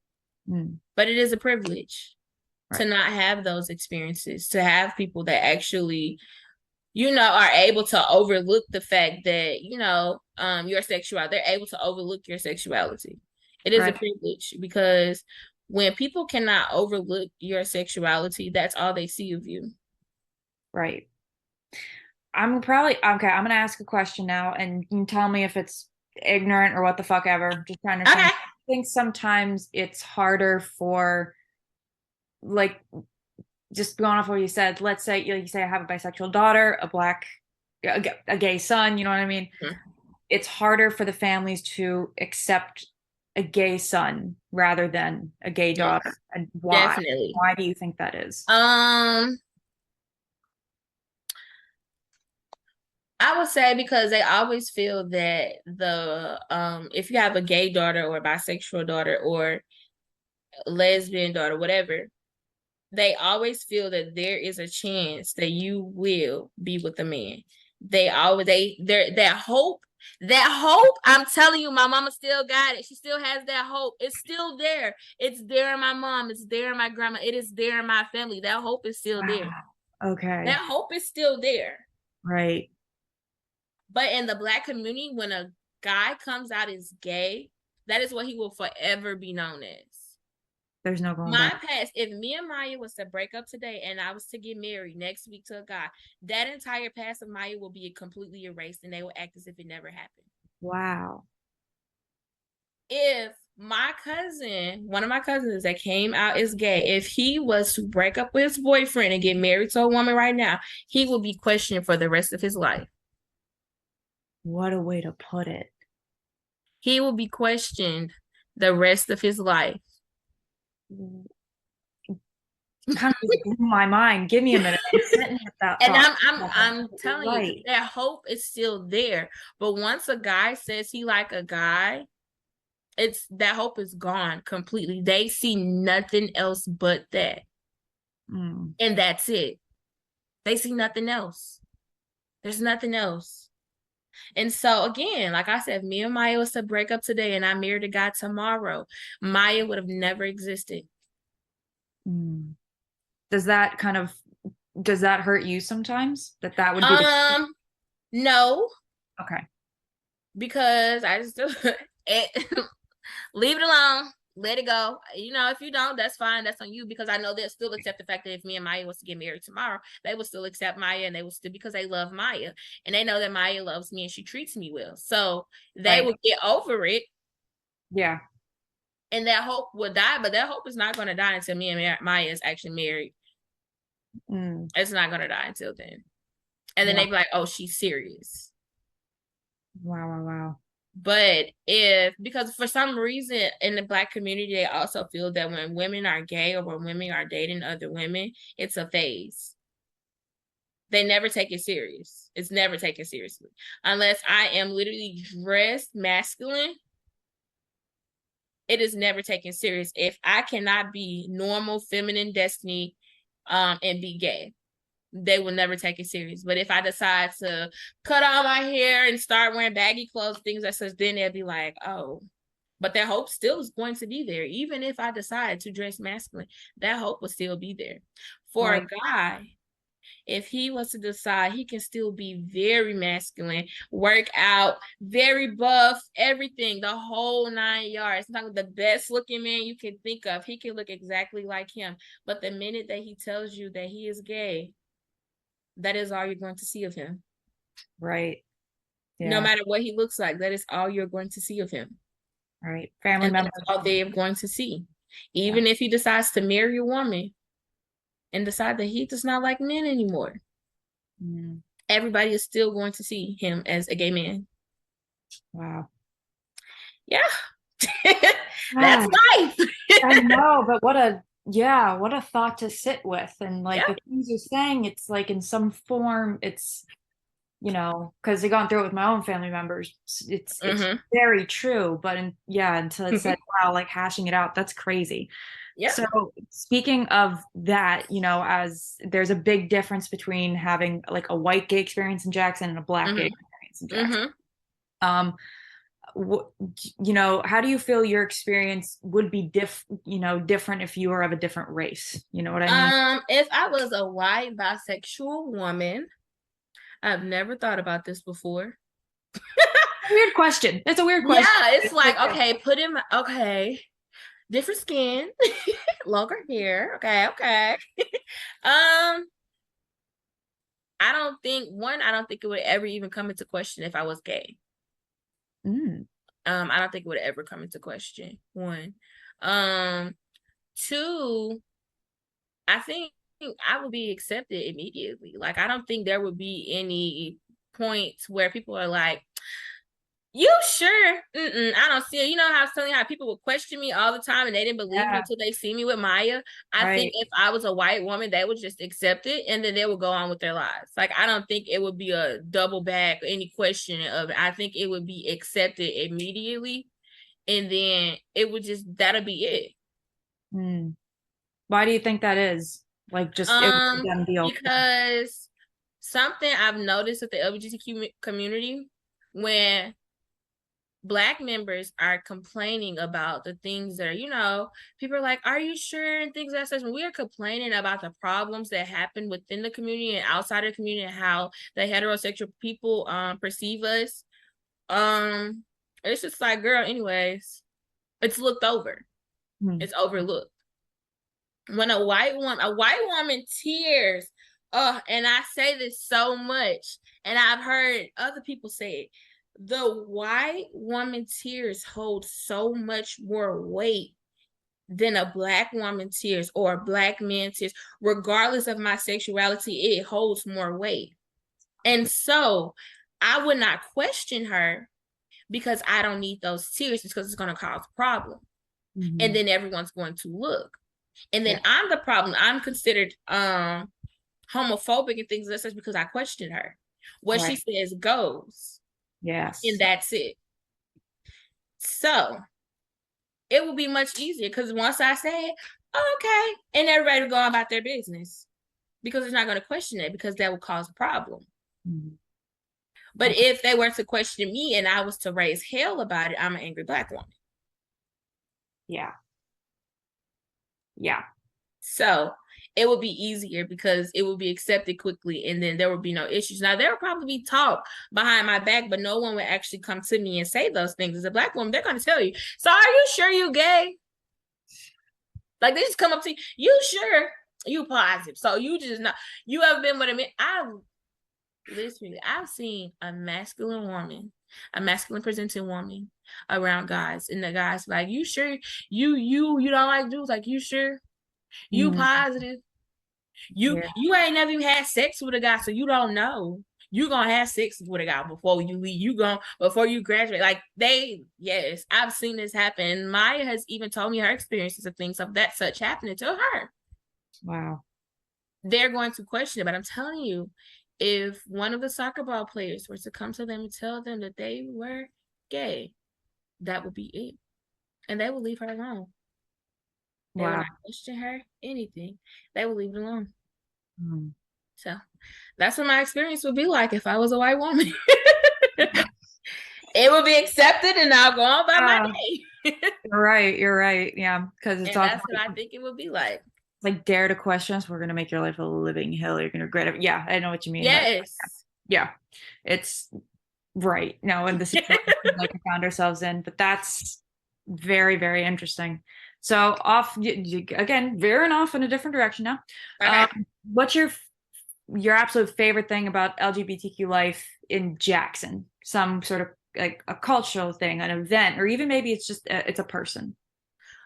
Mm. but it is a privilege to Right. not have those experiences, to have people that actually, are able to overlook the fact that, your sexuality, they're able to overlook your sexuality. It is a Right. privilege because when people cannot overlook your sexuality, that's all they see of you. Right. I'm probably okay. I'm gonna ask a question now, and you can tell me if it's ignorant or what the fuck ever. Just trying to understand. Okay. I think sometimes it's harder for like just going off what you said. Let's say you say I have a bisexual daughter, a gay son. You know what I mean? Mhm. It's harder for the families to accept a gay son rather than a gay daughter. Yes, And why? definitely. Why do you think that is? Um, I would say because they always feel that if you have a gay daughter or a bisexual daughter or lesbian daughter, whatever, they always feel that there is a chance that you will be with a man. They always that hope, I'm telling you, my mama still got it. She still has that hope. It's still there. It's there in my mom. It's there in my grandma. It is there in my family. That hope is still there. Wow. Okay. That hope is still there. Right. But in the Black community, when a guy comes out as gay, that is what he will forever be known as. There's no going My back. past, if me and Maya was to break up today and I was to get married next week to a guy, that entire past of Maya will be completely erased and they will act as if it never happened. Wow. If one of my cousins that came out as gay, if he was to break up with his boyfriend and get married to a woman right now, he will be questioned for the rest of his life. What a way to put it. He will be questioned the rest of his life. Kind of just blew my mind. Give me a minute. I'm sitting with that And thought. I'm telling you Right. that hope is still there. But once a guy says he like a guy, it's that hope is gone completely. They see nothing else but that. Mm. And that's it. They see nothing else. There's nothing else. And so again, like I said, if me and Maya was to break up today and I married a guy tomorrow, Maya would have never existed. Mm. Does that kind of does that hurt you sometimes? That would be the No, okay. because I just leave it alone. Let it go. If you don't, that's fine. That's on you because I know they'll still accept the fact that if me and Maya was to get married tomorrow, they will still accept Maya and they will still because they love Maya and they know that Maya loves me and she treats me well. So they Right. will get over it Yeah. and that hope will die, but that hope is not going to die until me and Maya is actually married. Mm. It's not going to die until then. And then Wow. they be like, oh, she's serious. Wow. Wow. Wow. But because for some reason in the Black community, they also feel that when women are gay or when women are dating other women, it's a phase. They never take it serious. It's never taken seriously. Unless I am literally dressed masculine, it is never taken serious. If I cannot be normal, feminine destiny, and be gay, they will never take it serious. But if I decide to cut all my hair and start wearing baggy clothes, things like such, then they'll be like, oh. But that hope still is going to be there. Even if I decide to dress masculine, that hope will still be there. For a Right. guy, if he was to decide, he can still be very masculine, work out, very buff, everything, the whole 9 yards. Not the best looking man you can think of. He can look exactly like him. But the minute that he tells you that he is gay, that is all you're going to see of him. Right. No Yeah. matter what he looks like, that is all you're going to see of him. Right. Family And members. that's all they are going to see. Yeah. Even if he decides to marry a woman and decide that he does not like men anymore, Mm. everybody is still going to see him as a gay man. Wow. Yeah. That's Ah, life. I know, but what a thought to sit with. And like Yeah. the things you're saying, it's like in some form, it's, because I've gone through it with my own family members. It's Mm-hmm. very true, but yeah, until it said, wow, like hashing it out, that's crazy. Yep. So speaking of that, as there's a big difference between having like a white gay experience in Jackson and a black gay Mm-hmm. experience in Jackson. Mm-hmm. Um, how do you feel your experience would be different if you were of a different race? You know what I mean? If I was a white bisexual woman, I've never thought about this before. Weird question. It's a weird question. Yeah, it's It's like, okay. okay, okay, different skin, longer hair. Okay, okay. Um, I don't think it would ever even come into question if I was gay. Mm, I don't think it would ever come into question. One. Um, Two, I think I would be accepted immediately. Like, I don't think there would be any points where people are like, you sure? I don't see it. You know how I was telling you how people would question me all the time and they didn't believe me yeah, until they see me with Maya. I think right. if I was a white woman, they would just accept it and then they would go on with their lives. Like, I don't think it would be a double back or any question of it. I think it would be accepted immediately and then it would just, that'll be it. Mm. Why do you think that is? Like, just it was a done deal. Because something I've noticed with the LGBTQ community, when Black members are complaining about the things that are, people are like, are you sure? And things like that. When we are complaining about the problems that happen within the community and outside of the community and how the heterosexual people perceive us, um, it's just like, girl, anyways, it's looked over. Mm. It's overlooked. When a white woman tears, and I say this so much, and I've heard other people say it, the white woman tears hold so much more weight than a Black woman tears or a Black man tears. Regardless of my sexuality, it holds more weight. And so I would not question her because I don't need those tears because it's going to cause a problem. And Mhm. then everyone's going to look. And then Yeah, I'm the problem. I'm considered homophobic and things like that because I question her. What she right. says goes, and Yes. that's it. So it will be much easier because once I say it, oh, okay, and everybody will go about their business because it's not going to question it because that will cause a problem. Mhm. But Okay. if they were to question me and I was to raise hell about it, I'm an angry Black woman. Yeah. Yeah. So it would be easier because it would be accepted quickly and then there would be no issues. Now, there would probably be talk behind my back, but no one would actually come to me and say those things. As a Black woman, they're going to tell you, so are you sure you gay? Like, they just come up to you, you sure? You positive. So you just not, you have been with a man. I've seen a masculine presenting woman around guys, and the guys like, you sure you don't like dudes? Like, you sure? You Mm. positive? Yeah. You ain't never even had sex with a guy, so you don't know. You gonna have sex with a guy before you leave. Before you graduate. Like, yes, I've seen this happen. Maya has even told me her experiences of things of that such happening to her. Wow. They're going to question it, but I'm telling you, if one of the soccer ball players were to come to them and tell them that they were gay, that would be it, and they would leave her alone. They would Wow. not question her anything. They would leave it alone. Mm. So that's what my experience would be like if I was a white woman. It would be accepted and I'll go on by my day. You're right. You're right. Yeah. Because it's And also that's what I think it would be like. like dare to question us. We're going to make your life a living hell. You're going to regret it. Yeah. I know what you mean. Yes. Yeah. It's right. No, in the situation like we found ourselves in. But that's very, very interesting. So again, veering off in a different direction now. Okay. What's your absolute favorite thing about LGBTQ life in Jackson? Some sort of like a cultural thing, an event, or even maybe it's just it's a person.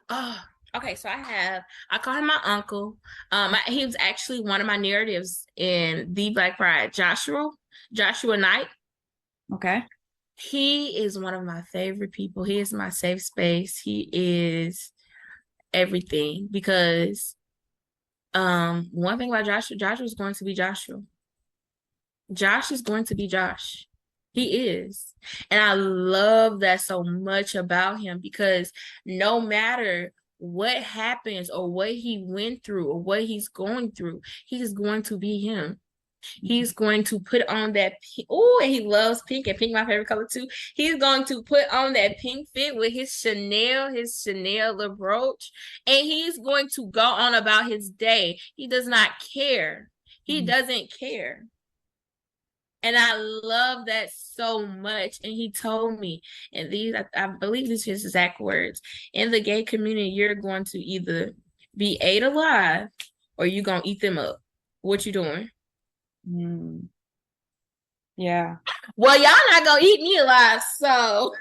Oh, okay. So I call him my uncle. He was actually one of my narratives in the Black Pride, Joshua Knight. Okay. He is one of my favorite people. He is my safe space. He is everything because one thing about Joshua is going to be Joshua. Josh is going to be Josh. He is. And I love that so much about him because no matter what happens or what he went through or what he's going through, he's going to be him. He's going to put on that. Oh, and he loves pink, and pink my favorite color too. He's going to put on that pink fit with his Chanel little brooch, and he's going to go on about his day. He does not care. He doesn't care. And I love that so much. And he told me, and I believe these are his exact words, in the gay community, you're going to either be ate alive or you're going to eat them up. What you doing? Yeah. Well, y'all not going to eat me alive, so.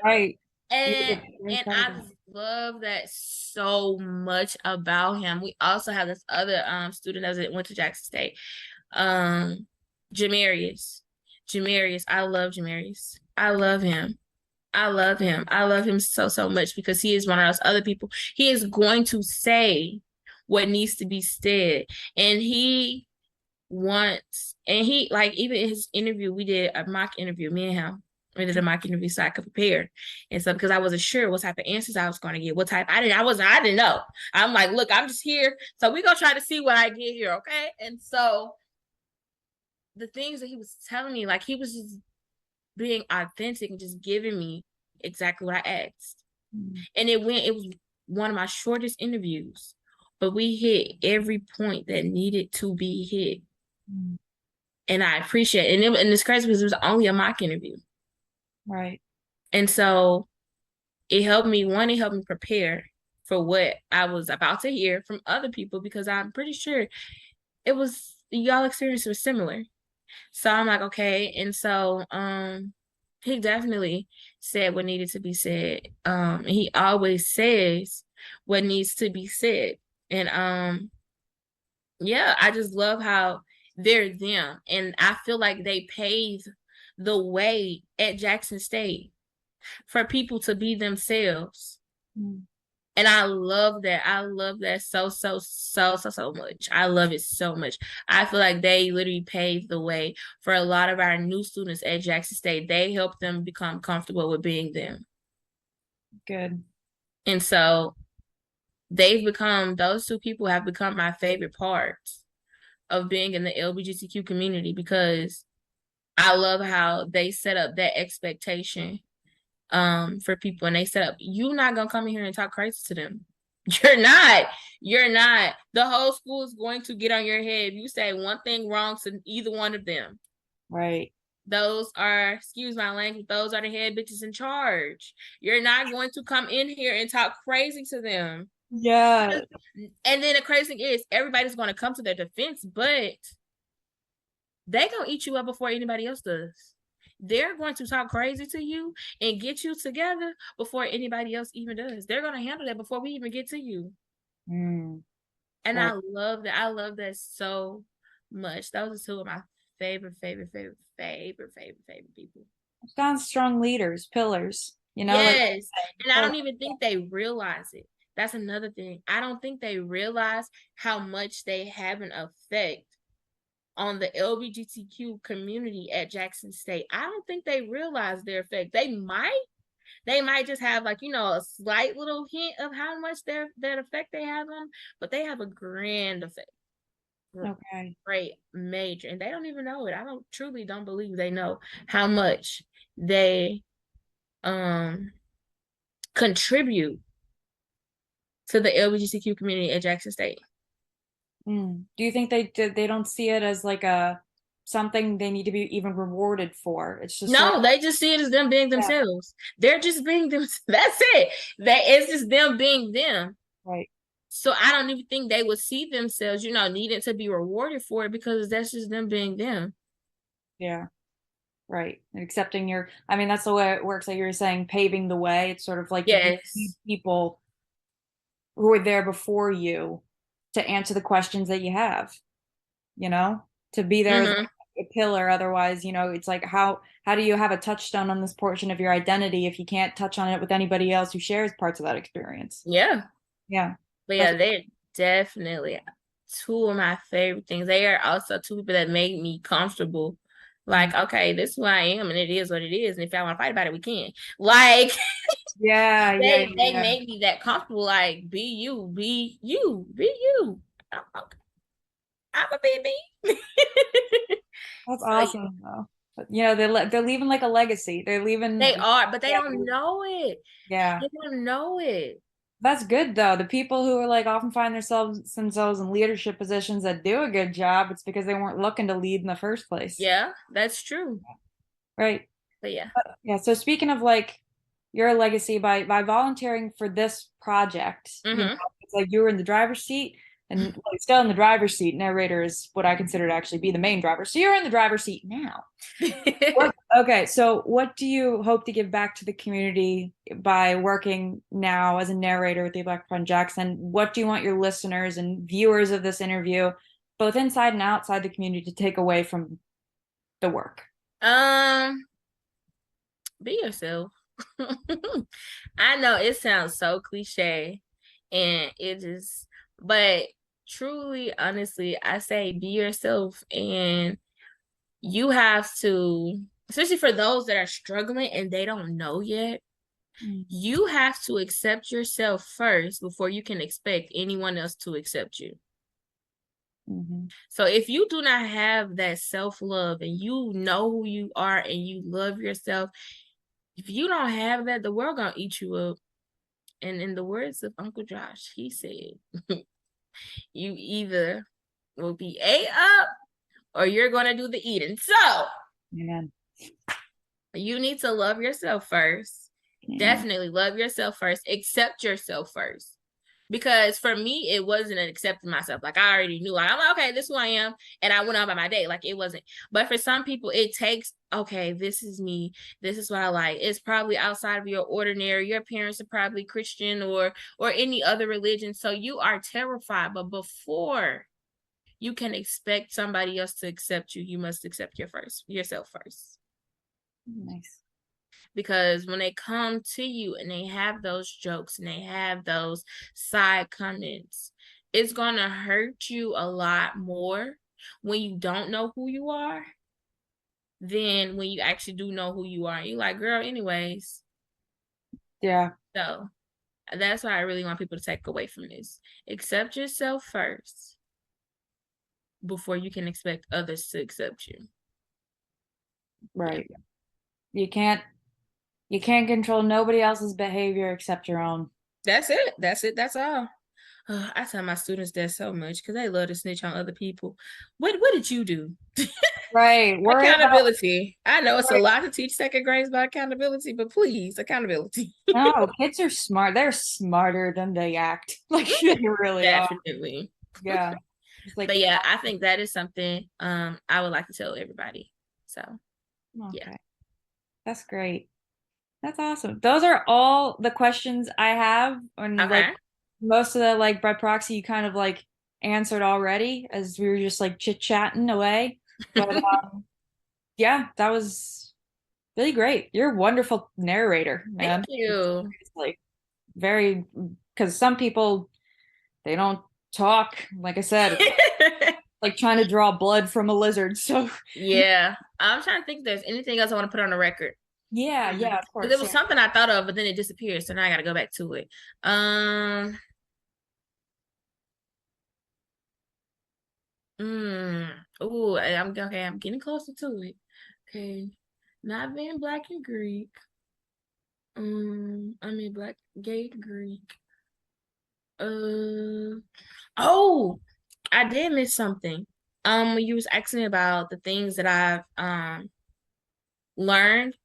Right. And I just love that so much about him. We also have this other student that went to Jackson State. Jamarius. I love Jamarius. I love him. I love him. I love him so, so much because he is one of those other people. He is going to say what needs to be said. And like, even in his interview, we did a mock interview, me and him. We did a mock interview so I could prepare. And so, because I wasn't sure what type of answers I was going to get, I didn't know. I'm like, look, I'm just here. So we're going to try to see what I get here. Okay. And so, the things that he was telling me, like he was just being authentic and just giving me exactly what I asked. And it was one of my shortest interviews, but we hit every point that needed to be hit. And I appreciate it. And it's crazy because it was only a mock interview. Right. And so it helped me prepare for what I was about to hear from other people because I'm pretty sure y'all experience was similar. So I'm like, okay. And so he definitely said what needed to be said. And he always says what needs to be said. And yeah, I just love how they're them. And I feel like they paved the way at Jackson State for people to be themselves. And I love that. I love that so, so, so, so, so much. I love it so much. I feel like they literally paved the way for a lot of our new students at Jackson State. They helped them become comfortable with being them. Good. And so those two people have become my favorite parts of being in the LGBTQ community because I love how they set up that expectation for people, and they said up, you're not gonna come in here and talk crazy to them. You're not. The whole school is going to get on your head if you say one thing wrong to either one of them. Right. Those are, excuse my language, those are the head bitches in charge. You're not going to come in here and talk crazy to them. Yeah. And then the crazy thing is everybody's going to come to their defense, but they gonna eat you up before anybody else does. They're going to talk crazy to you and get you together before anybody else even does. They're going to handle that before we even get to you. And right. I love that. I love that so much. Those are two of my favorite people. Sounds strong leaders, pillars, Yes. And I don't even think they realize it. That's another thing. I don't think they realize how much they have an effect on the LGBTQ community at Jackson State. I don't think they realize their effect. They might just have like, a slight little hint of how much that effect they have on, but they have a grand effect. Okay. Great, major. And they don't even know it. I truly don't believe they know how much they contribute to the LGBTQ community at Jackson State. Do you think they don't see it as like something they need to be even rewarded for? It's just they just see it as them being themselves. Yeah. They're just being them. That's it. It's just them being them. Right. So I don't even think they would see themselves, needing to be rewarded for it because that's just them being them. Yeah. Right. And accepting that's the way it works. Like you were saying, paving the way. It's sort of like people who were there before you to answer the questions that you have, to be there a pillar. Otherwise, it's like how do you have a touchstone on this portion of your identity if you can't touch on it with anybody else who shares parts of that experience? Yeah. Yeah. But That's yeah, they're definitely two of my favorite things. They are also two people that make me comfortable. Like, okay, this is who I am, and it is what it is. And if I want to fight about it, we can. Like, yeah, yeah, they yeah. make me that comfortable. Like, be you, be you, be you. I'm, okay. I'm a baby. That's So yeah, awesome though. But, they're leaving like a legacy. They're leaving. they are, but they Yeah. don't know it. Yeah. They don't know it. That's good though. The people who are like often find themselves in leadership positions that do a good job, it's because they weren't looking to lead in the first place. Yeah, that's true. Right. But yeah. Yeah. So speaking of like your legacy by volunteering for this project, Mm-hmm. it's like you were in the driver's seat and like, still in the driver's seat. Narrator is what I consider to actually be the main driver. So you're in the driver's seat now. Okay, so what do you hope to give back to the community by working now as a narrator with the Black Friend Jackson? What do you want your listeners and viewers of this interview, both inside and outside the community, to take away from the work? um, be yourself. I know it sounds so cliche and it just, but truly, honestly, I say be yourself, and you have to, especially for those that are struggling and they don't know yet, you have to accept yourself first before you can expect anyone else to accept you. Mm-hmm. So if you do not have that self-love and you know who you are and you love yourself, if you don't have that, the world gonna eat you up. And in the words of Uncle Josh, he said, you either will be ate up or you're gonna do the eating. So Amen. you need to love yourself first. Amen. Definitely love yourself first. Accept yourself first. Because for me, it wasn't an accepting myself. Like I already knew, like I'm like, okay, this is who I am, and I went on by my day. Like it wasn't. But for some people, it takes, okay, this is me. This is what I like. It's probably outside of your ordinary. Your parents are probably Christian or any other religion, so you are terrified. But before you can expect somebody else to accept you, you must accept yourself first. Nice. Because when they come to you and they have those jokes and they have those side comments, it's gonna hurt you a lot more when you don't know who you are than when you actually do know who you are. You're like, girl, anyways. Yeah. So that's what I really want people to take away from this. Accept yourself first before you can expect others to accept you. Right. You can't control nobody else's behavior except your own. That's it. That's it. That's all. I tell my students that so much because they love to snitch on other people. What did you do? Right. Worry about Accountability. I know it's a lot to teach second grades about accountability, but please, accountability. no, kids are smart. They're smarter than they act. Like they really are. Definitely. Yeah. It's like But yeah, I think that is something I would like to tell everybody. So yeah. okay. That's great. That's awesome. Those are all the questions I have. And like Okay. most of the like by proxy you kind of like answered already as we were just like chit-chatting away. But yeah, that was really great. You're a wonderful narrator, Thank man. you. It's like very because some people they don't talk. Like I said, it's like trying to draw blood from a lizard. So Yeah. I'm trying to think if there's anything else I want to put on the record. yeah, yeah, of Because there course. was Yeah. something I thought of, but then it disappeared. So now I gotta go back to it. Um Mm. Oh, I'm okay. I'm getting closer to it. Okay. Not being black and Greek. I mean black, gay Greek. Oh, I did miss something. When you was asking about the things that I've learned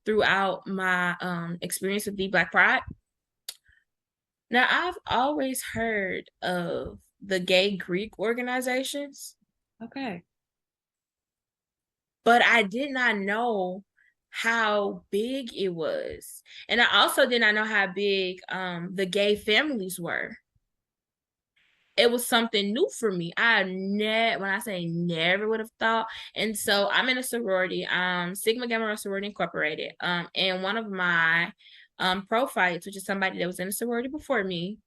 throughout my experience with the Black Pride. Now I've always heard of the gay Greek organizations, Okay. but I did not know how big it was. And I also did not know how big the gay families were. it was something new for me. When I say never would have thought. And so I'm in a sorority, Sigma Gamma Rho Sorority Incorporated. And one of my profiles, which is somebody that was in a sorority before me,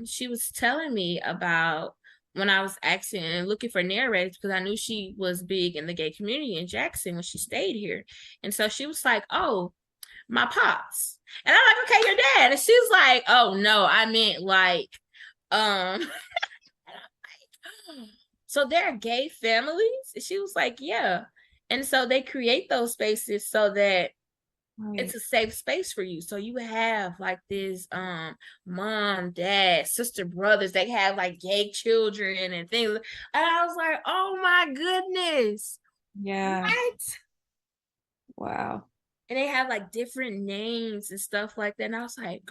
she was telling me about when I was asking and looking for narrators because I knew she was big in the gay community in Jackson when she stayed here. And so she was like, "Oh, my pops." And I'm like, "Okay, your dad." And she's like, "Oh no, I meant like so they're gay families?" And she was like, "Yeah." And so they create those spaces so that it's a safe space for you. So you have like this mom, dad, sister, brothers, they have like gay children and things. And I was like, "Oh my goodness." Yeah. What? Wow. And they have like different names and stuff like that. And I was like,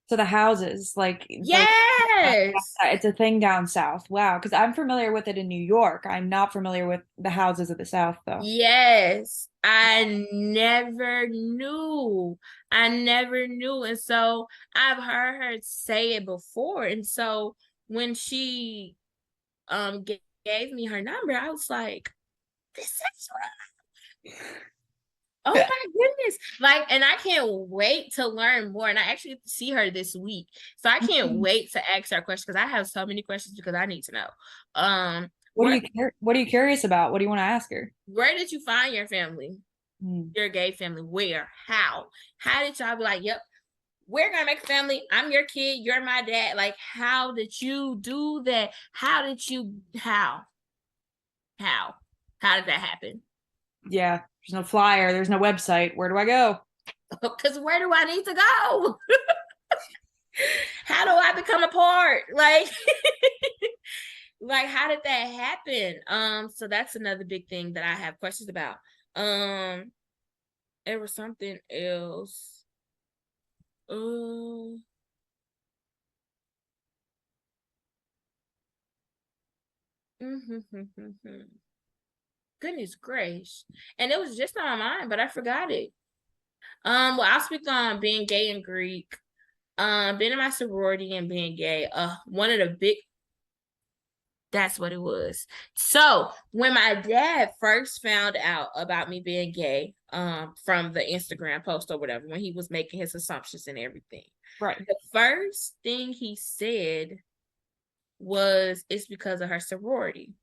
So the houses, like yes. it's a thing down south. Wow, because I'm familiar with it in New York. I'm not familiar with the houses of the South, though. Yes. I never knew. I never knew. And so I've heard her say it before. And so when she gave me her number, I was like, "This is right." Oh my goodness. Like, and I can't wait to learn more. And I actually see her this week. So I can't wait to ask her questions because I have so many questions because I need to know. What are you curious about? What do you want to ask her? Where did you find your family? Your gay family? Where? How? How did y'all be like, "Yep, we're gonna make a family. I'm your kid, you're my dad"? Like, how did you do that? How did that happen? Yeah, there's no flyer, there's no website. Where do I go? Because where do I need to go? How do I become a part? Like, like how did that happen? So that's another big thing that I have questions about. There was something else. Uh, Goodness gracious. And it was just on my mind, but I forgot it. Well, I'll speak on being gay in Greek. Being in my sorority and being gay. One of the big That's what it was. So when my dad first found out about me being gay, from the Instagram post or whatever, when he was making his assumptions and everything, Right. the first thing he said was it's because of her sorority.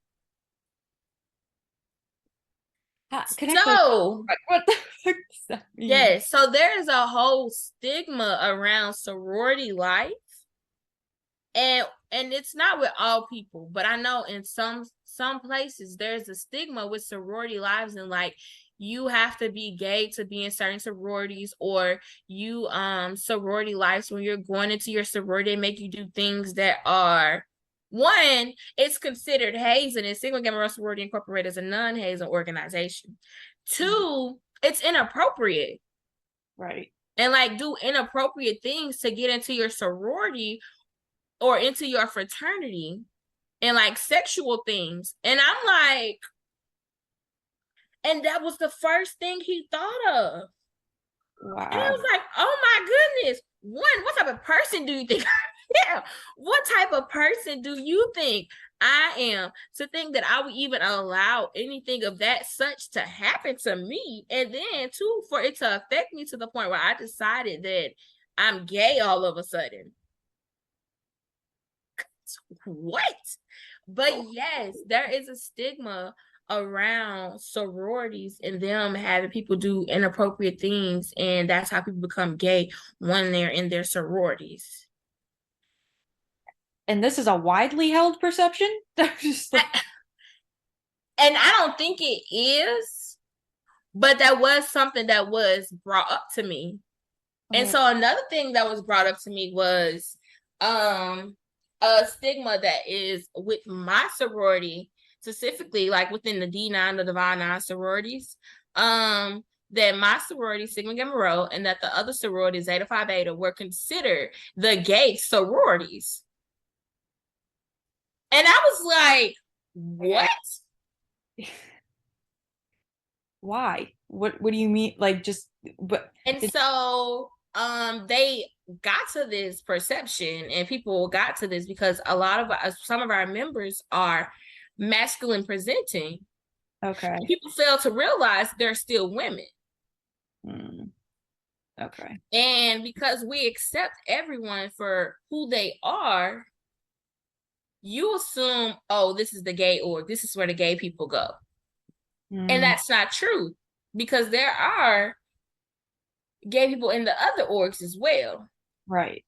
Connect those. So What the fuck does that mean? yes, so there is a whole stigma around sorority life, and it's not with all people, but I know in some places there's a stigma with sorority lives, and like you have to be gay to be in certain sororities, or you sorority lives, when you're going into your sorority, they make you do things that are, one, it's considered hazing, and Sigma Gamma Rho Sorority Incorporated is a non-hazing organization. Two, it's inappropriate. Right. And like do inappropriate things to get into your sorority or into your fraternity, and like sexual things. And I'm like, and that was the first thing he thought of. Wow. And I was like, "Oh my goodness. One, what type of person do you think I am? What type of person do you think I am to think that I would even allow anything of that such to happen to me? And then two, for it to affect me to the point where I decided that I'm gay all of a sudden." What? But yes, there is a stigma around sororities and them having people do inappropriate things, and that's how people become gay when they're in their sororities. And this is a widely held perception? Just like, And I don't think it is, but that was something that was brought up to me. And so another thing that was brought up to me was a stigma that is with my sorority, specifically like within the D9, the Divine Nine sororities, that my sorority, Sigma Gamma Rho, and that the other sororities, Zeta Phi Beta, were considered the gay sororities. And I was like, what? Why? What do you mean? Like just but And so they got to this perception, and people got to this because a lot of some of our members are masculine presenting. Okay. And people fail to realize they're still women. Mm. Okay. And because we accept everyone for who they are, you assume, oh, this is the gay org. This is where the gay people go. And that's not true, because there are gay people in the other orgs as well. Right.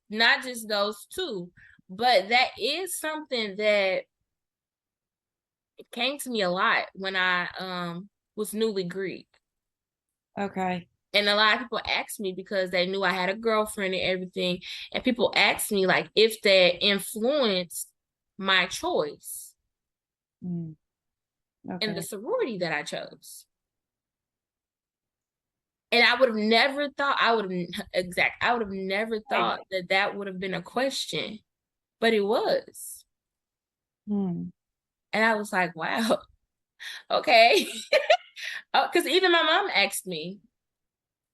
Not just those two. But that is something that came to me a lot when I was newly Greek. Okay. And a lot of people asked me because they knew I had a girlfriend and everything. And people asked me like if that influenced my choice Okay. in the sorority that I chose. And I would have never thought I would have never thought that would have been a question, but it was. And I was like, wow, okay. Because even my mom asked me.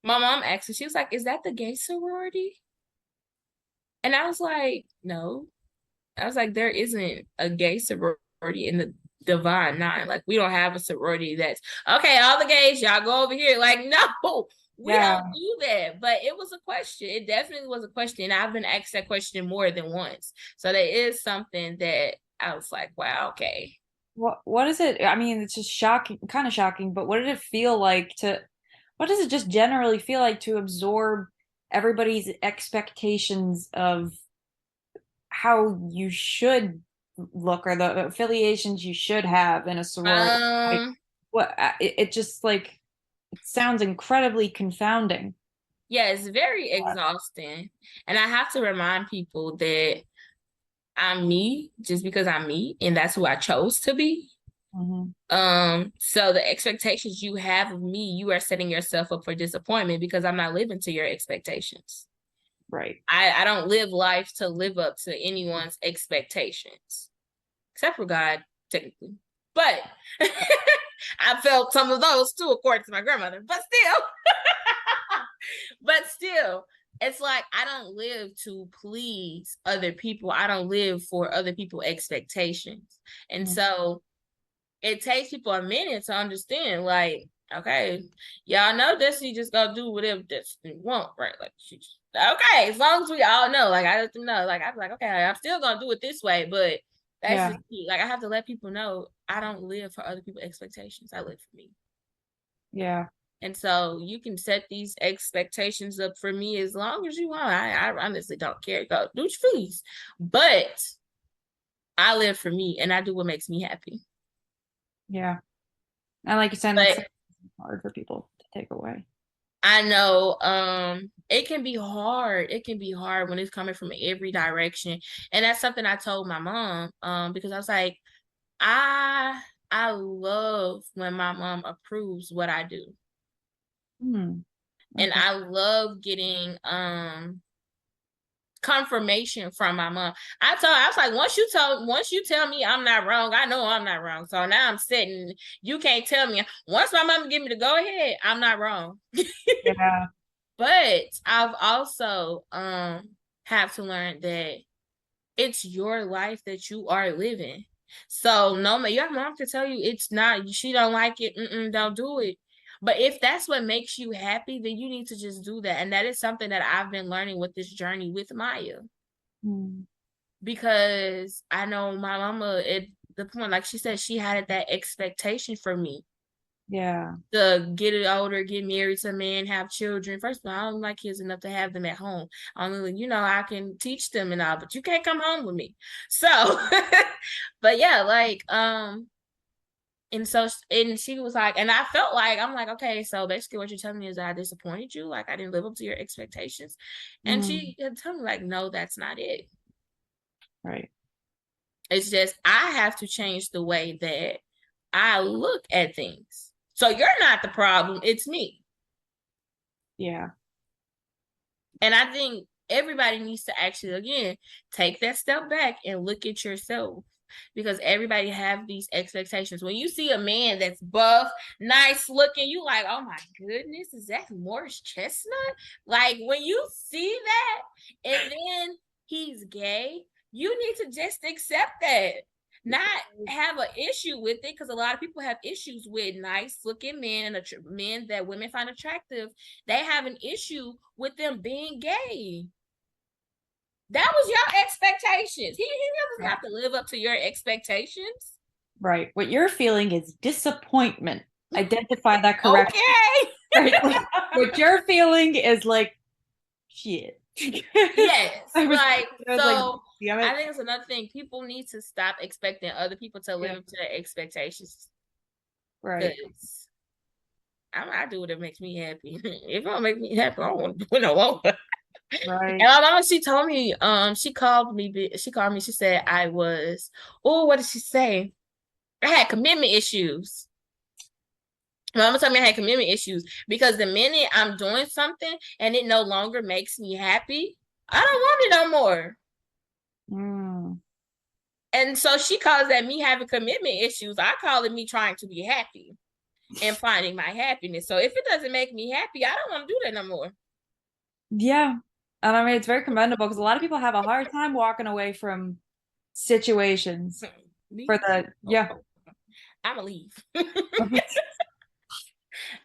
My mom asked me, she was like, is that the gay sorority? And I was like, no. I was like, there isn't a gay sorority in the Divine Nine. Like, we don't have a sorority that's, okay, all the gays, y'all go over here. Like, no, we don't do that. But it was a question. It definitely was a question. I've been asked that question more than once. So there is something that I was like, wow, okay. What is it? I mean, it's just shocking, kind of shocking, but what did it feel like what does it just generally feel like to absorb everybody's expectations of how you should look or the affiliations you should have in a sorority? It just like it sounds incredibly confounding. Yeah, it's very exhausting. And I have to remind people that I'm me just because I'm me, and that's who I chose to be. So the expectations you have of me, you are setting yourself up for disappointment because I'm not living to your expectations. Right. I don't live life to live up to anyone's expectations, except for God, technically. But I felt some of those too, according to my grandmother. But still, it's like I don't live to please other people. I don't live for other people's expectations. And so it takes people a minute to understand, like, okay, y'all know Destiny just gonna do whatever Destiny want, right? Like, she's okay, as long as we all know, like, I let them know, like, I'm like, okay, I'm still gonna do it this way, but that's just me. Like, I have to let people know I don't live for other people's expectations. I live for me. Yeah. And so you can set these expectations up for me as long as you want. I honestly don't care. Go do what you please. But I live for me and I do what makes me happy. Yeah. And like you said, it's hard for people to take away. I know it can be hard. It can be hard when it's coming from every direction. And that's something I told my mom because I was like, I love when my mom approves what I do. Okay. And I love getting confirmation from my mom. I was like, once you tell me I'm not wrong, I know I'm not wrong. So now I'm sitting, you can't tell me. Once my mom give me the go ahead, I'm not wrong. Yeah. But I've also have to learn that it's your life that you are living. So no, your mom can tell you it's not, she don't like it, don't do it. But if that's what makes you happy, then you need to just do that. And that is something that I've been learning with this journey with Maya. Because I know my mama at the point, like she said, she had that expectation for me. Yeah. To get it older, get married to a man, have children. First of all, I don't like kids enough to have them at home. Only, I can teach them and all, but you can't come home with me. So, but yeah, like, and she was like, and I felt like, I'm like, okay, so basically what you're telling me is that I disappointed you. Like, I didn't live up to your expectations. And she had told me, like, no, that's not it. Right. It's just, I have to change the way that I look at things. So you're not the problem. It's me. Yeah. And I think everybody needs to actually, again, take that step back and look at yourself. because everybody have these expectations. When you see a man that's buff, nice looking, you like, oh my goodness, is that Morris Chestnut? Like when you see that and then he's gay, you need to just accept that. Not have an issue with it, because a lot of people have issues with nice looking men and men that women find attractive. They have an issue with them being gay. That was your expectations. He doesn't have to live up to your expectations. Right. What you're feeling is disappointment. Identify that correctly. Okay. Right? What you're feeling is like shit. Yes. I think it's another thing. People need to stop expecting other people to live up to their expectations. Right. I do what it makes me happy. If it don't make me happy, I don't want to do it no longer. Right. And my mama, she told me, she called me, she said I was, oh, what did she say? I had commitment issues. My mama told me I had commitment issues because the minute I'm doing something and it no longer makes me happy, I don't want it no more. And so she calls that me having commitment issues. I call it me trying to be happy and finding my happiness. So if it doesn't make me happy, I don't want to do that no more. Yeah. And I mean, it's very commendable because a lot of people have a hard time walking away from situations for the, yeah. I'm gonna leave.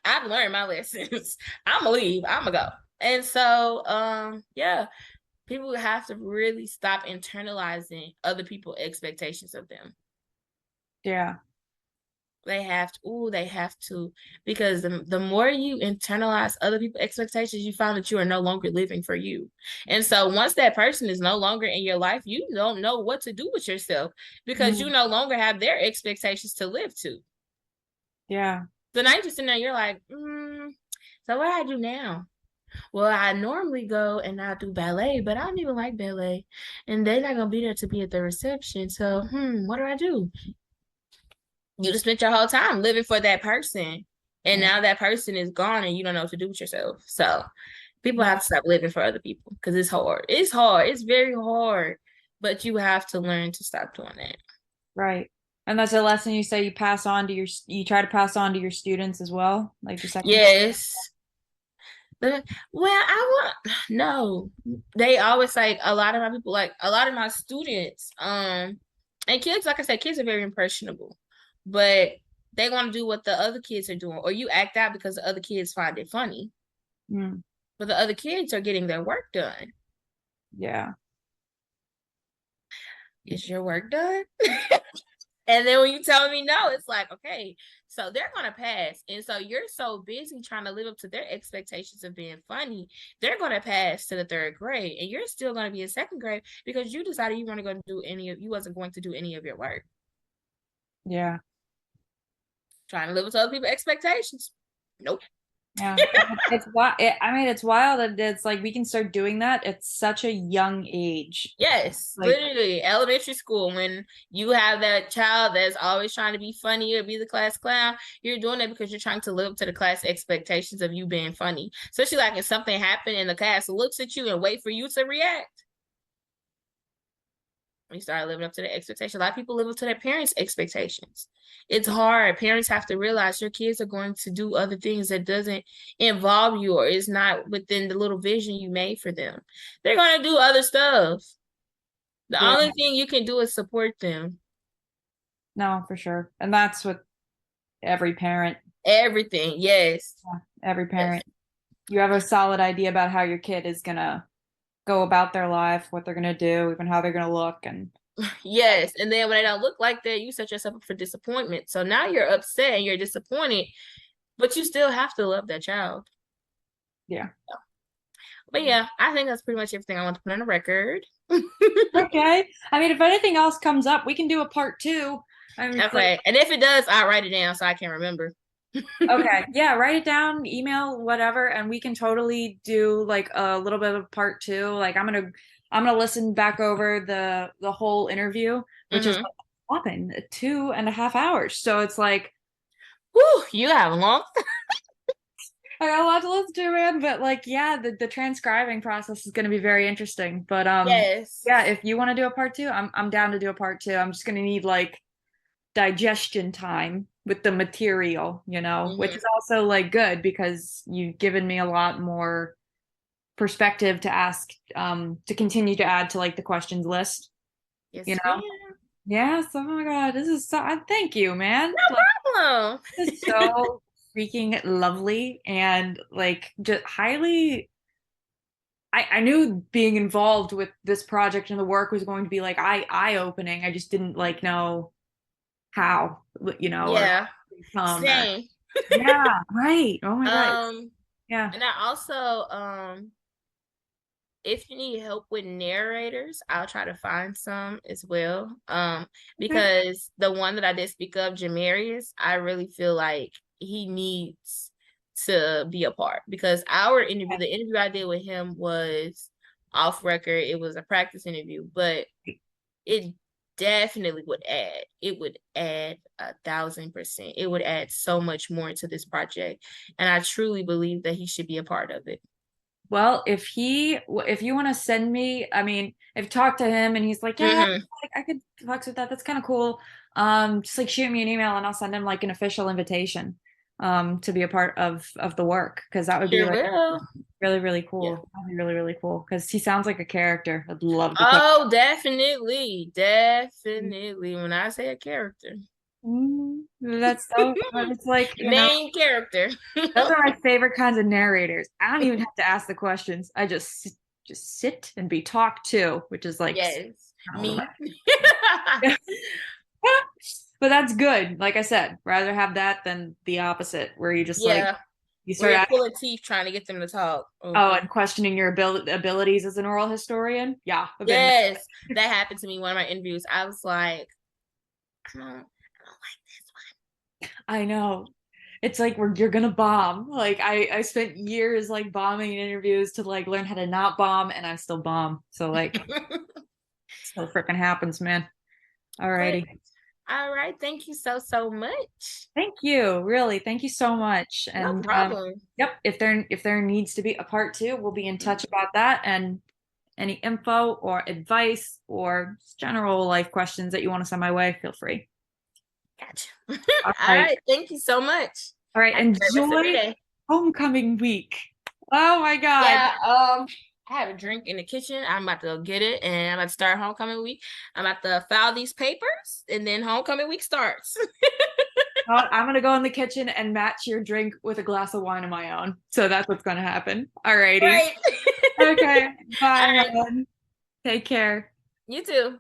I've learned my lessons. I'm gonna leave. I'm gonna go. And so, yeah, people have to really stop internalizing other people's expectations of them. Yeah. They have to, because the more you internalize other people's expectations, you find that you are no longer living for you. And so once that person is no longer in your life, you don't know what to do with yourself because you no longer have their expectations to live to. Yeah. So now you're just sitting there, you're like, so what do I do now? Well, I normally go and I do ballet, but I don't even like ballet. And they're not gonna be there to be at the reception. So, what do I do? You just spent your whole time living for that person. And now that person is gone and you don't know what to do with yourself. So people have to stop living for other people because it's hard. It's hard. It's very hard. But you have to learn to stop doing that. Right. And that's a lesson you say you try to pass on to your students as well, like the second. Yes. Well, no. They always like a lot of my people, like a lot of my students, and kids, like I said, kids are very impressionable, but they want to do what the other kids are doing, or you act out because the other kids find it funny. But the other kids are getting their work done. Yeah. Is your work done? And then when you tell me no, it's like, okay, so they're going to pass. And so you're so busy trying to live up to their expectations of being funny. They're going to pass to the third grade and you're still going to be in second grade because you decided you wasn't going to do any of your work. Yeah. Trying to live up to other people's expectations. Nope. Yeah. It's wild that it's like we can start doing that at such a young age. Yes, like, literally elementary school, when you have that child that's always trying to be funny or be the class clown, you're doing it because you're trying to live up to the class expectations of you being funny. Especially like if something happened and the class looks at you and wait for you to react. You start living up to the expectation. A lot of people live up to their parents' expectations. It's hard. Parents have to realize your kids are going to do other things that doesn't involve you or is not within the little vision you made for them. They're going to do other stuff. The only thing you can do is support them. No, for sure. And that's what every parent. Everything, yes. Yeah, every parent. Yes. You have a solid idea about how your kid is going to go about their life, what they're going to do, even how they're going to look. And yes. And then when they don't look like that, you set yourself up for disappointment. So now you're upset and you're disappointed, but you still have to love that child. Yeah. But yeah, I think that's pretty much everything I want to put on the record. Okay. I mean, if anything else comes up, we can do a part 2. I mean, okay. And if it does, I'll write it down so I can remember. Okay. Yeah, write it down, email, whatever, and we can totally do like a little bit of part 2. Like I'm gonna listen back over the whole interview, which is whopping 2.5 hours. So it's like, whew, you have long. I got a lot to listen to, man. But like, yeah, the transcribing process is going to be very interesting. But Yes. yeah, if you want to do a part two, I'm down to do a part two. I'm just going to need like digestion time with the material, which Hmm. is also like good because you've given me a lot more perspective to ask, to continue to add to like the questions list, you Yes, know? ma'am. Yes. Oh my God, this is so. Thank you, man. No Like, problem. this is so freaking lovely and like just highly. I knew being involved with this project and the work was going to be like eye opening. I just didn't like know how, or Yeah. come or Same. yeah, right. Oh my God. Um, Yeah. and I also if you need help with narrators, I'll try to find some as well. Okay. Because the one that I did speak of, Jamarius, I really feel like he needs to be a part because the interview I did with him was off record. It was a practice interview, but it definitely would add. It would add 1,000%. It would add so much more to this project, and I truly believe that he should be a part of it. Well, if you want to send me, I mean, I've talked to him and he's like, yeah, Hmm. like, I could flex with that. That's kind of cool. Just like shoot me an email and I'll send him like an official invitation, to be a part of the work because that would be Sure like will. really, really Yeah. cool. That'd be really, really cool because he sounds like a character. I'd love to talk. Oh, definitely. Definitely. When I say a character, That's so, it's like, main character. those are my favorite kinds of narrators. I don't even have to ask the questions. I just sit and be talked to, which is like Yes, me. but that's good. Like I said, rather have that than the opposite, where you just like Yeah. you Where start you're asking, pulling teeth trying to get them to talk. Oh. oh, and questioning your abilities as an oral historian. Yeah, I've been Yes, that happened to me in one of my interviews. I was like, I don't like this I know. It's like you're gonna bomb. Like I spent years like bombing interviews to like learn how to not bomb, and I still bomb. So like, one. still freaking happens, man. But Alrighty. all right, thank you so so much. Thank you. Really, thank you so much. No And problem. yep, if there needs to be a part two, we'll be in touch about that. And any info or advice or just general life questions that you want to send my way, feel free. Gotcha. All All right. right, thank you so much. All right. Have a great rest of your Enjoy day. homecoming week. Oh my God. Yeah, I have a drink in the kitchen. I'm about to go get it, and I'm about to start homecoming week. I'm about to file these papers, and then homecoming week starts. I'm gonna go in the kitchen and match your drink with a glass of wine of my own. So that's what's gonna happen. All righty. Right. Okay. All Bye, right. hon. Take care. You too.